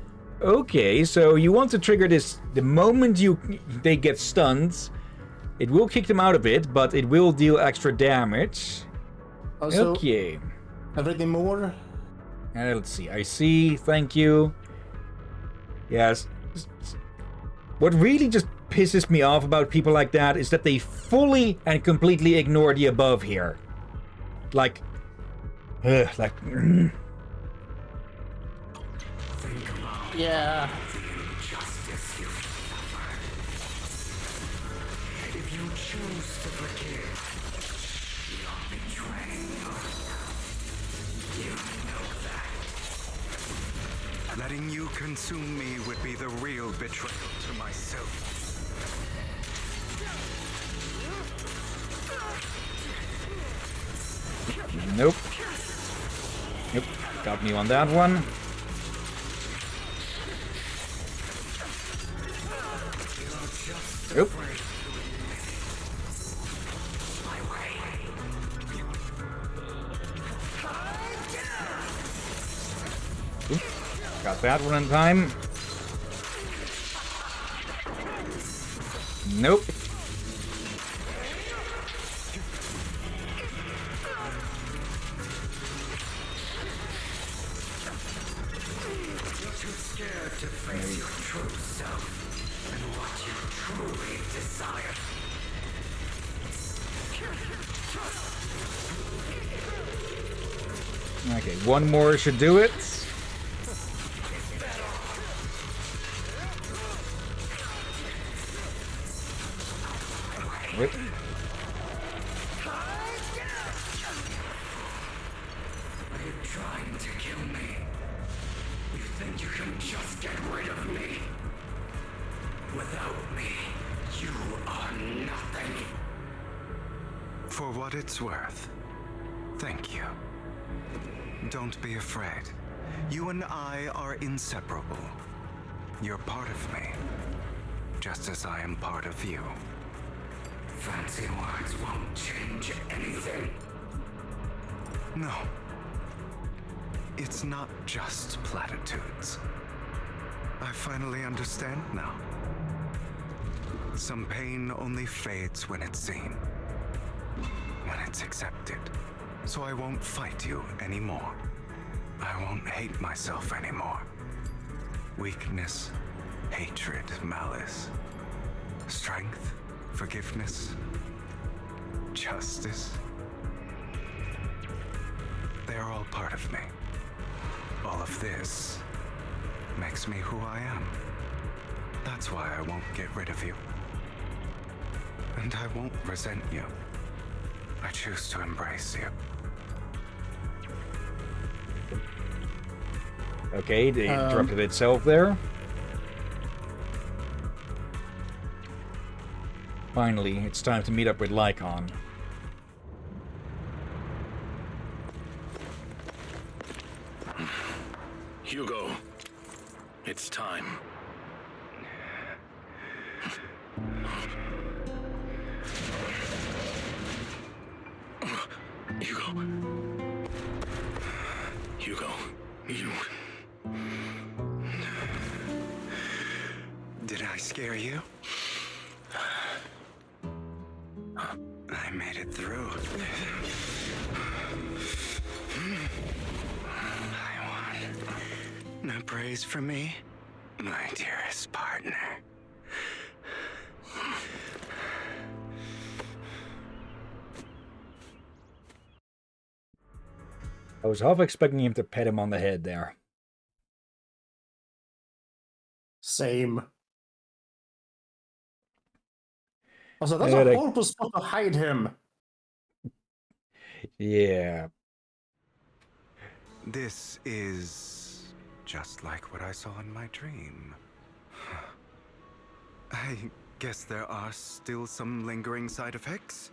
Speaker 1: Okay, so you want to trigger this the moment they get stunned. It will kick them out of it, but it will deal extra damage.
Speaker 2: Also,
Speaker 1: okay.
Speaker 2: Everything more?
Speaker 1: Let's see. I see. Thank you. Yes. What really just pisses me off about people like that is that they fully and completely ignore the above here. Like...
Speaker 2: Yeah.
Speaker 15: If you choose to forgive, you're betraying yourself. You know that.
Speaker 10: Letting you consume me would be the real betrayal to myself.
Speaker 1: Nope. Nope. Got me on that one. Nope. Oop. Got that one in time. Nope.
Speaker 15: You're too scared to face your true self and what you truly desire.
Speaker 1: Okay, one more should do it. Wait.
Speaker 15: Are you trying to kill me? You think you can just get rid of me? Without me, you are nothing.
Speaker 10: For what it's worth, thank you. Don't be afraid. You and I are inseparable. You're part of me, just as I am part of you.
Speaker 15: Fancy words won't change anything.
Speaker 10: No. It's not just platitudes. I finally understand now. Some pain only fades when it's seen, when it's accepted. So I won't fight you anymore. I won't hate myself anymore. Weakness, hatred, malice, strength, forgiveness, justice. They're all part of me. All of this makes me who I am. That's why I won't get rid of you. And I won't resent you. I choose to embrace you.
Speaker 1: Okay, it interrupted itself there. Finally, it's time to meet up with Lycon.
Speaker 14: Hugo, it's time. Hugo, you...
Speaker 10: Did I scare you? I made it through. I won. No praise for me, my dearest partner.
Speaker 1: I was half expecting him to pet him on the head there.
Speaker 2: Same. Also, that's a horrible spot to hide him.
Speaker 1: Yeah.
Speaker 10: This is just like what I saw in my dream. I guess there are still some lingering side effects.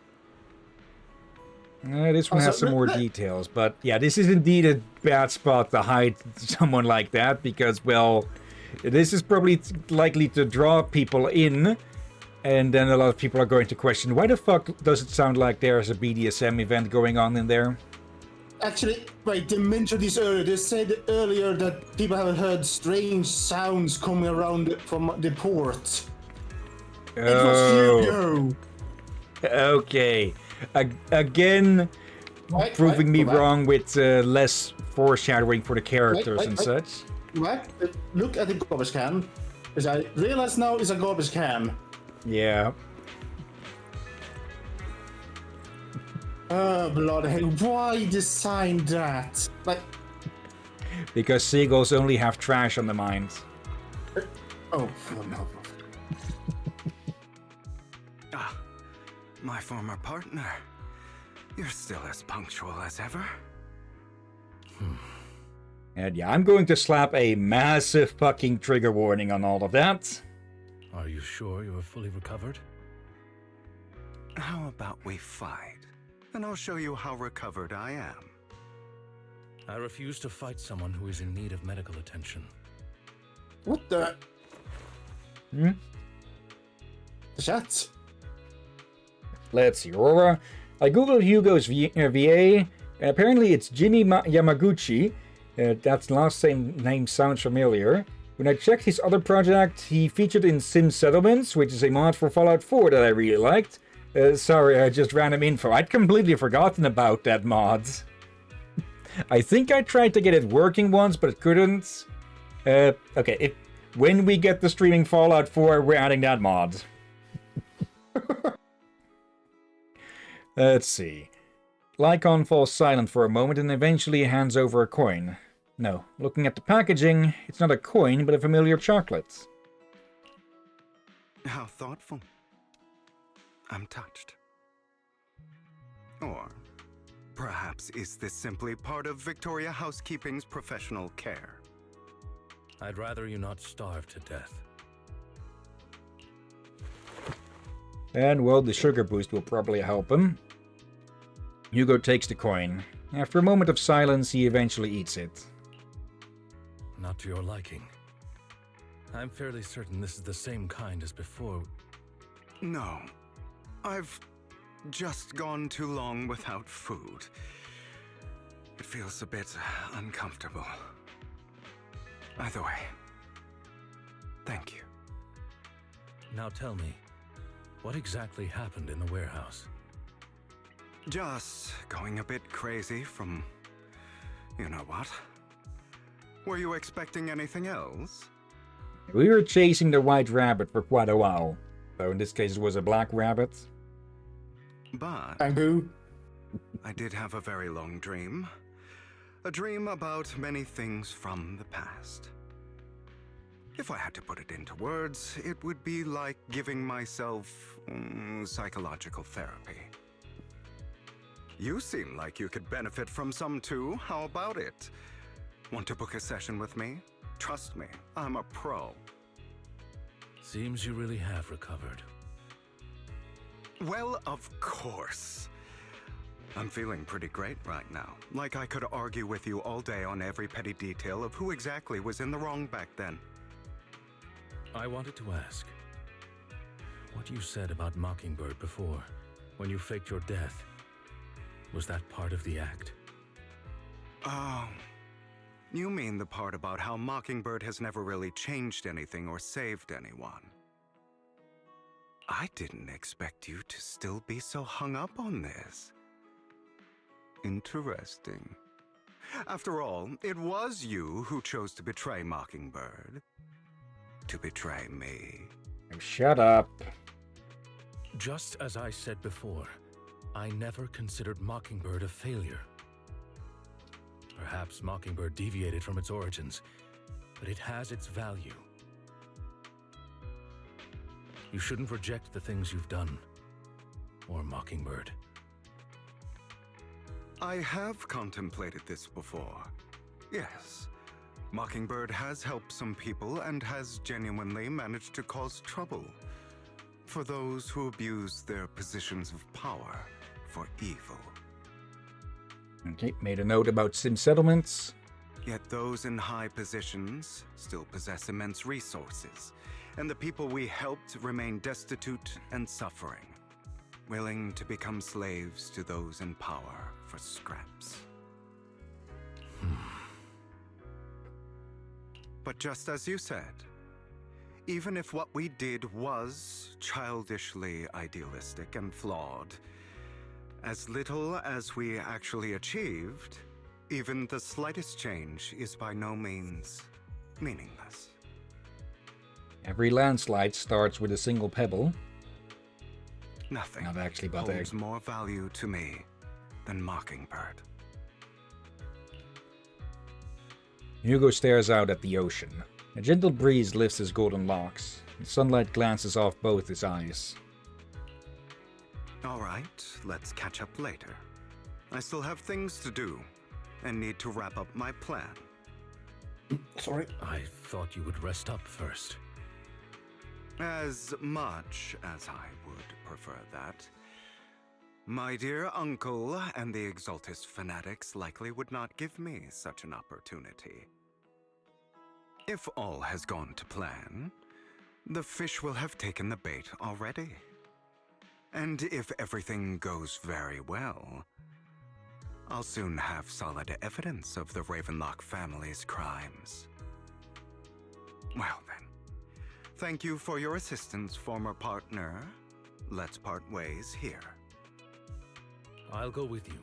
Speaker 1: This one has some more details, but yeah, this is indeed a bad spot to hide someone like that, because, well, this is probably likely to draw people in, and then a lot of people are going to question, why the fuck does it sound like there's a BDSM event going on in there?
Speaker 2: Actually, wait, they mentioned this earlier. They said earlier that people have heard strange sounds coming around from the port. It was Hugo.
Speaker 1: Okay. Again, proving me wrong with less foreshadowing for the characters and such.
Speaker 2: Look at the garbage can. As I realize now, it's a garbage can.
Speaker 1: Yeah.
Speaker 2: Oh, bloody hell. Why design that? Like...
Speaker 1: Because seagulls only have trash on the mind.
Speaker 2: Oh, no.
Speaker 10: My former partner. You're still as punctual as ever.
Speaker 1: And yeah, I'm going to slap a massive fucking trigger warning on all of that.
Speaker 14: Are you sure you are fully recovered?
Speaker 10: How about we fight? And I'll show you how recovered I am.
Speaker 14: I refuse to fight someone who is in need of medical attention.
Speaker 2: What the? Chat?
Speaker 1: Let's see, Aurora. I googled Hugo's VA, and apparently it's Jimmy Yamaguchi. That last name sounds familiar. When I checked his other project, he featured in Sim Settlements, which is a mod for Fallout 4 that I really liked. Sorry, I just random info. I'd completely forgotten about that mod. I think I tried to get it working once, but couldn't. Okay, when we get the streaming Fallout 4, we're adding that mod. Let's see. Lycon falls silent for a moment and eventually hands over a coin. No, looking at the packaging, it's not a coin, but a familiar chocolate.
Speaker 10: How thoughtful. I'm touched. Or perhaps is this simply part of Victoria Housekeeping's professional care?
Speaker 14: I'd rather you not starve to death.
Speaker 1: And, well, the sugar boost will probably help him. Hugo takes the coin. After a moment of silence, he eventually eats it.
Speaker 14: Not to your liking. I'm fairly certain this is the same kind as before.
Speaker 10: No. I've just gone too long without food. It feels a bit uncomfortable. Either way, thank you.
Speaker 14: Now tell me, what exactly happened in the warehouse?
Speaker 10: Just going a bit crazy from... you know what? Were you expecting anything else?
Speaker 1: We were chasing the white rabbit for quite a while. Though in this case it was a black rabbit.
Speaker 10: But...
Speaker 13: Bamboo.
Speaker 10: I did have a very long dream. A dream about many things from the past. If I had to put it into words, it would be like giving myself psychological therapy. You seem like you could benefit from some too. How about it? Want to book a session with me? Trust me, I'm a pro.
Speaker 14: Seems you really have recovered.
Speaker 10: Well, of course. I'm feeling pretty great right now. Like I could argue with you all day on every petty detail of who exactly was in the wrong back then.
Speaker 14: I wanted to ask, what you said about Mockingbird before, when you faked your death, was that part of the act?
Speaker 10: Oh, you mean the part about how Mockingbird has never really changed anything or saved anyone. I didn't expect you to still be so hung up on this. Interesting. After all, it was you who chose to betray Mockingbird. To betray me.
Speaker 1: Shut up.
Speaker 14: Just as I said before, I never considered Mockingbird a failure. Perhaps Mockingbird deviated from its origins, but it has its value. You shouldn't reject the things you've done, or Mockingbird.
Speaker 10: I have contemplated this before. Yes. Mockingbird has helped some people and has genuinely managed to cause trouble for those who abuse their positions of power for evil.
Speaker 1: Okay, made a note about sim settlements.
Speaker 10: Yet those in high positions still possess immense resources, and the people we helped remain destitute and suffering, willing to become slaves to those in power for scraps. But just as you said, even if what we did was childishly idealistic and flawed, as little as we actually achieved, even the slightest change is by no means meaningless.
Speaker 1: Every landslide starts with a single pebble.
Speaker 10: Nothing
Speaker 1: Not actually, but
Speaker 10: holds more value to me than Mockingbird.
Speaker 1: Hugo stares out at the ocean. A gentle breeze lifts his golden locks. The sunlight glances off both his eyes.
Speaker 10: All right, let's catch up later. I still have things to do and need to wrap up my plan.
Speaker 13: Sorry.
Speaker 14: I thought you would rest up first.
Speaker 10: As much as I would prefer that. My dear uncle and the Exaltist fanatics likely would not give me such an opportunity. If all has gone to plan, the fish will have taken the bait already. And if everything goes very well, I'll soon have solid evidence of the Ravenlock family's crimes. Well then, thank you for your assistance, former partner. Let's part ways here.
Speaker 14: I'll go with you.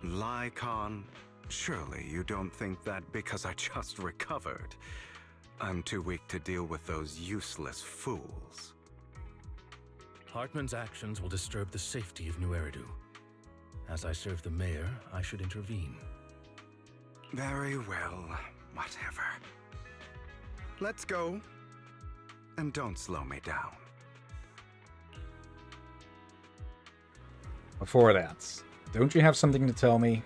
Speaker 10: Lycon, surely you don't think that because I just recovered, I'm too weak to deal with those useless fools.
Speaker 14: Hartman's actions will disturb the safety of New Eridu. As I serve the mayor, I should intervene.
Speaker 10: Very well, whatever. Let's go. And don't slow me down.
Speaker 1: Before that, don't you have something to tell me?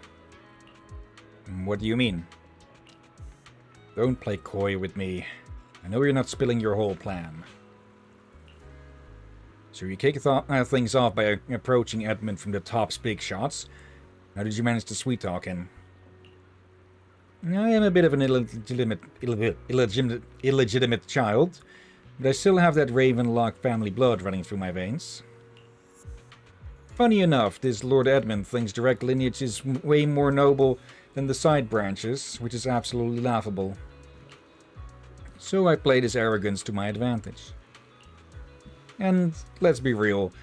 Speaker 1: What do you mean? Don't play coy with me. I know you're not spilling your whole plan. So you kick things off by approaching Edmund from the top's big shots. How did you manage to sweet-talk him? I am a bit of an illegitimate child, but I still have that Ravenlock family blood running through my veins. Funny enough, this Lord Edmund thinks direct lineage is way more noble than the side branches, which is absolutely laughable. So I played his arrogance to my advantage. And let's be real,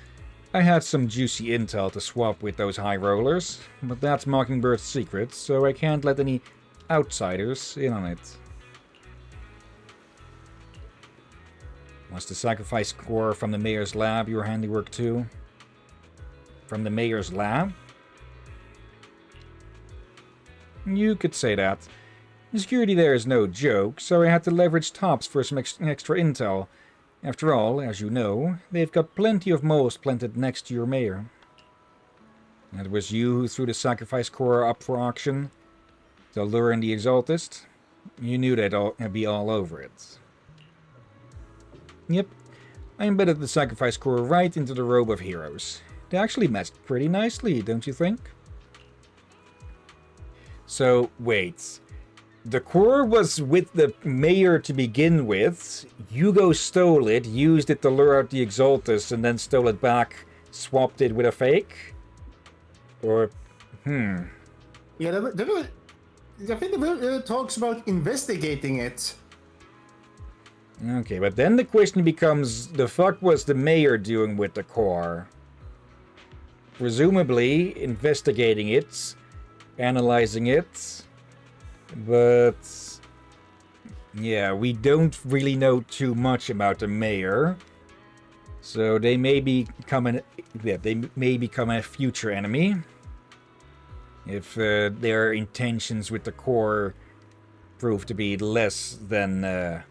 Speaker 1: I had some juicy intel to swap with those high rollers, but that's Mockingbird's secret, so I can't let any outsiders in on it. Was the sacrifice core from the mayor's lab your handiwork too? From the mayor's lab? You could say that. The security there is no joke, so I had to leverage Tops for some extra intel. After all, as you know, they've got plenty of moles planted next to your mayor. And it was you who threw the sacrifice core up for auction? To lure in the Exaltist? You knew they'd be all over it. Yep, I embedded the sacrifice core right into the robe of heroes. They actually matched pretty nicely, don't you think? So, wait. The core was with the mayor to begin with. Hugo stole it, used it to lure out the Exaltus, and then stole it back, swapped it with a fake? Or,
Speaker 2: Yeah, I think the talks about investigating it.
Speaker 1: Okay, but then the question becomes, the fuck was the mayor doing with the core? Presumably investigating it, analyzing it, but yeah, we don't really know too much about the mayor, so they may become a future enemy if their intentions with the core prove to be less than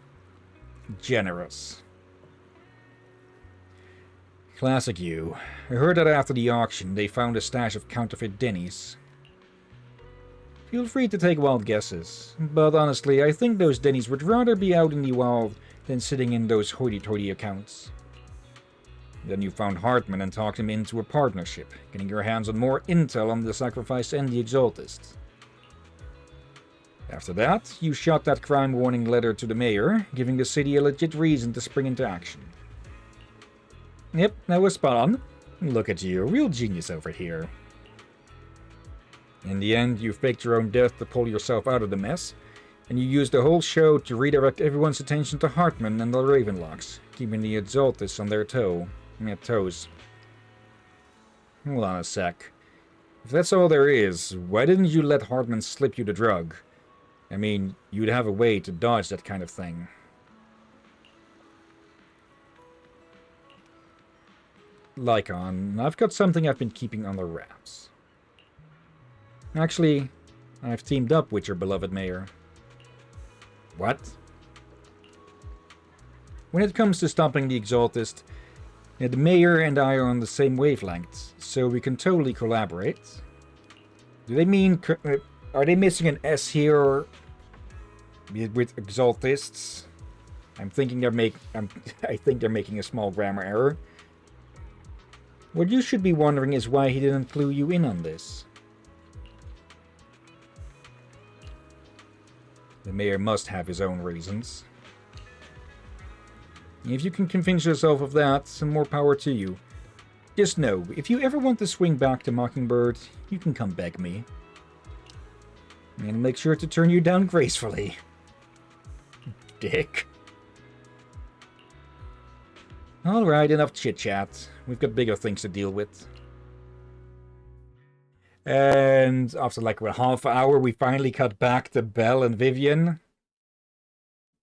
Speaker 1: generous. Classic you. I heard that after the auction, they found a stash of counterfeit Denny's. Feel free to take wild guesses, but honestly, I think those Denny's would rather be out in the wild than sitting in those hoity-toity accounts. Then you found Hartman and talked him into a partnership, getting your hands on more intel on the Sacrifice and the Exaltist. After that, you shot that crime warning letter to the mayor, giving the city a legit reason to spring into action. Yep, that was spot on. Look at you, a real genius over here. In the end, you faked your own death to pull yourself out of the mess, and you used the whole show to redirect everyone's attention to Hartman and the Ravenlocks, keeping the Exaltus on their toes. Hold on a sec. If that's all there is, why didn't you let Hartman slip you the drug? I mean, you'd have a way to dodge that kind of thing. Lycon, I've got something I've been keeping on the wraps. Actually, I've teamed up with your beloved mayor. What? When it comes to stopping the Exaltist, the mayor and I are on the same wavelength, so we can totally collaborate. Do they mean... are they missing an S here with Exaltists? I think they're making a small grammar error. What you should be wondering is why he didn't clue you in on this. The mayor must have his own reasons. If you can convince yourself of that, some more power to you. Just know, if you ever want to swing back to Mockingbird, you can come beg me. And make sure to turn you down gracefully. Dick. Alright, enough chit-chat. We've got bigger things to deal with. And after like a half hour, we finally cut back to Belle and Vivian.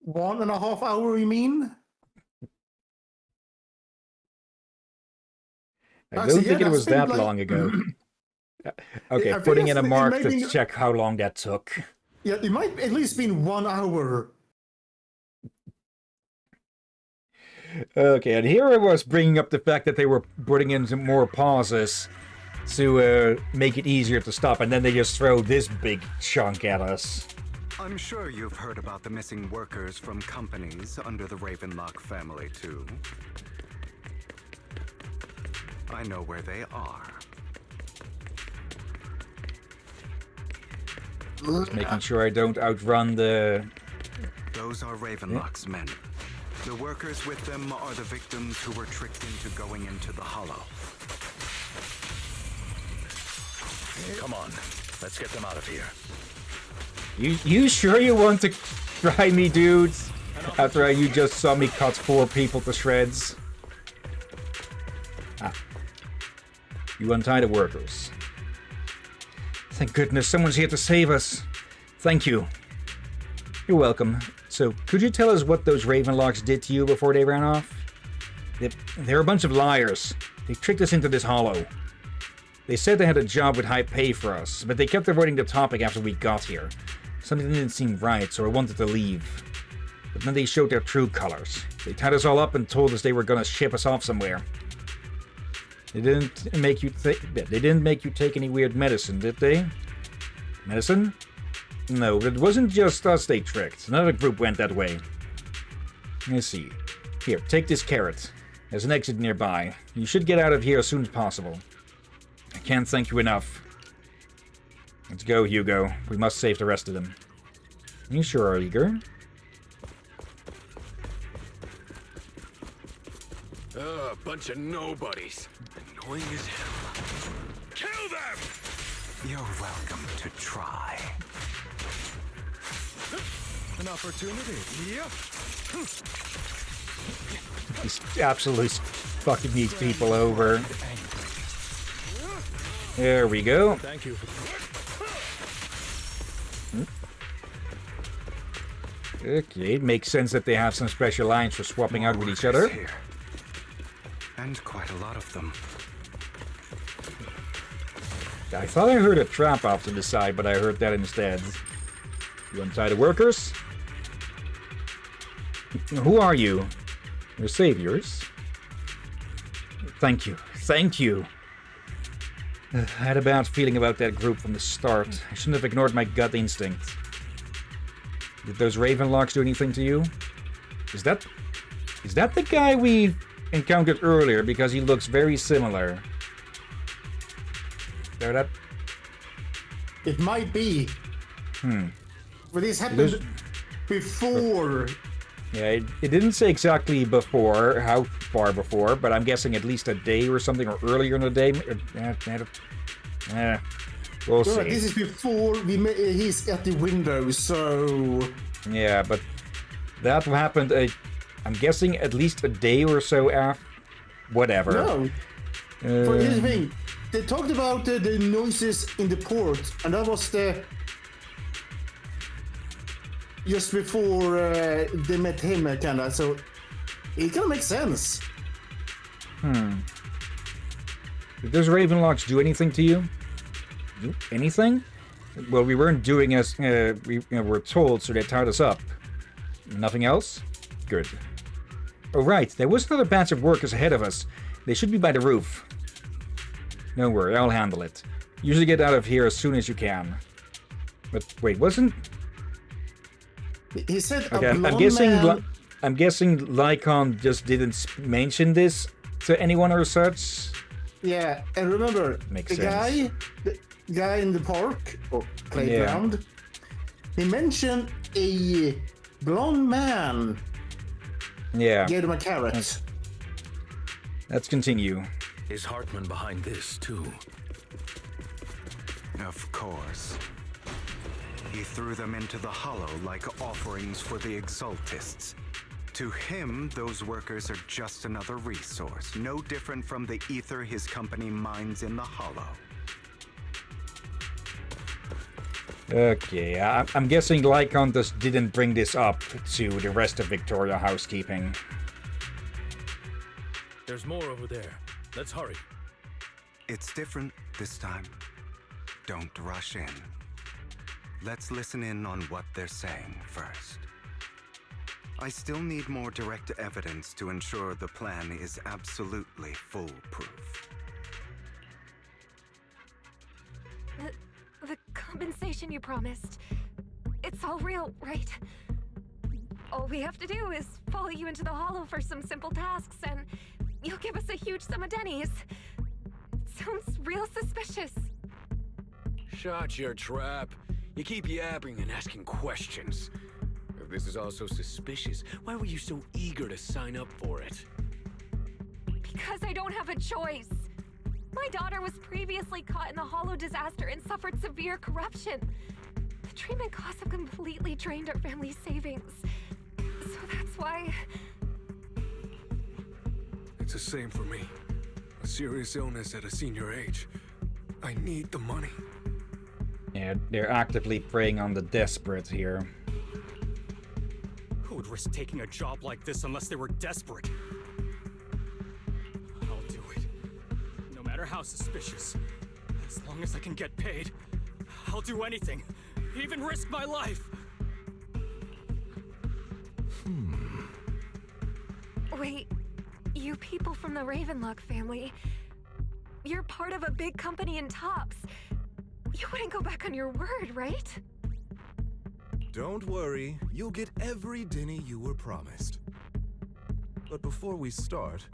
Speaker 2: 1.5 hours, you mean?
Speaker 1: I don't think it was that long ago. Okay,
Speaker 13: I think
Speaker 1: putting in a
Speaker 13: it
Speaker 1: mark
Speaker 13: might
Speaker 1: to
Speaker 13: be-
Speaker 1: check how long that took.
Speaker 13: Yeah, it might at least been 1 hour.
Speaker 1: Okay, and here I was bringing up the fact that they were putting in some more pauses to make it easier to stop, and then they just throw this big chunk at us.
Speaker 10: I'm sure you've heard about the missing workers from companies under the Ravenlock family, too. I know where they are.
Speaker 1: Just making sure I don't outrun the...
Speaker 10: Those are Ravenlock's men. The workers with them are the victims who were tricked into going into the Hollow.
Speaker 14: Come on, let's get them out of here.
Speaker 1: You sure you want to try me, dudes? After you just saw me cut 4 people to shreds? Ah. You untie the workers. Thank goodness someone's here to save us. Thank you. You're welcome. So, could you tell us what those Ravenlocks did to you before they ran off? They're a bunch of liars. They tricked us into this hollow. They said they had a job with high pay for us, but they kept avoiding the topic after we got here. Something didn't seem right, so I wanted to leave. But then they showed their true colors. They tied us all up and told us they were gonna ship us off somewhere. They didn't make you take any weird medicine, did they? Medicine? No, it wasn't just us they tricked. Another group went that way. Let's see. Here, take this carrot. There's an exit nearby. You should get out of here as soon as possible. I can't thank you enough. Let's go, Hugo. We must save the rest of them. You sure are eager?
Speaker 4: A bunch of nobodies. Annoying as hell. Kill them!
Speaker 10: You're welcome to try.
Speaker 4: An opportunity. Yep.
Speaker 1: He's absolutely fucking these people over. There we go.
Speaker 14: Thank you.
Speaker 1: Okay, it makes sense that they have some special lines for swapping out with each other.
Speaker 10: Here. And quite a lot of them.
Speaker 1: I thought I heard a trap off to the side, but I heard that instead. You untie the workers? Who are you? Your saviors? Thank you. Thank you. I had a bad feeling about that group from the start. I shouldn't have ignored my gut instinct. Did those Ravenlocks do anything to you? Is that the guy we encountered earlier? Because he looks very similar. There, that.
Speaker 13: It might be. But this happened before.
Speaker 1: Yeah, it didn't say exactly before, how far before, but I'm guessing at least a day or something, or earlier in the day. We'll see.
Speaker 13: This is before he's at the window, so...
Speaker 1: Yeah, but that happened, I'm guessing, at least a day or so after. Whatever.
Speaker 13: No. For here's the thing. They talked about the noises in the port, and that was the... just before they met him, kinda, so it kinda makes sense.
Speaker 1: Did those Ravenlocks do anything to you? Do anything? Well, we weren't doing as we were told, so they tied us up. Nothing else? Good. Oh, right, there was another batch of workers ahead of us. They should be by the roof. Don't worry, I'll handle it. You should get out of here as soon as you can. But wait, wasn't...
Speaker 13: He said
Speaker 1: okay,
Speaker 13: a blonde man...
Speaker 1: I'm guessing Lycon just didn't mention this to anyone or such.
Speaker 13: Yeah, and remember,
Speaker 1: Makes
Speaker 13: the
Speaker 1: sense.
Speaker 13: guy in the park, or playground, he mentioned a blonde man.
Speaker 1: Yeah.
Speaker 13: Gave him a carrot.
Speaker 1: Let's continue.
Speaker 14: Is Hartman behind this, too?
Speaker 10: Of course. He threw them into the Hollow like offerings for the Exaltists. To him, those workers are just another resource, no different from the ether his company mines in the Hollow.
Speaker 1: Okay, I'm guessing Lycon just didn't bring this up to the rest of Victoria housekeeping.
Speaker 14: There's more over there. Let's hurry.
Speaker 10: It's different this time. don't rush in. Let's listen in on what they're saying first. I still need more direct evidence to ensure the plan is absolutely foolproof.
Speaker 17: The compensation you promised, it's all real, right? All we have to do is follow you into the Hollow for some simple tasks, and you'll give us a huge sum of dennies. It sounds real suspicious.
Speaker 18: Shut your trap. You keep yapping and asking questions. If this is all so suspicious, why were you so eager to sign up for it?
Speaker 17: Because I don't have a choice. My daughter was previously caught in the Hollow disaster and suffered severe corruption. The treatment costs have completely drained our family's savings. So that's why...
Speaker 16: It's the same for me. A serious illness at a senior age. I need the money.
Speaker 1: Yeah, they're actively preying on the desperate here.
Speaker 19: Who would risk taking a job like this unless they were desperate? I'll do it. No matter how suspicious. As long as I can get paid, I'll do anything. Even risk my life.
Speaker 17: Wait, you people from the Ravenlock family, you're part of a big company in Tops. You wouldn't go back on your word, right?
Speaker 5: Don't worry, you'll get every denny you were promised. But before we start,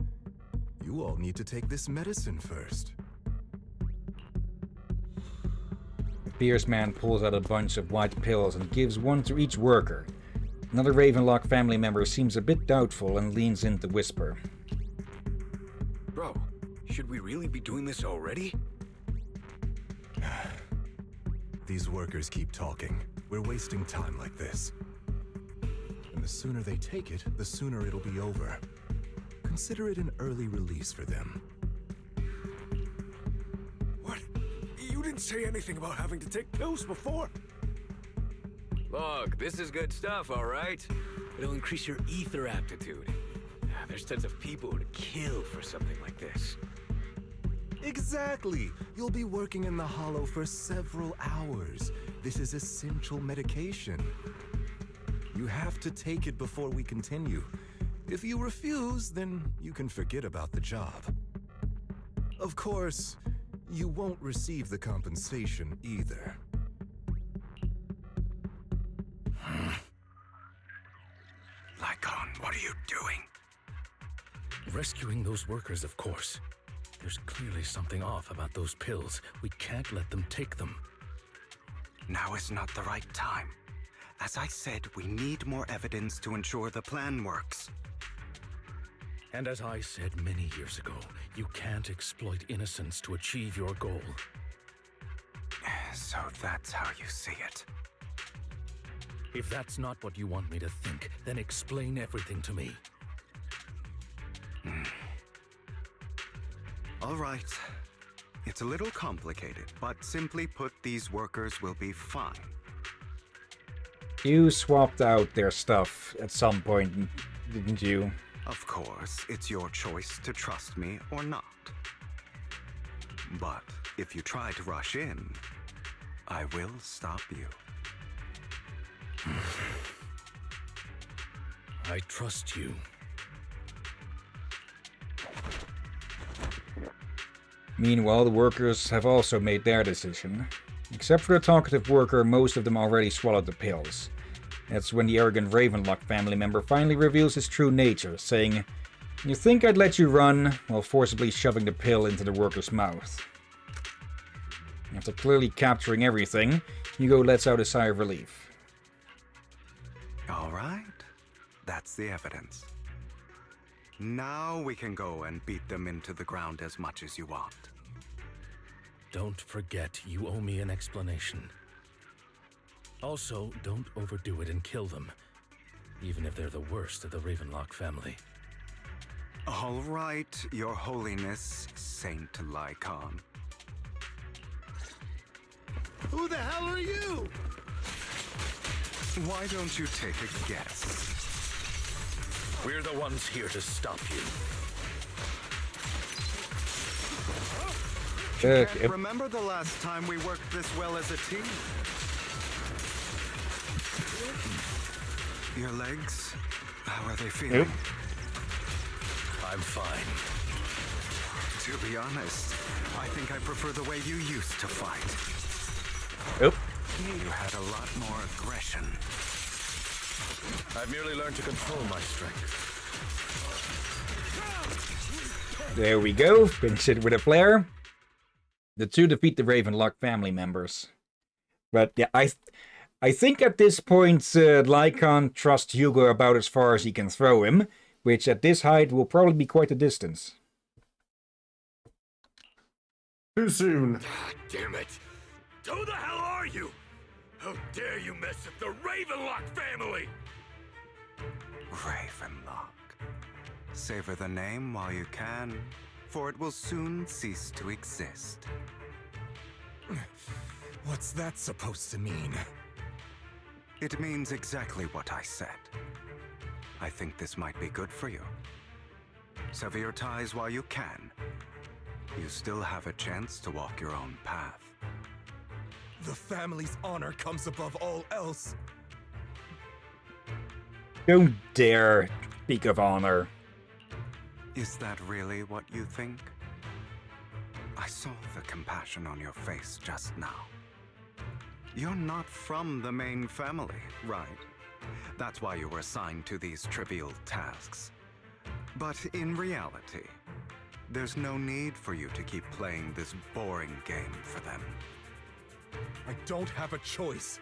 Speaker 5: you all need to take this medicine first.
Speaker 1: The fierce man pulls out a bunch of white pills and gives one to each worker. Another Ravenlock family member seems a bit doubtful and leans in to whisper.
Speaker 18: Bro, should we really be doing this already?
Speaker 5: These workers keep talking. We're wasting time like this. And the sooner they take it, the sooner it'll be over. Consider it an early release for them.
Speaker 16: What? You didn't say anything about having to take pills before.
Speaker 18: Look, this is good stuff, all right? It'll increase your ether aptitude. There's tons of people who'd kill for something like this.
Speaker 5: Exactly! You'll be working in the Hollow for several hours. This is essential medication. You have to take it before we continue. If you refuse, then you can forget about the job. Of course, you won't receive the compensation either.
Speaker 16: Lycon, what are you doing?
Speaker 14: Rescuing those workers, of course. There's clearly something off about those pills. We can't let them take them.
Speaker 10: Now is not the right time. As I said, we need more evidence to ensure the plan works.
Speaker 14: And as I said many years ago, you can't exploit innocence to achieve your goal.
Speaker 10: So that's how you see it.
Speaker 14: If that's not what you want me to think, then explain everything to me.
Speaker 10: All right. It's a little complicated, but simply put, these workers will be fine.
Speaker 1: You swapped out their stuff at some point, didn't you?
Speaker 10: Of course, it's your choice to trust me or not. But if you try to rush in, I will stop you.
Speaker 14: I trust you.
Speaker 1: Meanwhile, the workers have also made their decision. Except for the talkative worker, most of them already swallowed the pills. That's when the arrogant Ravenlock family member finally reveals his true nature, saying, "You think I'd let you run?" while forcibly shoving the pill into the worker's mouth. After clearly capturing everything, Hugo lets out a sigh of relief.
Speaker 10: All right. That's the evidence. Now we can go and beat them into the ground as much as you want.
Speaker 14: Don't forget, you owe me an explanation. Also, don't overdo it and kill them, even if they're the worst of the Ravenlock family.
Speaker 10: All right, Your Holiness, Saint Lycon.
Speaker 11: Who the hell are you?
Speaker 10: Why don't you take a guess?
Speaker 14: We're the ones here to stop you.
Speaker 10: Bet you can't remember the last time we worked this well as a team. Your legs, how are they feeling?
Speaker 14: I'm fine.
Speaker 10: To be honest, I think I prefer the way you used to fight.
Speaker 1: Oop.
Speaker 10: You had a lot more aggression.
Speaker 14: I've merely learned to control my strength.
Speaker 1: There we go. Finish it with a flare. The two defeat the Ravenlock family members. But yeah, I think at this point, Lycon trusts Hugo about as far as he can throw him, which at this height will probably be quite a distance.
Speaker 13: Too soon.
Speaker 18: God damn it! Who the hell are you? How dare you mess with the Ravenlock family?
Speaker 10: Ravenlock. Savor the name while you can, for it will soon cease to exist.
Speaker 5: What's that supposed to mean?
Speaker 10: It means exactly what I said. I think this might be good for you. Sever your ties while you can. You still have a chance to walk your own path.
Speaker 5: The family's honor comes above all else.
Speaker 1: Don't dare speak of honor.
Speaker 10: Is that really what you think? I saw the compassion on your face just now. You're not from the main family, right? That's why you were assigned to these trivial tasks. But in reality, there's no need for you to keep playing this boring game for them.
Speaker 5: I don't have a choice.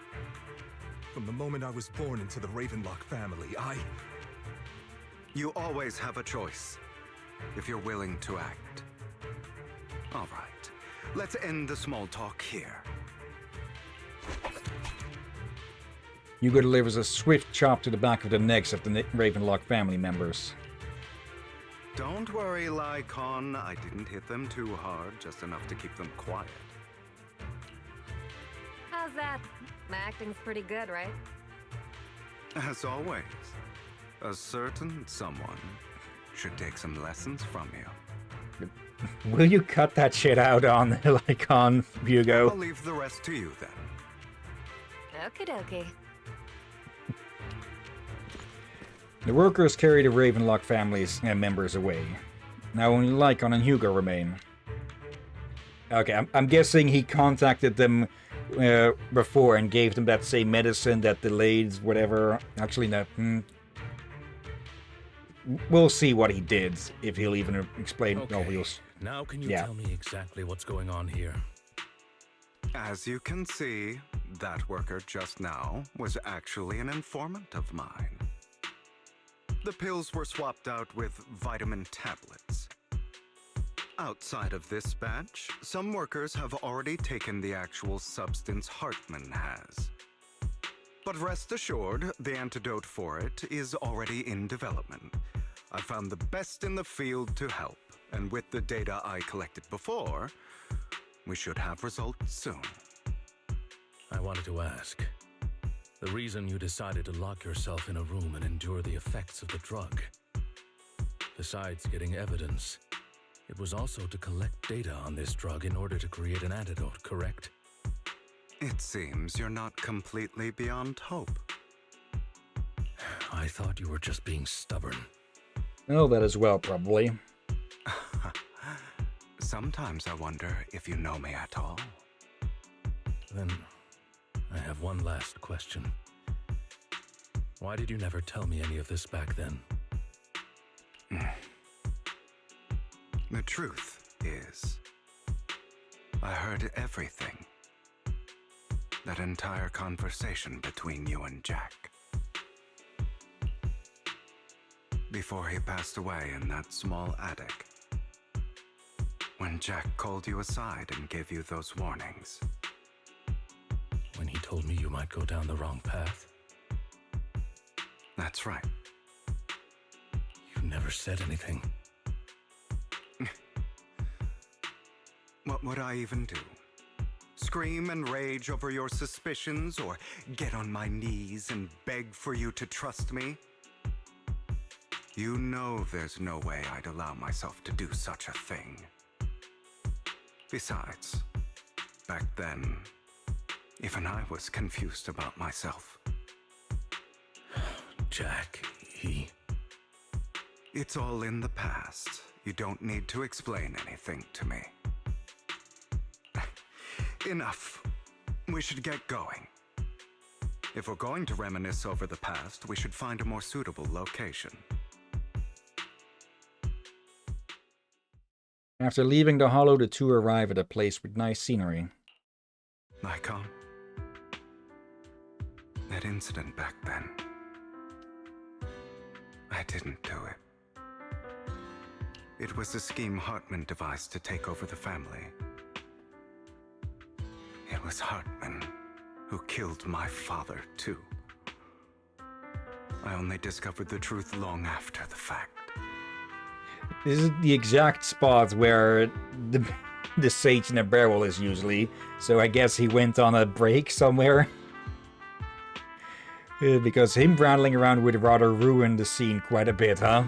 Speaker 5: From the moment I was born into the Ravenlock family,
Speaker 10: You always have a choice, if you're willing to act. All right, let's end the small talk here.
Speaker 1: Hugo delivers a swift chop to the back of the necks of the Ravenlock family members.
Speaker 10: Don't worry, Lycon. I didn't hit them too hard, just enough to keep them quiet.
Speaker 17: How's that? My acting's pretty good, right?
Speaker 10: As always, a certain someone should take some lessons from you.
Speaker 1: Will you cut that shit out on Lycon, Hugo?
Speaker 10: I'll leave the rest to you then.
Speaker 17: Okie dokie.
Speaker 1: The workers carry the Ravenlock family's members away. Now only Lycon and Hugo remain. Okay, I'm guessing he contacted them before and gave them that same medicine that delayed whatever. Actually, no. We'll see what he did, if he'll even explain.
Speaker 14: Okay.
Speaker 1: No, we'll...
Speaker 14: Now can you tell me exactly what's going on here?
Speaker 10: As you can see, that worker just now was actually an informant of mine. The pills were swapped out with vitamin tablets. Outside of this batch, some workers have already taken the actual substance Hartman has. But rest assured, the antidote for it is already in development. I found the best in the field to help, and with the data I collected before, we should have results soon.
Speaker 14: I wanted to ask. The reason you decided to lock yourself in a room and endure the effects of the drug. Besides getting evidence, it was also to collect data on this drug in order to create an antidote, correct?
Speaker 10: It seems you're not completely beyond hope.
Speaker 14: I thought you were just being stubborn.
Speaker 1: Oh, that as well, probably.
Speaker 10: Sometimes I wonder if you know me at all.
Speaker 14: Then, I have one last question. Why did you never tell me any of this back then?
Speaker 10: The truth is, I heard everything. That entire conversation between you and Jack. Before he passed away in that small attic. When Jack called you aside and gave you those warnings.
Speaker 14: When he told me you might go down the wrong path?
Speaker 10: That's right.
Speaker 14: You never said anything.
Speaker 10: What would I even do? Scream and rage over your suspicions, or get on my knees and beg for you to trust me? You know there's no way I'd allow myself to do such a thing. Besides, back then, even I was confused about myself.
Speaker 14: Jack, he...
Speaker 10: It's all in the past. You don't need to explain anything to me. Enough. We should get going. If we're going to reminisce over the past, we should find a more suitable location.
Speaker 1: After leaving the Hollow, the two arrive at a place with nice scenery.
Speaker 10: Lycon? That incident back then. I didn't do it. It was a scheme Hartman devised to take over the family. It was Hartman who killed my father, too. I only discovered the truth long after the fact.
Speaker 1: This is the exact spot where the sage in a barrel is usually, so I guess he went on a break somewhere. Because him rattling around would rather ruin the scene quite a bit, huh?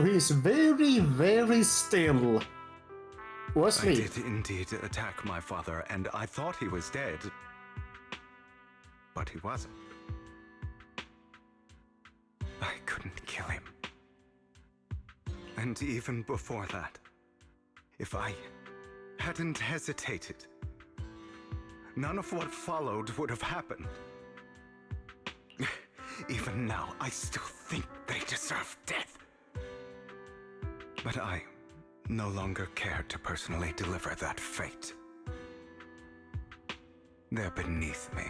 Speaker 2: He's very, very still. Was
Speaker 10: I
Speaker 2: he?
Speaker 10: did indeed attack my father, and I thought he was dead. But he wasn't. I couldn't kill him. And even before that, if I hadn't hesitated, none of what followed would have happened. Even now, I still think they deserve death. But I no longer care to personally deliver that fate. They're beneath me.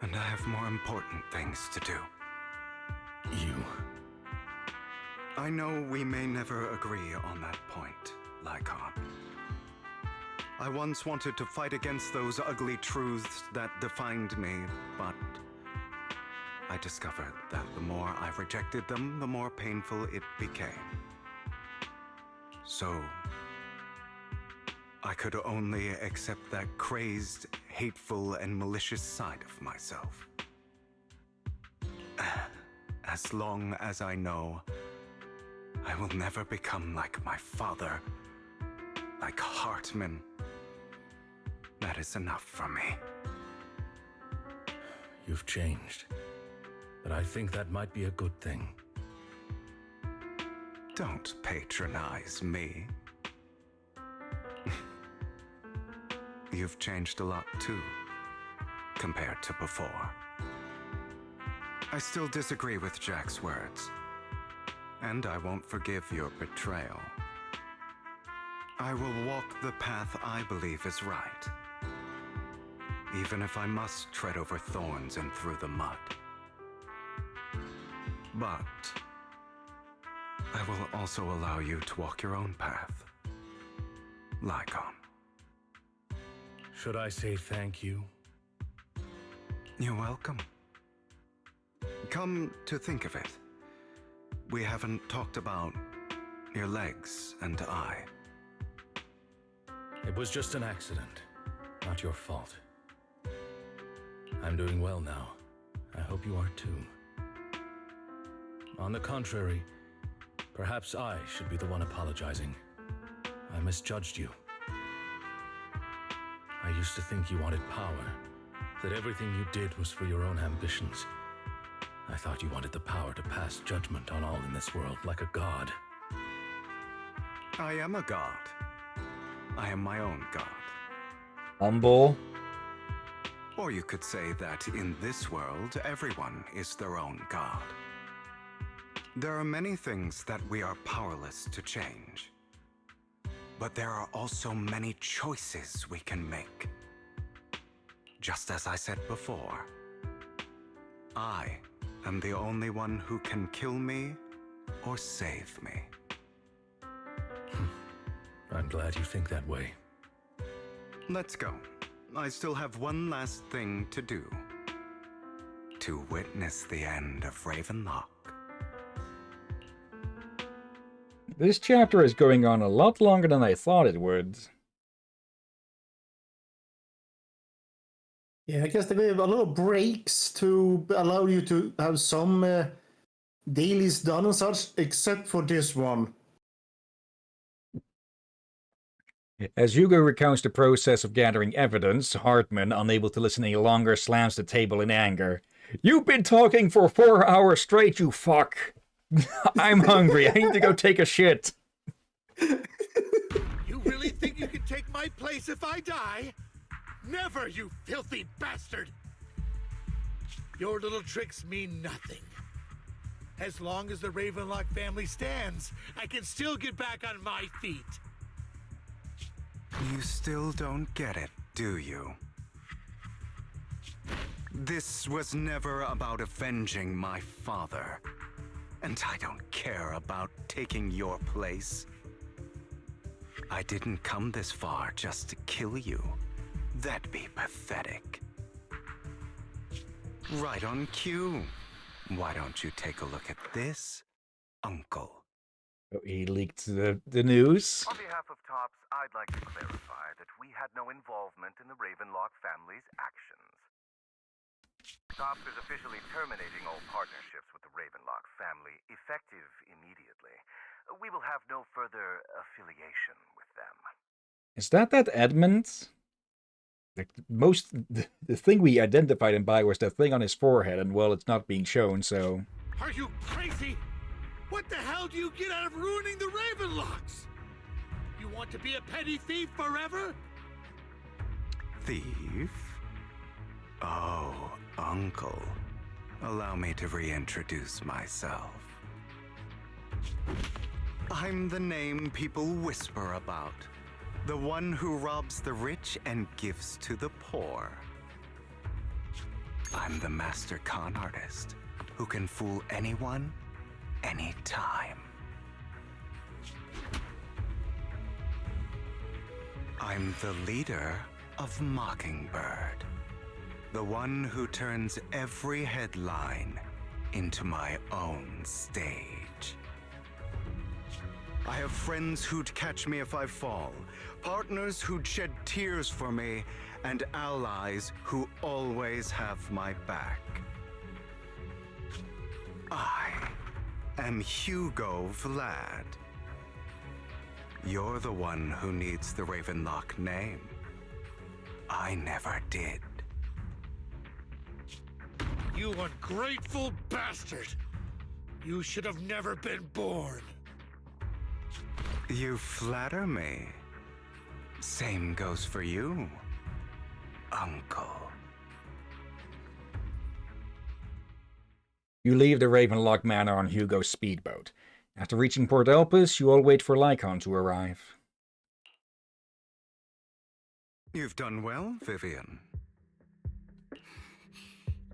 Speaker 10: And I have more important things to do.
Speaker 14: You...
Speaker 10: I know we may never agree on that point, Lycon. I once wanted to fight against those ugly truths that defined me, but I discovered that the more I rejected them, the more painful it became. So, I could only accept that crazed, hateful, and malicious side of myself. As long as I know I will never become like my father, like Hartman, that is enough for me.
Speaker 14: You've changed. But I think that might be a good thing.
Speaker 10: Don't patronize me. You've changed a lot too, compared to before. I still disagree with Jack's words, and I won't forgive your betrayal. I will walk the path I believe is right, even if I must tread over thorns and through the mud. But I will also allow you to walk your own path, Lycon.
Speaker 14: Should I say thank you?
Speaker 10: You're welcome. Come to think of it, we haven't talked about your legs and eye.
Speaker 14: It was just an accident, not your fault. I'm doing well now. I hope you are too. On the contrary, perhaps I should be the one apologizing. I misjudged you. I used to think you wanted power, that everything you did was for your own ambitions. I thought you wanted the power to pass judgment on all in this world like a god.
Speaker 10: I am a god. I am my own god.
Speaker 1: Humble.
Speaker 10: Or you could say that in this world, everyone is their own god. There are many things that we are powerless to change. But there are also many choices we can make. Just as I said before, I am the only one who can kill me or save me.
Speaker 14: I'm glad you think that way.
Speaker 10: Let's go. I still have one last thing to do. To witness the end of Ravenlock.
Speaker 1: This chapter is going on a lot longer than I thought it would.
Speaker 2: Yeah, I guess they gave a lot of breaks to allow you to have some dailies done and such, except for this one.
Speaker 1: As Hugo recounts the process of gathering evidence, Hartman, unable to listen any longer, slams the table in anger. You've been talking for 4 hours straight, you fuck! I'm hungry, I need to go take a shit!
Speaker 11: You really think you can take my place if I die? Never, you filthy bastard! Your little tricks mean nothing. As long as the Ravenlock family stands, I can still get back on my feet.
Speaker 10: You still don't get it, do you? This was never about avenging my father. And I don't care about taking your place. I didn't come this far just to kill you. That'd be pathetic. Right on cue. Why don't you take a look at this, Uncle?
Speaker 1: Oh, he leaked the news.
Speaker 20: On behalf of TOPS, I'd like to clarify that we had no involvement in the Ravenlock family's actions. TOPS is officially terminating all partnerships with the Ravenlock family, effective immediately. We will have no further affiliation with them.
Speaker 1: Is that Edmund? The thing we identified him by was the thing on his forehead, and well, it's not being shown, so...
Speaker 11: Are you crazy? What the hell do you get out of ruining the Ravenlocks? You want to be a petty thief forever?
Speaker 10: Thief? Oh, Uncle. Allow me to reintroduce myself. I'm the name people whisper about. The one who robs the rich and gives to the poor. I'm the master con artist who can fool anyone, anytime. I'm the leader of Mockingbird. The one who turns every headline into my own stage. I have friends who'd catch me if I fall, partners who'd shed tears for me, and allies who always have my back. I am Hugo Vlad. You're the one who needs the Ravenlock name. I never did.
Speaker 11: You ungrateful bastard! You should have never been born.
Speaker 10: You flatter me. Same goes for you, Uncle.
Speaker 1: You leave the Ravenlock Manor on Hugo's speedboat. After reaching Port Elpis, you all wait for Lycon to arrive.
Speaker 10: You've done well, Vivian.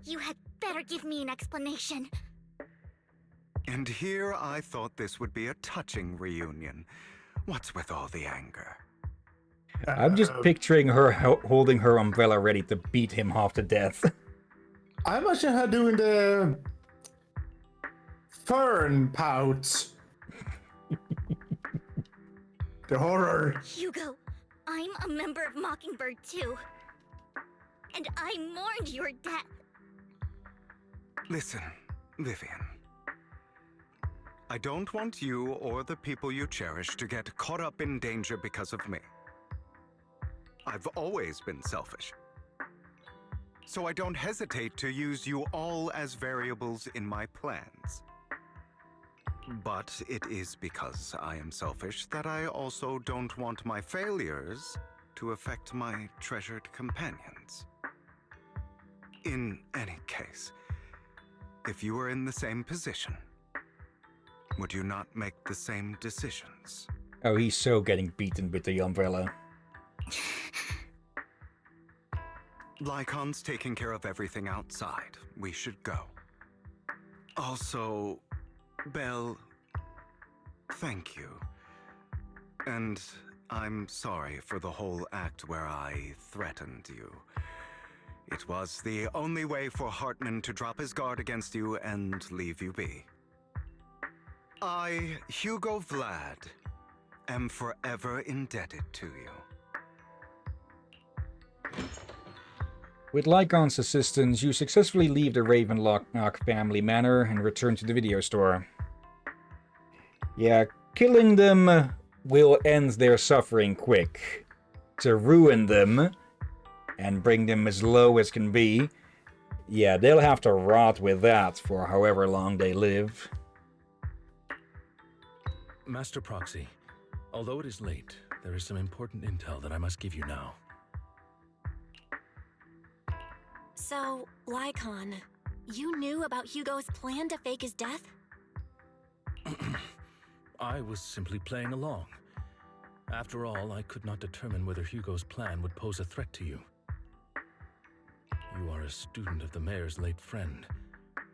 Speaker 3: You had better give me an explanation.
Speaker 10: And here I thought this would be a touching reunion. What's with all the anger?
Speaker 1: I'm just picturing her holding her umbrella ready to beat him half to death.
Speaker 13: I imagine her doing the fern pout. The horror.
Speaker 3: Hugo, I'm a member of Mockingbird too. And I mourned your death.
Speaker 10: Listen, Vivian. I don't want you or the people you cherish to get caught up in danger because of me. I've always been selfish. So I don't hesitate to use you all as variables in my plans. But it is because I am selfish that I also don't want my failures to affect my treasured companions. In any case, if you were in the same position, would you not make the same decisions?
Speaker 1: Oh, he's so getting beaten with the umbrella.
Speaker 10: Lycon's taking care of everything outside. We should go. Also, Belle, thank you. And I'm sorry for the whole act where I threatened you. It was the only way for Hartman to drop his guard against you and leave you be. I, Hugo Vlad, am forever indebted to you.
Speaker 1: With Lycon's assistance, you successfully leave the Ravenlock family manor and return to the video store. Yeah, killing them will end their suffering quick. To ruin them and bring them as low as can be, yeah, they'll have to rot with that for however long they live.
Speaker 14: Master Proxy, although it is late, there is some important intel that I must give you now.
Speaker 6: So, Lycon, you knew about Hugo's plan to fake his death?
Speaker 14: I was simply playing along. After all, I could not determine whether Hugo's plan would pose a threat to you. You are a student of the mayor's late friend,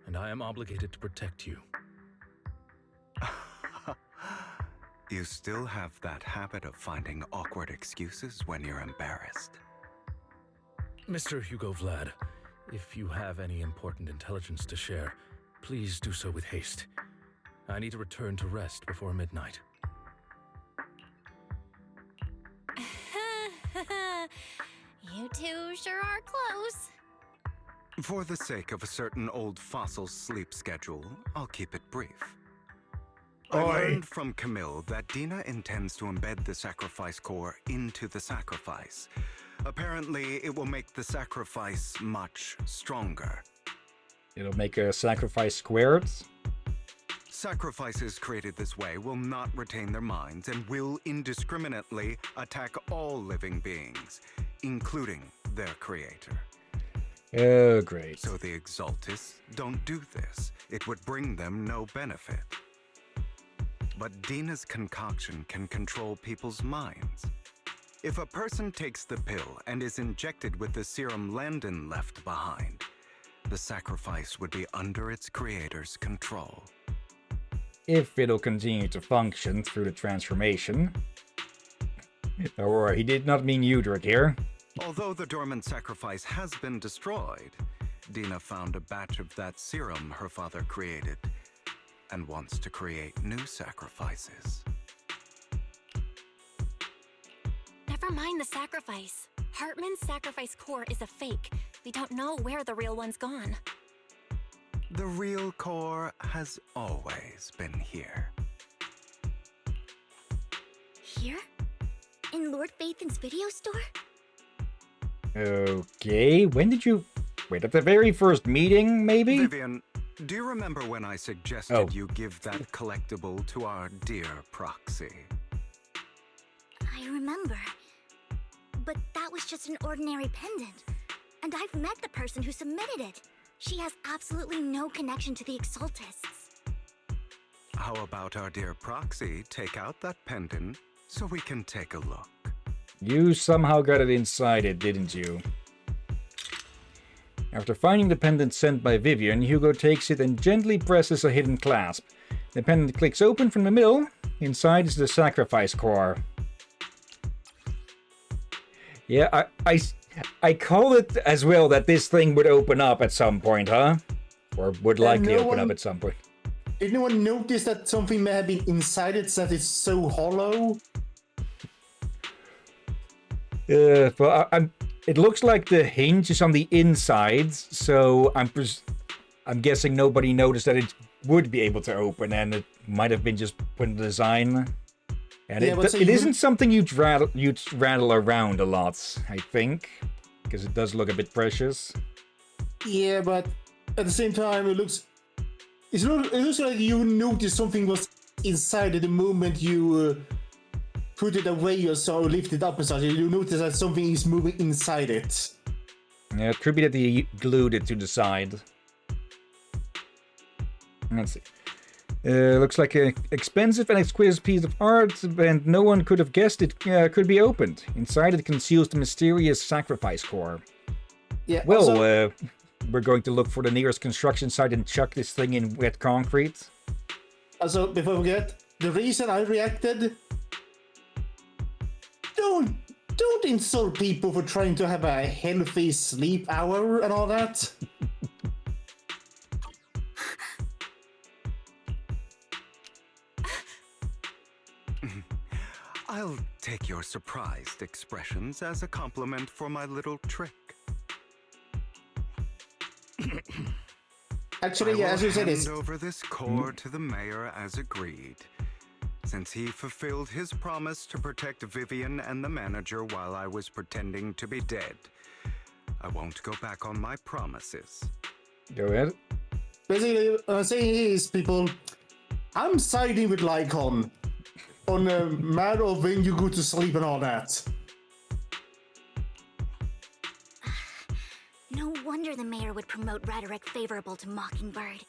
Speaker 14: and I am obligated to protect you.
Speaker 20: You still have that habit of finding awkward excuses when you're embarrassed.
Speaker 14: Mr. Hugo Vlad, if you have any important intelligence to share, please do so with haste. I need to return to rest before midnight.
Speaker 6: You two sure are close.
Speaker 20: For the sake of a certain old fossil's sleep schedule, I'll keep it brief. I learned from Camille that Dina intends to embed the sacrifice core into the sacrifice. Apparently, it will make the sacrifice much stronger.
Speaker 1: It'll make a sacrifice squared.
Speaker 20: Sacrifices created this way will not retain their minds and will indiscriminately attack all living beings, including their creator.
Speaker 1: Oh, great.
Speaker 20: So the Exaltists don't do this. It would bring them no benefit. But Dina's concoction can control people's minds. If a person takes the pill and is injected with the serum Landon left behind, the sacrifice would be under its creator's control.
Speaker 1: If it'll continue to function through the transformation. Or he did not mean Udric here.
Speaker 20: Although the dormant sacrifice has been destroyed, Dina found a batch of that serum her father created and wants to create new sacrifices.
Speaker 6: Never mind the sacrifice. Hartman's sacrifice core is a fake. We don't know where the real one's gone.
Speaker 20: The real core has always been here.
Speaker 3: Here? In Lord Phaethon's video store?
Speaker 1: Okay, when did you... Wait, at the very first meeting, maybe?
Speaker 20: Vivian, do you remember when I suggested you give that collectible to our dear Proxy?
Speaker 3: I remember. But that was just an ordinary pendant. And I've met the person who submitted it. She has absolutely no connection to the Exaltists.
Speaker 20: How about our dear Proxy take out that pendant so we can take a look?
Speaker 1: You somehow got it inside it, didn't you? After finding the pendant sent by Vivian, Hugo takes it and gently presses a hidden clasp. The pendant clicks open from the middle. Inside is the sacrifice core. Yeah, I called it as well that this thing would open up at some point, huh? Or would likely open up at some point.
Speaker 13: Did anyone notice that something may have been inside it since it's so hollow?
Speaker 1: Well, it looks like the hinge is on the inside, so I'm guessing nobody noticed that it would be able to open, and it might have been just put in the design. And yeah, it isn't something you'd rattle around a lot, I think, because it does look a bit precious.
Speaker 13: Yeah, but at the same time, it looks like you noticed something was inside at the moment you put it away or so, lift it up and such. You notice that something is moving inside it.
Speaker 1: Yeah, it could be that he glued it to the side. Let's see. Looks like an expensive and exquisite piece of art, and no one could have guessed it could be opened. Inside it conceals the mysterious sacrifice core.
Speaker 13: Yeah.
Speaker 1: Well, also, we're going to look for the nearest construction site and chuck this thing in wet concrete.
Speaker 13: Also, before we forget, the reason I reacted... Don't insult people for trying to have a healthy sleep hour and all that.
Speaker 20: I'll take your surprised expressions as a compliment for my little trick.
Speaker 13: Actually, yeah, as you said,
Speaker 20: I will hand over this core to the mayor as agreed. since he fulfilled his promise to protect Vivian and the manager while I was pretending to be dead. I won't go back on my promises.
Speaker 1: Go ahead.
Speaker 2: Basically, what I'm saying is, people, I'm siding with Lycon on a matter of when you go to sleep and all that.
Speaker 3: No wonder the mayor would promote rhetoric favorable to Mockingbird.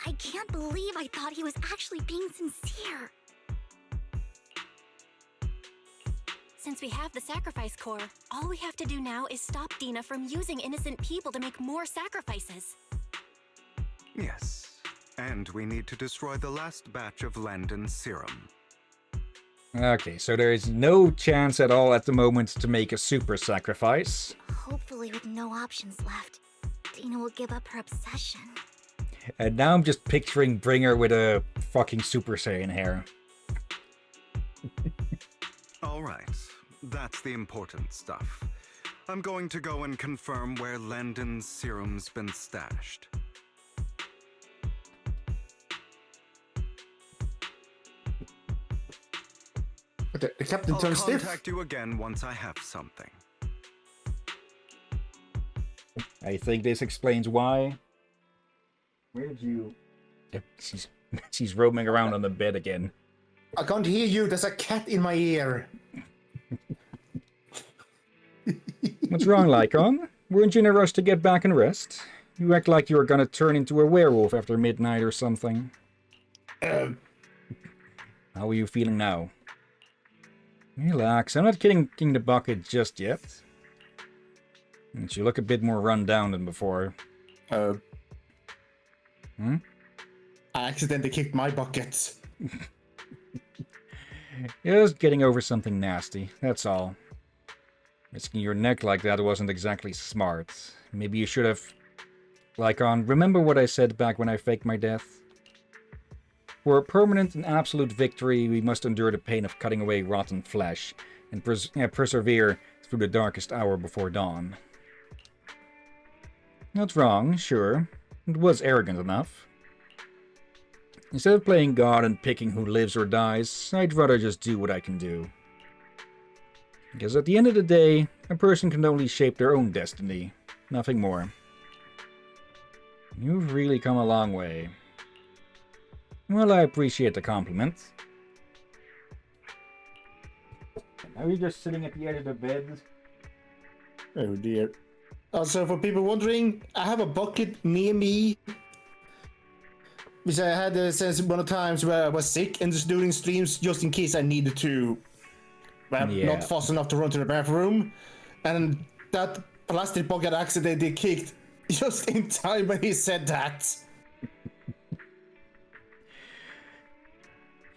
Speaker 3: I can't believe I thought he was actually being sincere.
Speaker 6: Since we have the sacrifice core, all we have to do now is stop Dina from using innocent people to make more sacrifices.
Speaker 20: Yes, and we need to destroy the last batch of Landon's serum.
Speaker 1: Okay, so there is no chance at all at the moment to make a super sacrifice.
Speaker 3: Hopefully with no options left, Dina will give up her obsession.
Speaker 1: And now I'm just picturing Bringer with a fucking Super Saiyan hair.
Speaker 20: Alright, that's the important stuff. I'm going to go and confirm where Landon's serum's been stashed.
Speaker 2: The captain
Speaker 20: I'll
Speaker 2: turns stiff.
Speaker 20: contact you again once I have something.
Speaker 1: I think this explains why. Where'd you... Yep, she's roaming around on the bed again.
Speaker 2: I can't hear you, there's a cat in my ear.
Speaker 1: What's wrong, Lycon? Weren't you in a rush to get back and rest? You act like you were gonna turn into a werewolf after midnight or something. How are you feeling now? Relax, I'm not kicking the bucket just yet. And you look a bit more run down than before.
Speaker 2: I accidentally kicked my bucket.
Speaker 1: Just getting over something nasty, that's all. Risking your neck like that wasn't exactly smart. Maybe you should have... Lycon, remember what I said back when I faked my death? For a permanent and absolute victory, we must endure the pain of cutting away rotten flesh, and persevere through the darkest hour before dawn. Not wrong, sure. It was arrogant enough. Instead of playing God and picking who lives or dies, I'd rather just do what I can do. Because at the end of the day, a person can only shape their own destiny, nothing more. You've really come a long way. Well, I appreciate the compliment. Are you just sitting at the edge of the bed?
Speaker 2: Oh dear. Also, for people wondering, I have a bucket near me. Which I had since one of the times where I was sick and just doing streams just in case I needed to. Well, not fast enough to run to the bathroom. And that plastic bucket accidentally kicked just in time when he said that.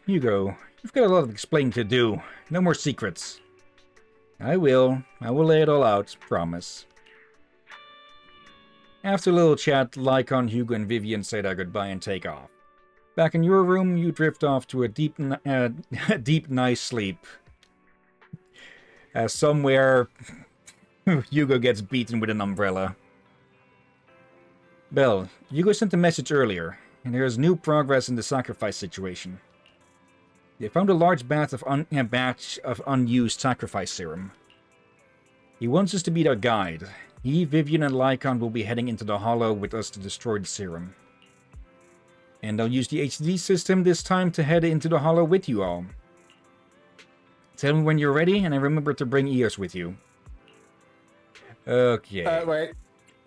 Speaker 1: Hugo, you've got a lot of explaining to do. No more secrets. I will lay it all out, promise. After a little chat, Lycon, Hugo, and Vivian say their goodbye and take off. Back in your room, you drift off to a deep, nice sleep. Somewhere, Hugo gets beaten with an umbrella. Belle, Hugo sent a message earlier, and there is new progress in the sacrifice situation. They found a large batch of unused sacrifice serum. He wants us to be their guide. He, Vivian, and Lycon will be heading into the Hollow with us to destroy the serum. And I'll use the HD system this time to head into the Hollow with you all. Tell me when you're ready, and remember to bring Eos with you. Okay.
Speaker 2: Wait.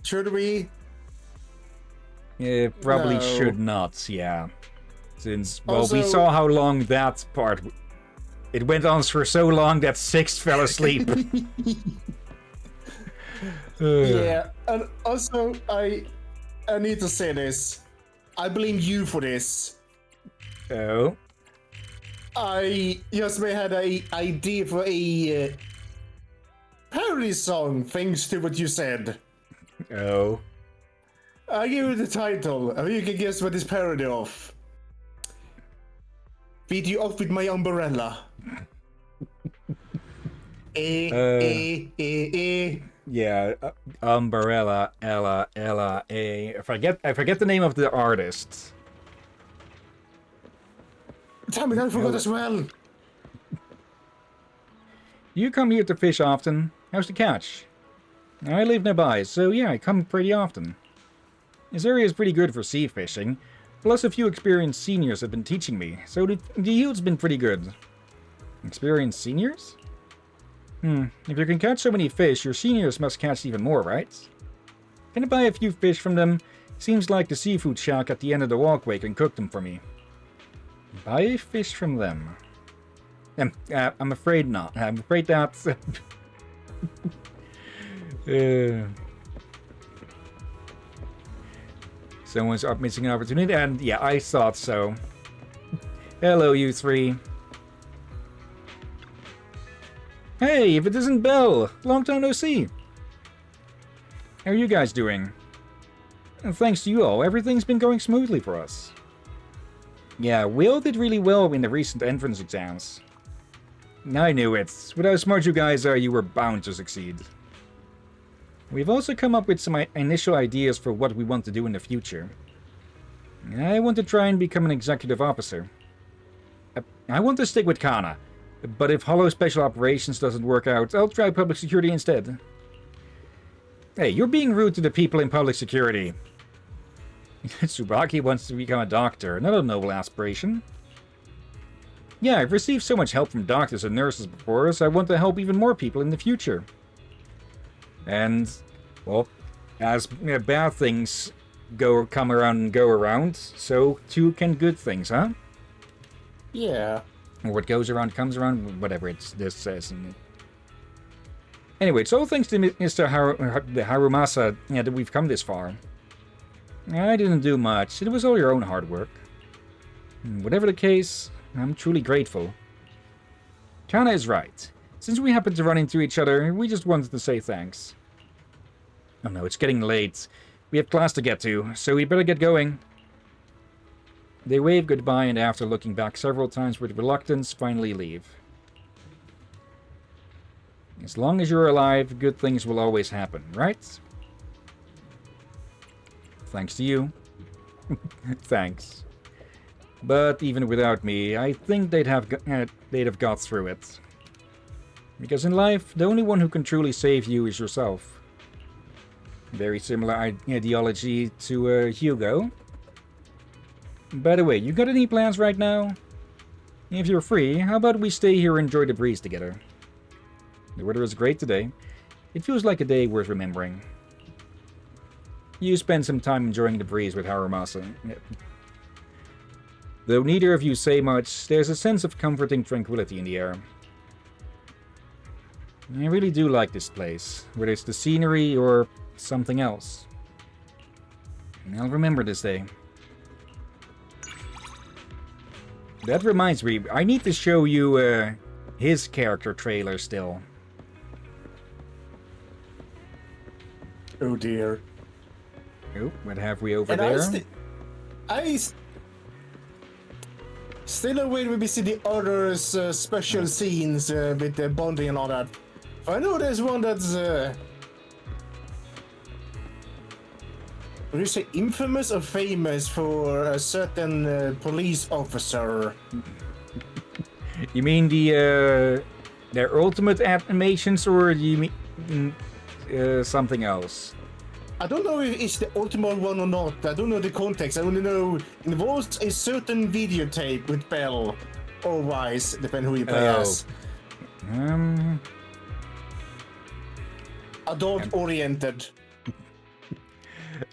Speaker 2: Should we?
Speaker 1: Probably should not, yeah. Since, well, we saw how long that part... It went on for so long that Six fell asleep.
Speaker 2: Yeah, and also, I need to say this. I blame you for this.
Speaker 1: Oh?
Speaker 2: I just had an idea for a parody song thanks to what you said.
Speaker 1: Oh?
Speaker 2: I'll give you the title, and you can guess what it's parody of. Beat you up with my umbrella.
Speaker 1: Yeah, umbrella, Ella, A. I forget the name of the artist.
Speaker 2: Damn it, I forgot as well.
Speaker 1: You come here to fish often. How's the catch? I live nearby, so yeah, I come pretty often. This area is pretty good for sea fishing. Plus a few experienced seniors have been teaching me, so the yield's been pretty good. Experienced seniors? If you can catch so many fish, your seniors must catch even more, right? Can I buy a few fish from them? Seems like the seafood shack at the end of the walkway can cook them for me. Buy fish from them. I'm afraid not. I'm afraid that's... Someone's up missing an opportunity, and yeah, I thought so. Hello, you three. Hey, if it isn't Belle! Long time no see! How are you guys doing? And thanks to you all, everything's been going smoothly for us. Yeah, we all did really well in the recent entrance exams. I knew it. With how smart you guys are, you were bound to succeed. We've also come up with some initial ideas for what we want to do in the future. I want to try and become an executive officer. I want to stick with Kana, but if Hollow Special Operations doesn't work out, I'll try public security instead. Hey, you're being rude to the people in public security. Tsubaki wants to become a doctor, another noble aspiration. Yeah, I've received so much help from doctors and nurses before, so I want to help even more people in the future. And, well, as bad things come around and go around, so too can good things, huh?
Speaker 2: Yeah.
Speaker 1: Or what goes around comes around, whatever this says. Anyway, it's all thanks to Mr. Harumasa that we've come this far. I didn't do much, it was all your own hard work. Whatever the case, I'm truly grateful. Kana is right. Since we happened to run into each other, we just wanted to say thanks. Oh no, it's getting late. We have class to get to, so we better get going. They wave goodbye and after looking back several times with reluctance, finally leave. As long as you're alive, good things will always happen, right? Thanks to you. Thanks. But even without me, I think they'd have got through it. Because in life, the only one who can truly save you is yourself. Very similar ideology to Hugo. By the way, you got any plans right now? If you're free, how about we stay here and enjoy the breeze together? The weather is great today. It feels like a day worth remembering. You spend some time enjoying the breeze with Harumasa. Though neither of you say much, there's a sense of comforting tranquility in the air. I really do like this place, whether it's the scenery or something else. And I'll remember this day. That reminds me, I need to show you his character trailer still.
Speaker 2: Oh dear.
Speaker 1: Oh, what have we over there?
Speaker 2: I still await we see the other special scenes with the bonding and all that. I know there's one that's would you say infamous or famous for a certain police officer?
Speaker 1: You mean their ultimate animations, or do you mean something else?
Speaker 2: I don't know if it's the ultimate one or not. I don't know the context. I only know it involves a certain videotape with Belle or Wise, depending who you play as. Adult-oriented.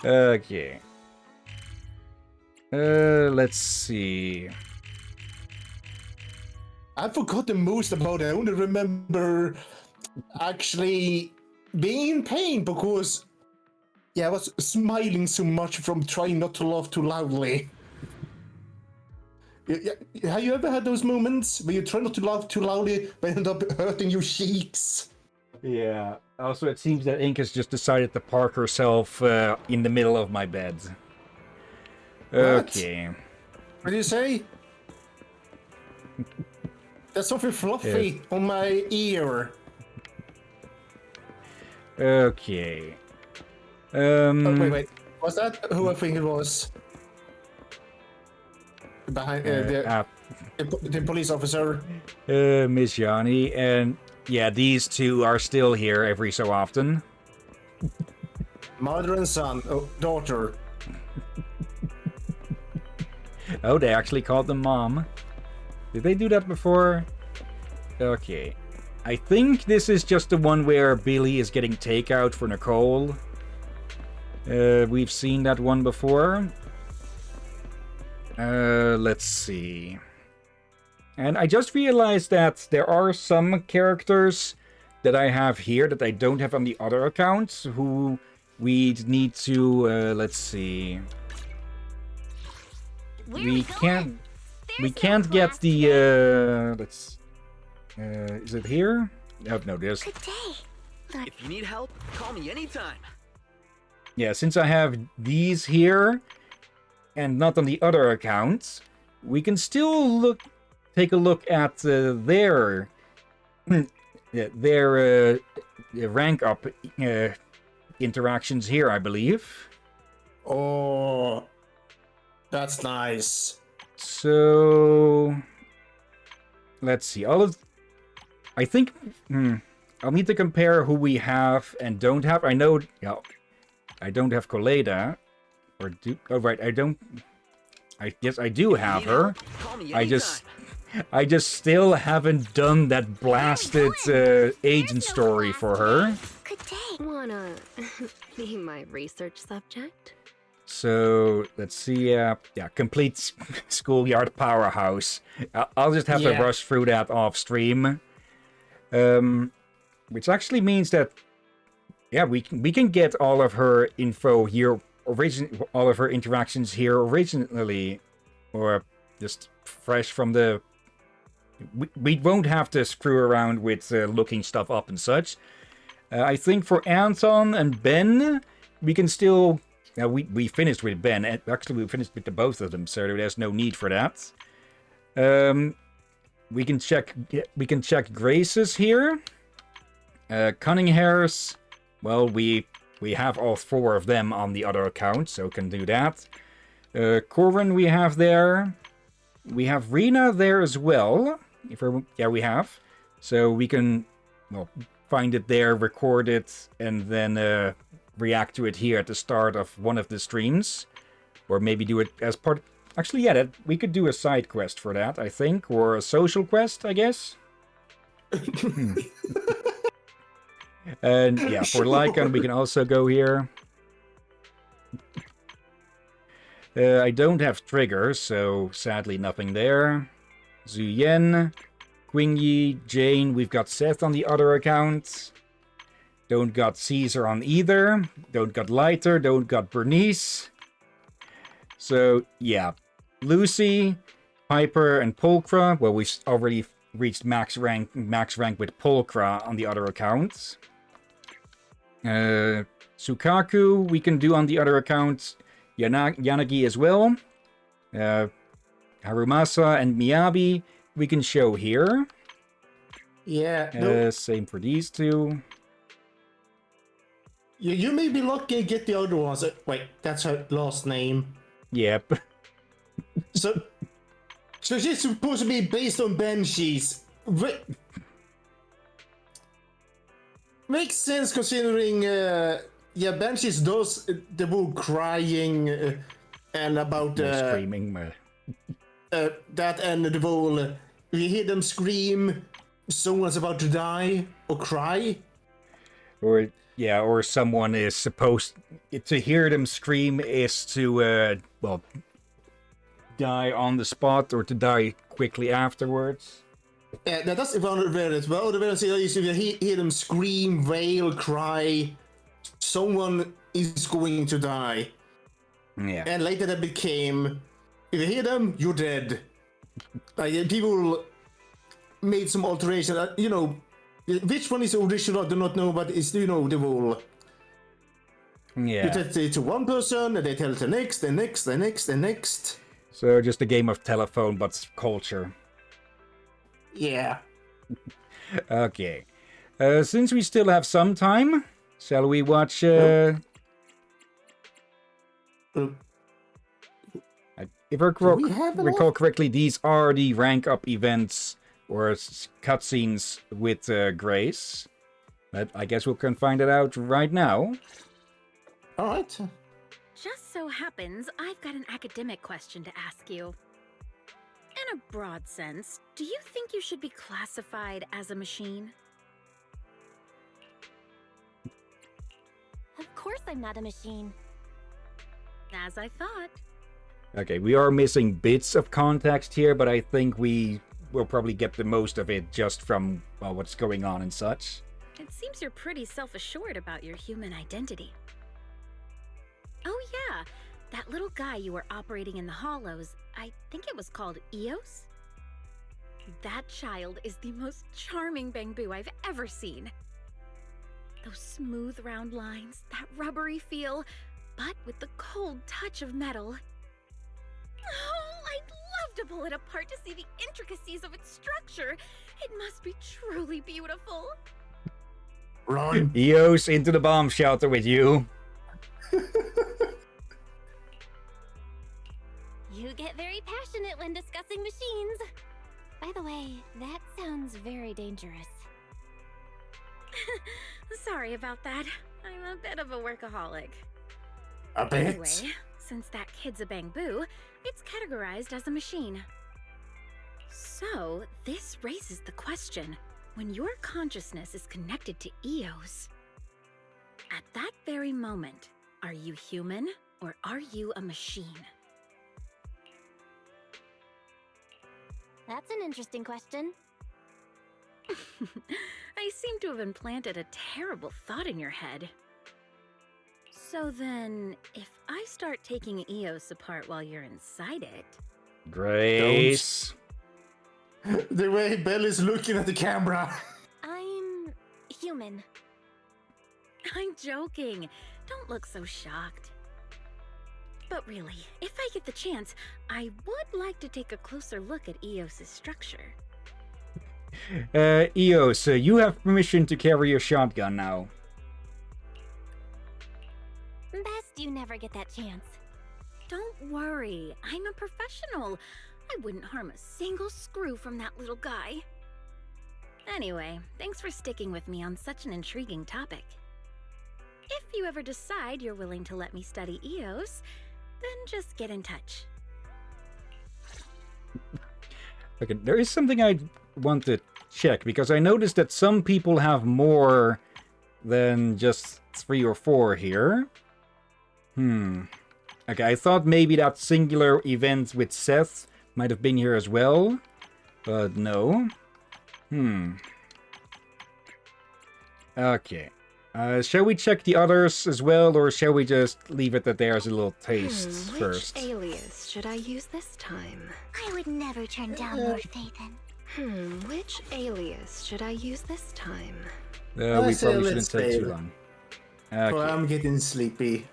Speaker 1: Okay. Let's see.
Speaker 2: I forgot the most about it. I only remember actually being in pain because I was smiling so much from trying not to laugh too loudly. Have you ever had those moments where you try not to laugh too loudly but end up hurting your cheeks?
Speaker 1: Yeah. Also, it seems that Ink has just decided to park herself in the middle of my bed. Okay.
Speaker 2: What do you say? There's something fluffy on my ear.
Speaker 1: Okay.
Speaker 2: Oh, wait. Was that who I think it was? Behind The police officer.
Speaker 1: Miss Yanni, and yeah, these two are still here every so often.
Speaker 2: Mother and son. Oh, daughter.
Speaker 1: Oh, they actually called them mom. Did they do that before? Okay. I think this is just the one where Billy is getting takeout for Nicole. We've seen that one before. Let's see. And I just realized that there are some characters that I have here that I don't have on the other accounts who we need to, let's see. We can't get the, is it here? Oh, no, there's...
Speaker 7: If you need help, call me anytime.
Speaker 1: Yeah, since I have these here, and not on the other accounts, we can still take a look at their rank up interactions here, I believe.
Speaker 2: Oh, that's nice.
Speaker 1: So let's see. I think I'll need to compare who we have and don't have. I know, yeah, I don't have Coleda, or do. Oh right, I don't. I guess I do have her. I just still haven't done that blasted agent story for her.
Speaker 12: Wanna be my research subject?
Speaker 1: So let's see. Yeah, complete schoolyard powerhouse. I'll just have to rush through that off stream. Which actually means that we can get all of her info here, all of her interactions here originally, or just fresh from the. We won't have to screw around with looking stuff up and such. I think for Anton and Ben, we can still. We finished with Ben. Actually, we finished with the both of them, so there's no need for that. We can check. We can check Grace's here. Cunninghair's. Well, we have all 4 of them on the other account, so can do that. Corvin we have there. We have Rena there as well. We have. So we can, find it there, record it, and then react to it here at the start of one of the streams. Or maybe do it as part... Actually, we could do a side quest for that, I think. Or a social quest, I guess. And yeah, for Lycan, we can also go here. I don't have triggers, so sadly nothing there. Zuyen, Quingyi, Jane, we've got Seth on the other account. Don't got Caesar on either. Don't got Lighter, don't got Bernice. So, yeah. Lucy, Piper, and Pulchra. Well, we've already reached max rank with Pulchra on the other accounts. Sukaku, we can do on the other account. Yanagi as well. Harumasa and Miyabi, we can show here.
Speaker 2: Yeah.
Speaker 1: Same for these two.
Speaker 2: You may be lucky to get the other ones. Wait, that's her last name.
Speaker 1: Yep.
Speaker 2: So she's supposed to be based on Banshees. Makes sense considering, Banshees does the whole crying and about
Speaker 1: screaming.
Speaker 2: that and the whole you hear them scream, someone's about to die or cry.
Speaker 1: Or someone is supposed to hear them scream is to die on the spot or to die quickly afterwards.
Speaker 2: Yeah, that's one of the variants. But other variants is if you hear them scream, wail, cry, someone is going to die.
Speaker 1: Yeah.
Speaker 2: And later that became, if you hear them, you're dead. People made some alteration. Which one is original? I do not know, but it's the whole.
Speaker 1: Yeah.
Speaker 2: You tell it to one person, and they tell it the next, the next, the next, the next.
Speaker 1: So just a game of telephone, but culture.
Speaker 2: Yeah.
Speaker 1: Okay. Since we still have some time, shall we watch... if I
Speaker 13: we have
Speaker 1: recall correctly, these are the rank up events or cutscenes with Grace. But I guess we can find it out right now.
Speaker 13: All right.
Speaker 8: Just so happens I've got an academic question to ask you. In a broad sense, do you think you should be classified as a machine?
Speaker 6: Of course I'm not a machine.
Speaker 8: As I thought.
Speaker 1: Okay, we are missing bits of context here, but I think we will probably get the most of it just from what's going on and such.
Speaker 8: It seems you're pretty self-assured about your human identity. Oh yeah, that little guy you were operating in the hollows, I think it was called Eos? That child is the most charming Bangbu I've ever seen. Those smooth round lines, that rubbery feel, but with the cold touch of metal. Oh, I'd love to pull it apart to see the intricacies of its structure. It must be truly beautiful.
Speaker 13: Run.
Speaker 1: Eos, into the bomb shelter with you.
Speaker 6: You get very passionate when discussing machines. By the way, that sounds very dangerous.
Speaker 8: Sorry about that. I'm a bit of a workaholic.
Speaker 13: A bit?
Speaker 8: Anyway, since that kid's a Bangbu, it's categorized as a machine. So, this raises the question, when your consciousness is connected to Eos, at that very moment, are you human or are you a machine?
Speaker 6: That's an interesting question.
Speaker 8: I seem to have implanted a terrible thought in your head. So then, if I start taking Eos apart while you're inside it...
Speaker 1: Grace.
Speaker 13: The way Belle is looking at the camera.
Speaker 6: I'm human.
Speaker 8: I'm joking. Don't look so shocked. But really, if I get the chance, I would like to take a closer look at Eos's structure.
Speaker 1: Eos, you have permission to carry your shotgun now.
Speaker 6: Best you never get that chance.
Speaker 8: Don't worry, I'm a professional. I wouldn't harm a single screw from that little guy. Anyway, thanks for sticking with me on such an intriguing topic. If you ever decide you're willing to let me study Eos, then just get in touch.
Speaker 1: Okay, there is something I want to check, because I noticed that some people have more than just 3 or 4 here. Okay, I thought maybe that singular event with Seth might have been here as well, but no. Okay. Shall we check the others as well, or shall we just leave it that there's a little taste first?
Speaker 9: Which alias should I use this time?
Speaker 3: I would never turn down Lord Phaethon.
Speaker 9: Which alias should I use this time?
Speaker 1: We probably shouldn't take too long. Okay.
Speaker 13: Oh, I'm getting sleepy.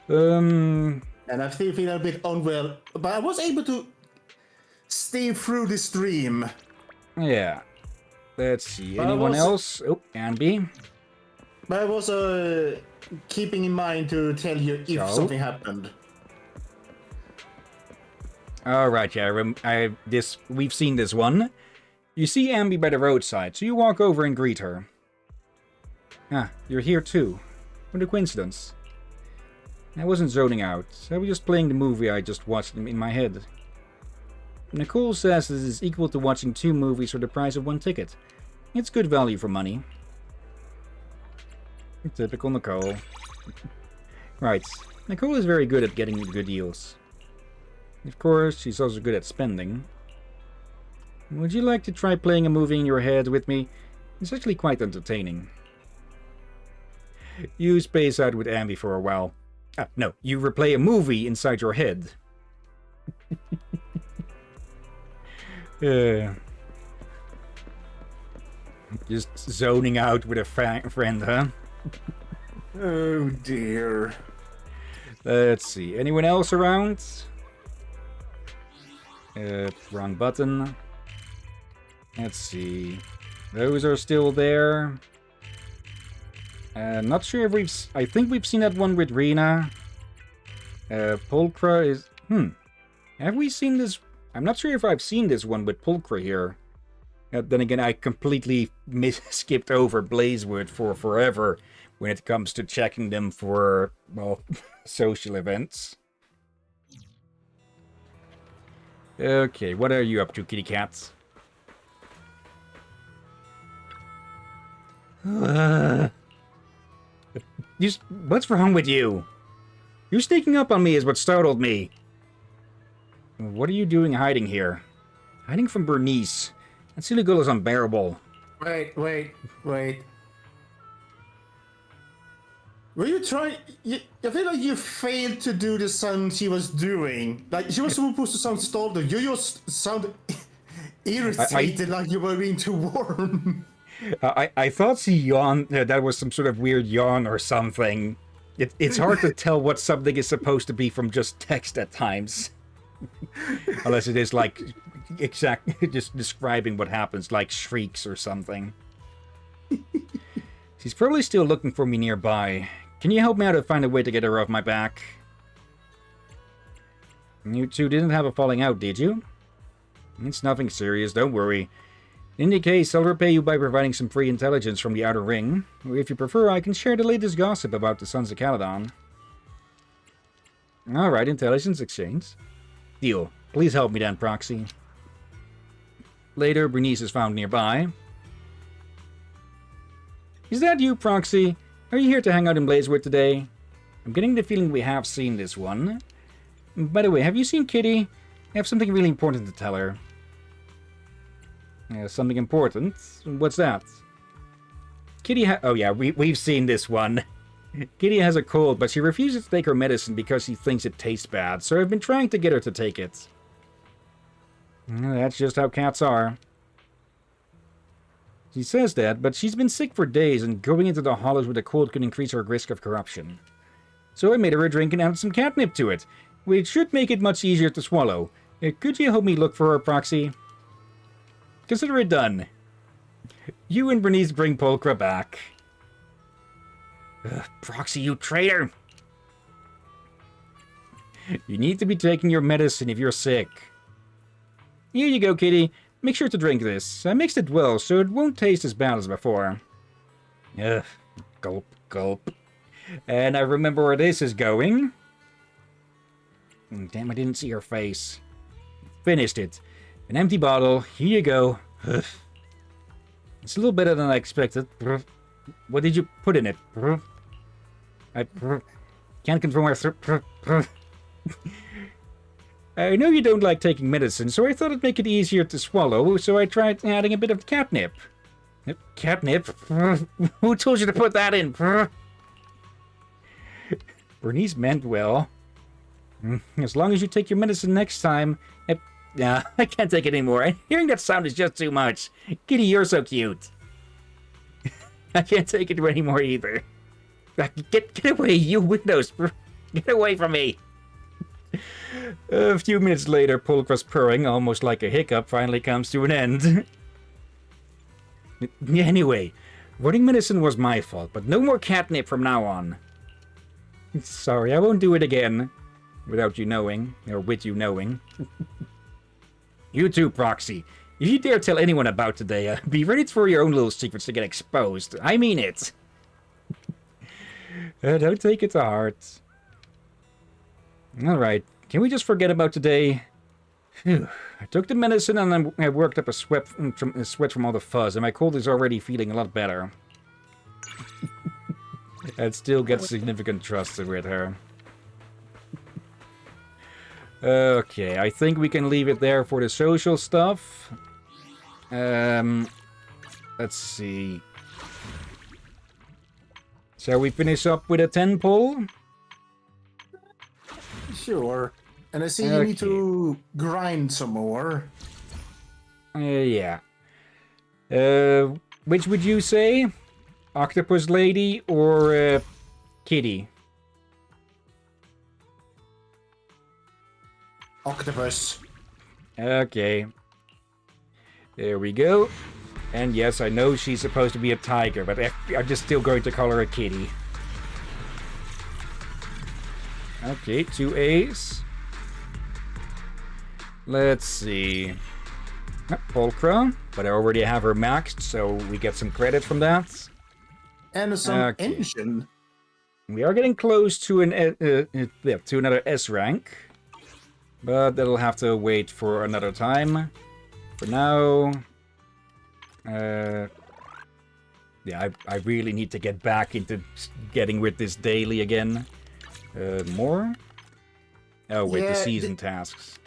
Speaker 1: And
Speaker 13: I still feel a bit unwell, but I was able to stay through the stream.
Speaker 1: Yeah. Let's see. Anyone else? Oh, Anby.
Speaker 13: But I was keeping in mind to tell you if something happened.
Speaker 1: All right, yeah. We've seen this one. You see Ambi by the roadside, so you walk over and greet her. Ah, you're here too. What a coincidence. I wasn't zoning out. I was just playing the movie I just watched in my head. Nicole says this is equal to watching 2 movies for the price of 1 ticket. It's good value for money. Typical Nicole. Right. Nicole is very good at getting good deals. Of course, she's also good at spending. Would you like to try playing a movie in your head with me? It's actually quite entertaining. You space out with Ambi for a while. No, you replay a movie inside your head. Just zoning out with a friend, huh?
Speaker 13: Oh dear.
Speaker 1: Let's see. Anyone else around? Wrong button. Let's see. Those are still there. Not sure if I think we've seen that one with Rena. Pulchra is... Have we seen this? I'm not sure if I've seen this one with Pulchra here. Then again, I completely skipped over Blazewood for forever when it comes to checking them for, well, social events. Okay, what are you up to, kitty cats? What's wrong with you? You sneaking up on me is what startled me. What are you doing hiding here? Hiding from Bernice. That silly girl is unbearable.
Speaker 2: Wait. Were you trying... I feel like you failed to do the sound she was doing. Like, she was supposed to sound startled. You just sound irritated, like you were being too warm.
Speaker 1: I thought she yawned. That was some sort of weird yawn or something. It's hard to tell what something is supposed to be from just text at times. Unless it is like just describing what happens, like shrieks or something. She's probably still looking for me nearby. Can you help me out to find a way to get her off my back? You two didn't have a falling out, did you? It's nothing serious, don't worry. In any case, I'll repay you by providing some free intelligence from the Outer Ring. Or if you prefer, I can share the latest gossip about the Sons of Caledon. Alright, intelligence exchange. Deal. Please help me then, Proxy. Later, Bernice is found nearby. Is that you, Proxy? Are you here to hang out in Blazewood today? I'm getting the feeling we have seen this one. By the way, have you seen Kitty? I have something really important to tell her. Something important? What's that? Kitty oh yeah, we've seen this one. Kitty has a cold, but she refuses to take her medicine because she thinks it tastes bad, so I've been trying to get her to take it. That's just how cats are. She says that, but she's been sick for days, and going into the hollows with a cold could increase her risk of corruption. So I made her a drink and added some catnip to it, which should make it much easier to swallow. Could you help me look for her, Proxy? Consider it done. You and Bernice bring Pulchra back. Proxy, you traitor! You need to be taking your medicine if you're sick. Here you go, Kitty. Make sure to drink this. I mixed it well, so it won't taste as bad as before. Ugh. Gulp, gulp. And I remember where this is going. Damn, I didn't see her face. Finished it. An empty bottle. Here you go. Ugh. It's a little better than I expected. What did you put in it? I can't control my throat. I know you don't like taking medicine, so I thought it'd make it easier to swallow, so I tried adding a bit of catnip. Catnip? Who told you to put that in? Bernice meant well. As long as you take your medicine next time... Nah, I can't take it anymore. Hearing that sound is just too much. Kitty, you're so cute. I can't take it anymore either. Get away, you windows. Get away from me. A few minutes later, Pulchra's purring, almost like a hiccup, finally comes to an end. Anyway, running medicine was my fault, but no more catnip from now on. Sorry, I won't do it again. Without you knowing, or with you knowing. You too, Proxy. If you dare tell anyone about today, be ready for your own little secrets to get exposed. I mean it. Don't take it to heart. Alright, can we just forget about today? Phew. I took the medicine and I worked up a sweat from all the fuzz, and my cold is already feeling a lot better. I'd still get significant trust with her. Okay, I think we can leave it there for the social stuff. Let's see. Shall we finish up with a 10 pull?
Speaker 2: Sure. And I see you need to grind some more.
Speaker 1: Yeah. Which would you say? Octopus Lady or Kitty?
Speaker 2: Octopus.
Speaker 1: Okay. There we go. And yes, I know she's supposed to be a tiger, but I'm just still going to call her a kitty. Okay, 2 A's. Let's see. Pulchra, but I already have her maxed, so we get some credit from that.
Speaker 13: And some engine.
Speaker 1: We are getting close to to another S rank, but that'll have to wait for another time. For now, yeah, I really need to get back into getting with this daily again. More? Oh wait, the season tasks.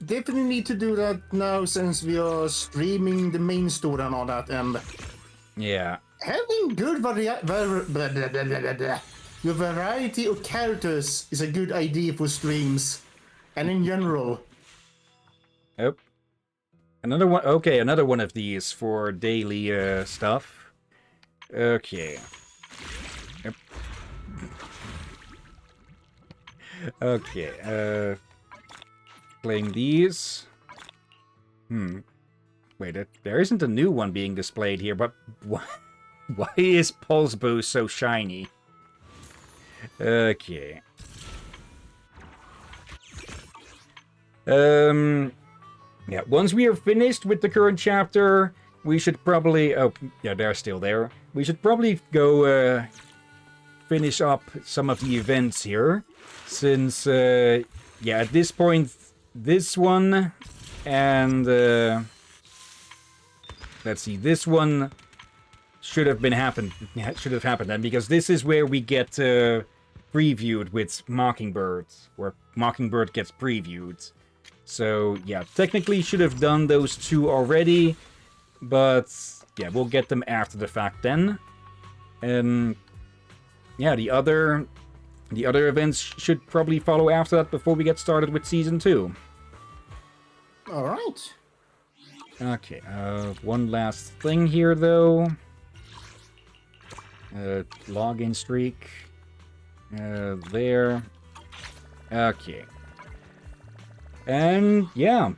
Speaker 13: Definitely need to do that now since we are streaming the main story and all that, and
Speaker 1: yeah,
Speaker 13: having good the variety of characters is a good idea for streams and in general.
Speaker 1: Yep. Another one. Okay, another one of these for daily stuff. Okay. Yep. Okay. Playing these. Wait, there isn't a new one being displayed here, but why is Pulse Boost so shiny? Okay. Yeah, once we are finished with the current chapter, we should probably... Oh, yeah, they're still there. We should probably go finish up some of the events here. Since, yeah, at this point, this one and... let's see, this one should have happened then, because this is where we get previewed with Mockingbird, where Mockingbird gets previewed. So, yeah, technically should have done those two already, but, yeah, we'll get them after the fact then. And, yeah, the other events should probably follow after that before we get started with Season 2.
Speaker 13: Alright.
Speaker 1: Okay, one last thing here, though. Login streak. There. Okay. And, yeah.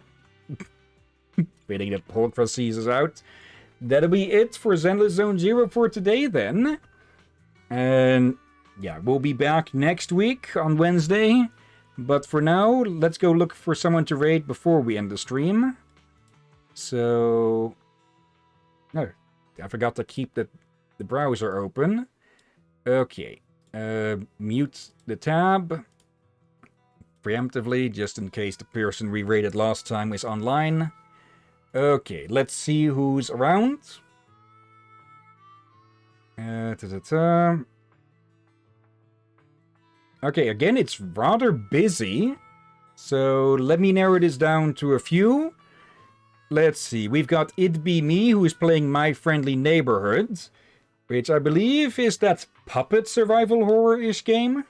Speaker 1: Waiting that Pulchra sees out. That'll be it for Zenless Zone 0 for today, then. And, yeah, we'll be back next week on Wednesday. But for now, let's go look for someone to raid before we end the stream. So... No, I forgot to keep the browser open. Okay. Mute the tab. Preemptively, just in case the person we raided last time is online. Okay, let's see who's around. Okay, again, it's rather busy. So let me narrow this down to a few. Let's see, we've got It Be Me, who is playing My Friendly Neighborhood, which I believe is that puppet survival horror-ish game.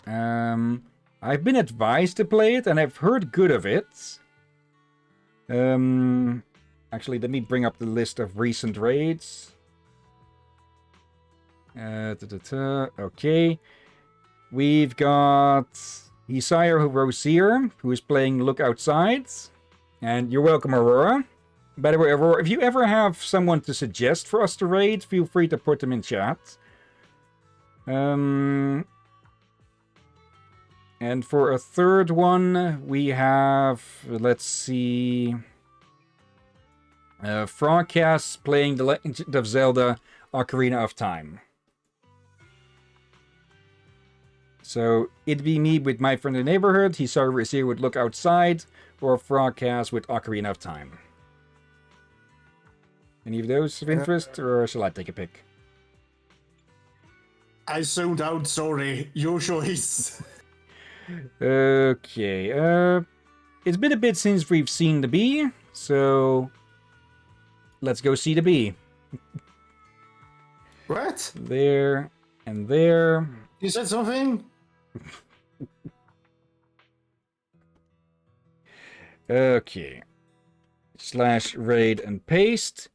Speaker 1: I've been advised to play it, and I've heard good of it. Actually, let me bring up the list of recent raids. Okay. We've got Isaiah Rosier, who is playing Look Outside. And you're welcome, Aurora. By the way, Aurora, if you ever have someone to suggest for us to raid, feel free to put them in chat. And for a third one, we have, let's see, Frogcast playing The Legend of Zelda Ocarina of Time. So, It'd Be Me with My Friendly Neighborhood, Hisaru is here with Look Outside, or Frogcast with Ocarina of Time. Any of those of interest, or shall I take a pick?
Speaker 13: I zoned out, sorry. Your choice.
Speaker 1: Okay, it's been a bit since we've seen the bee, so let's go see the bee.
Speaker 13: What?
Speaker 1: There and there.
Speaker 13: You said something?
Speaker 1: Okay. /raid and paste.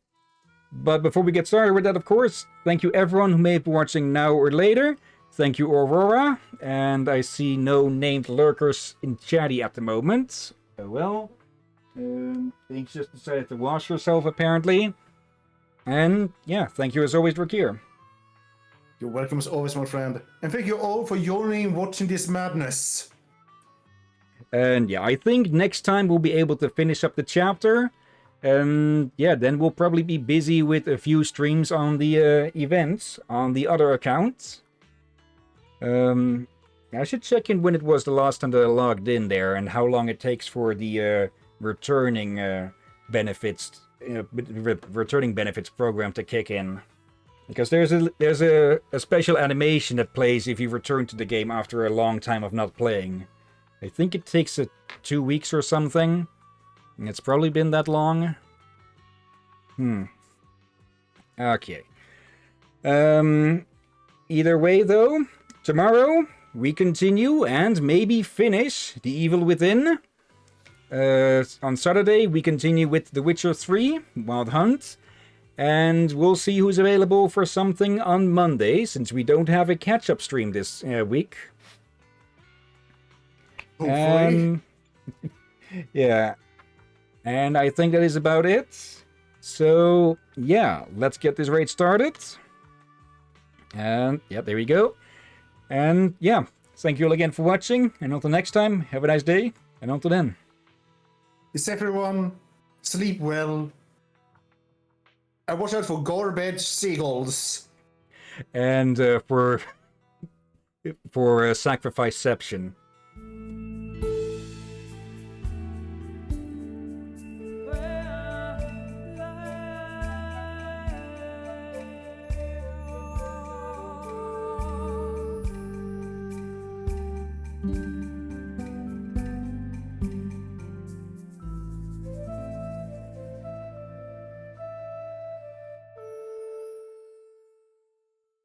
Speaker 1: But before we get started with that, of course, thank you everyone who may be watching now or later. Thank you, Aurora. And I see no named lurkers in chatty at the moment. Oh well. Things just decided to wash herself, apparently. And yeah, thank you as always, Rakir.
Speaker 2: You're welcome as always, my friend. And thank you all for joining and watching this madness.
Speaker 1: And yeah, I think next time we'll be able to finish up the chapter. And yeah, then we'll probably be busy with a few streams on the events on the other accounts. I should check in when it was the last time that I logged in there and how long it takes for the returning benefits program to kick in. Because there's a special animation that plays if you return to the game after a long time of not playing. I think it takes 2 weeks or something. It's probably been that long. Okay. Either way, though, tomorrow we continue and maybe finish The Evil Within. On Saturday, we continue with The Witcher 3, Wild Hunt. And we'll see who's available for something on Monday, since we don't have a catch-up stream this week.
Speaker 2: Hopefully.
Speaker 1: Yeah. And I think that is about it. So, yeah, let's get this raid started. And, yeah, there we go. And, yeah, thank you all again for watching. And until next time, have a nice day. And until then.
Speaker 2: Is everyone sleep well? And watch out for garbage seagulls.
Speaker 1: And for sacrificeception.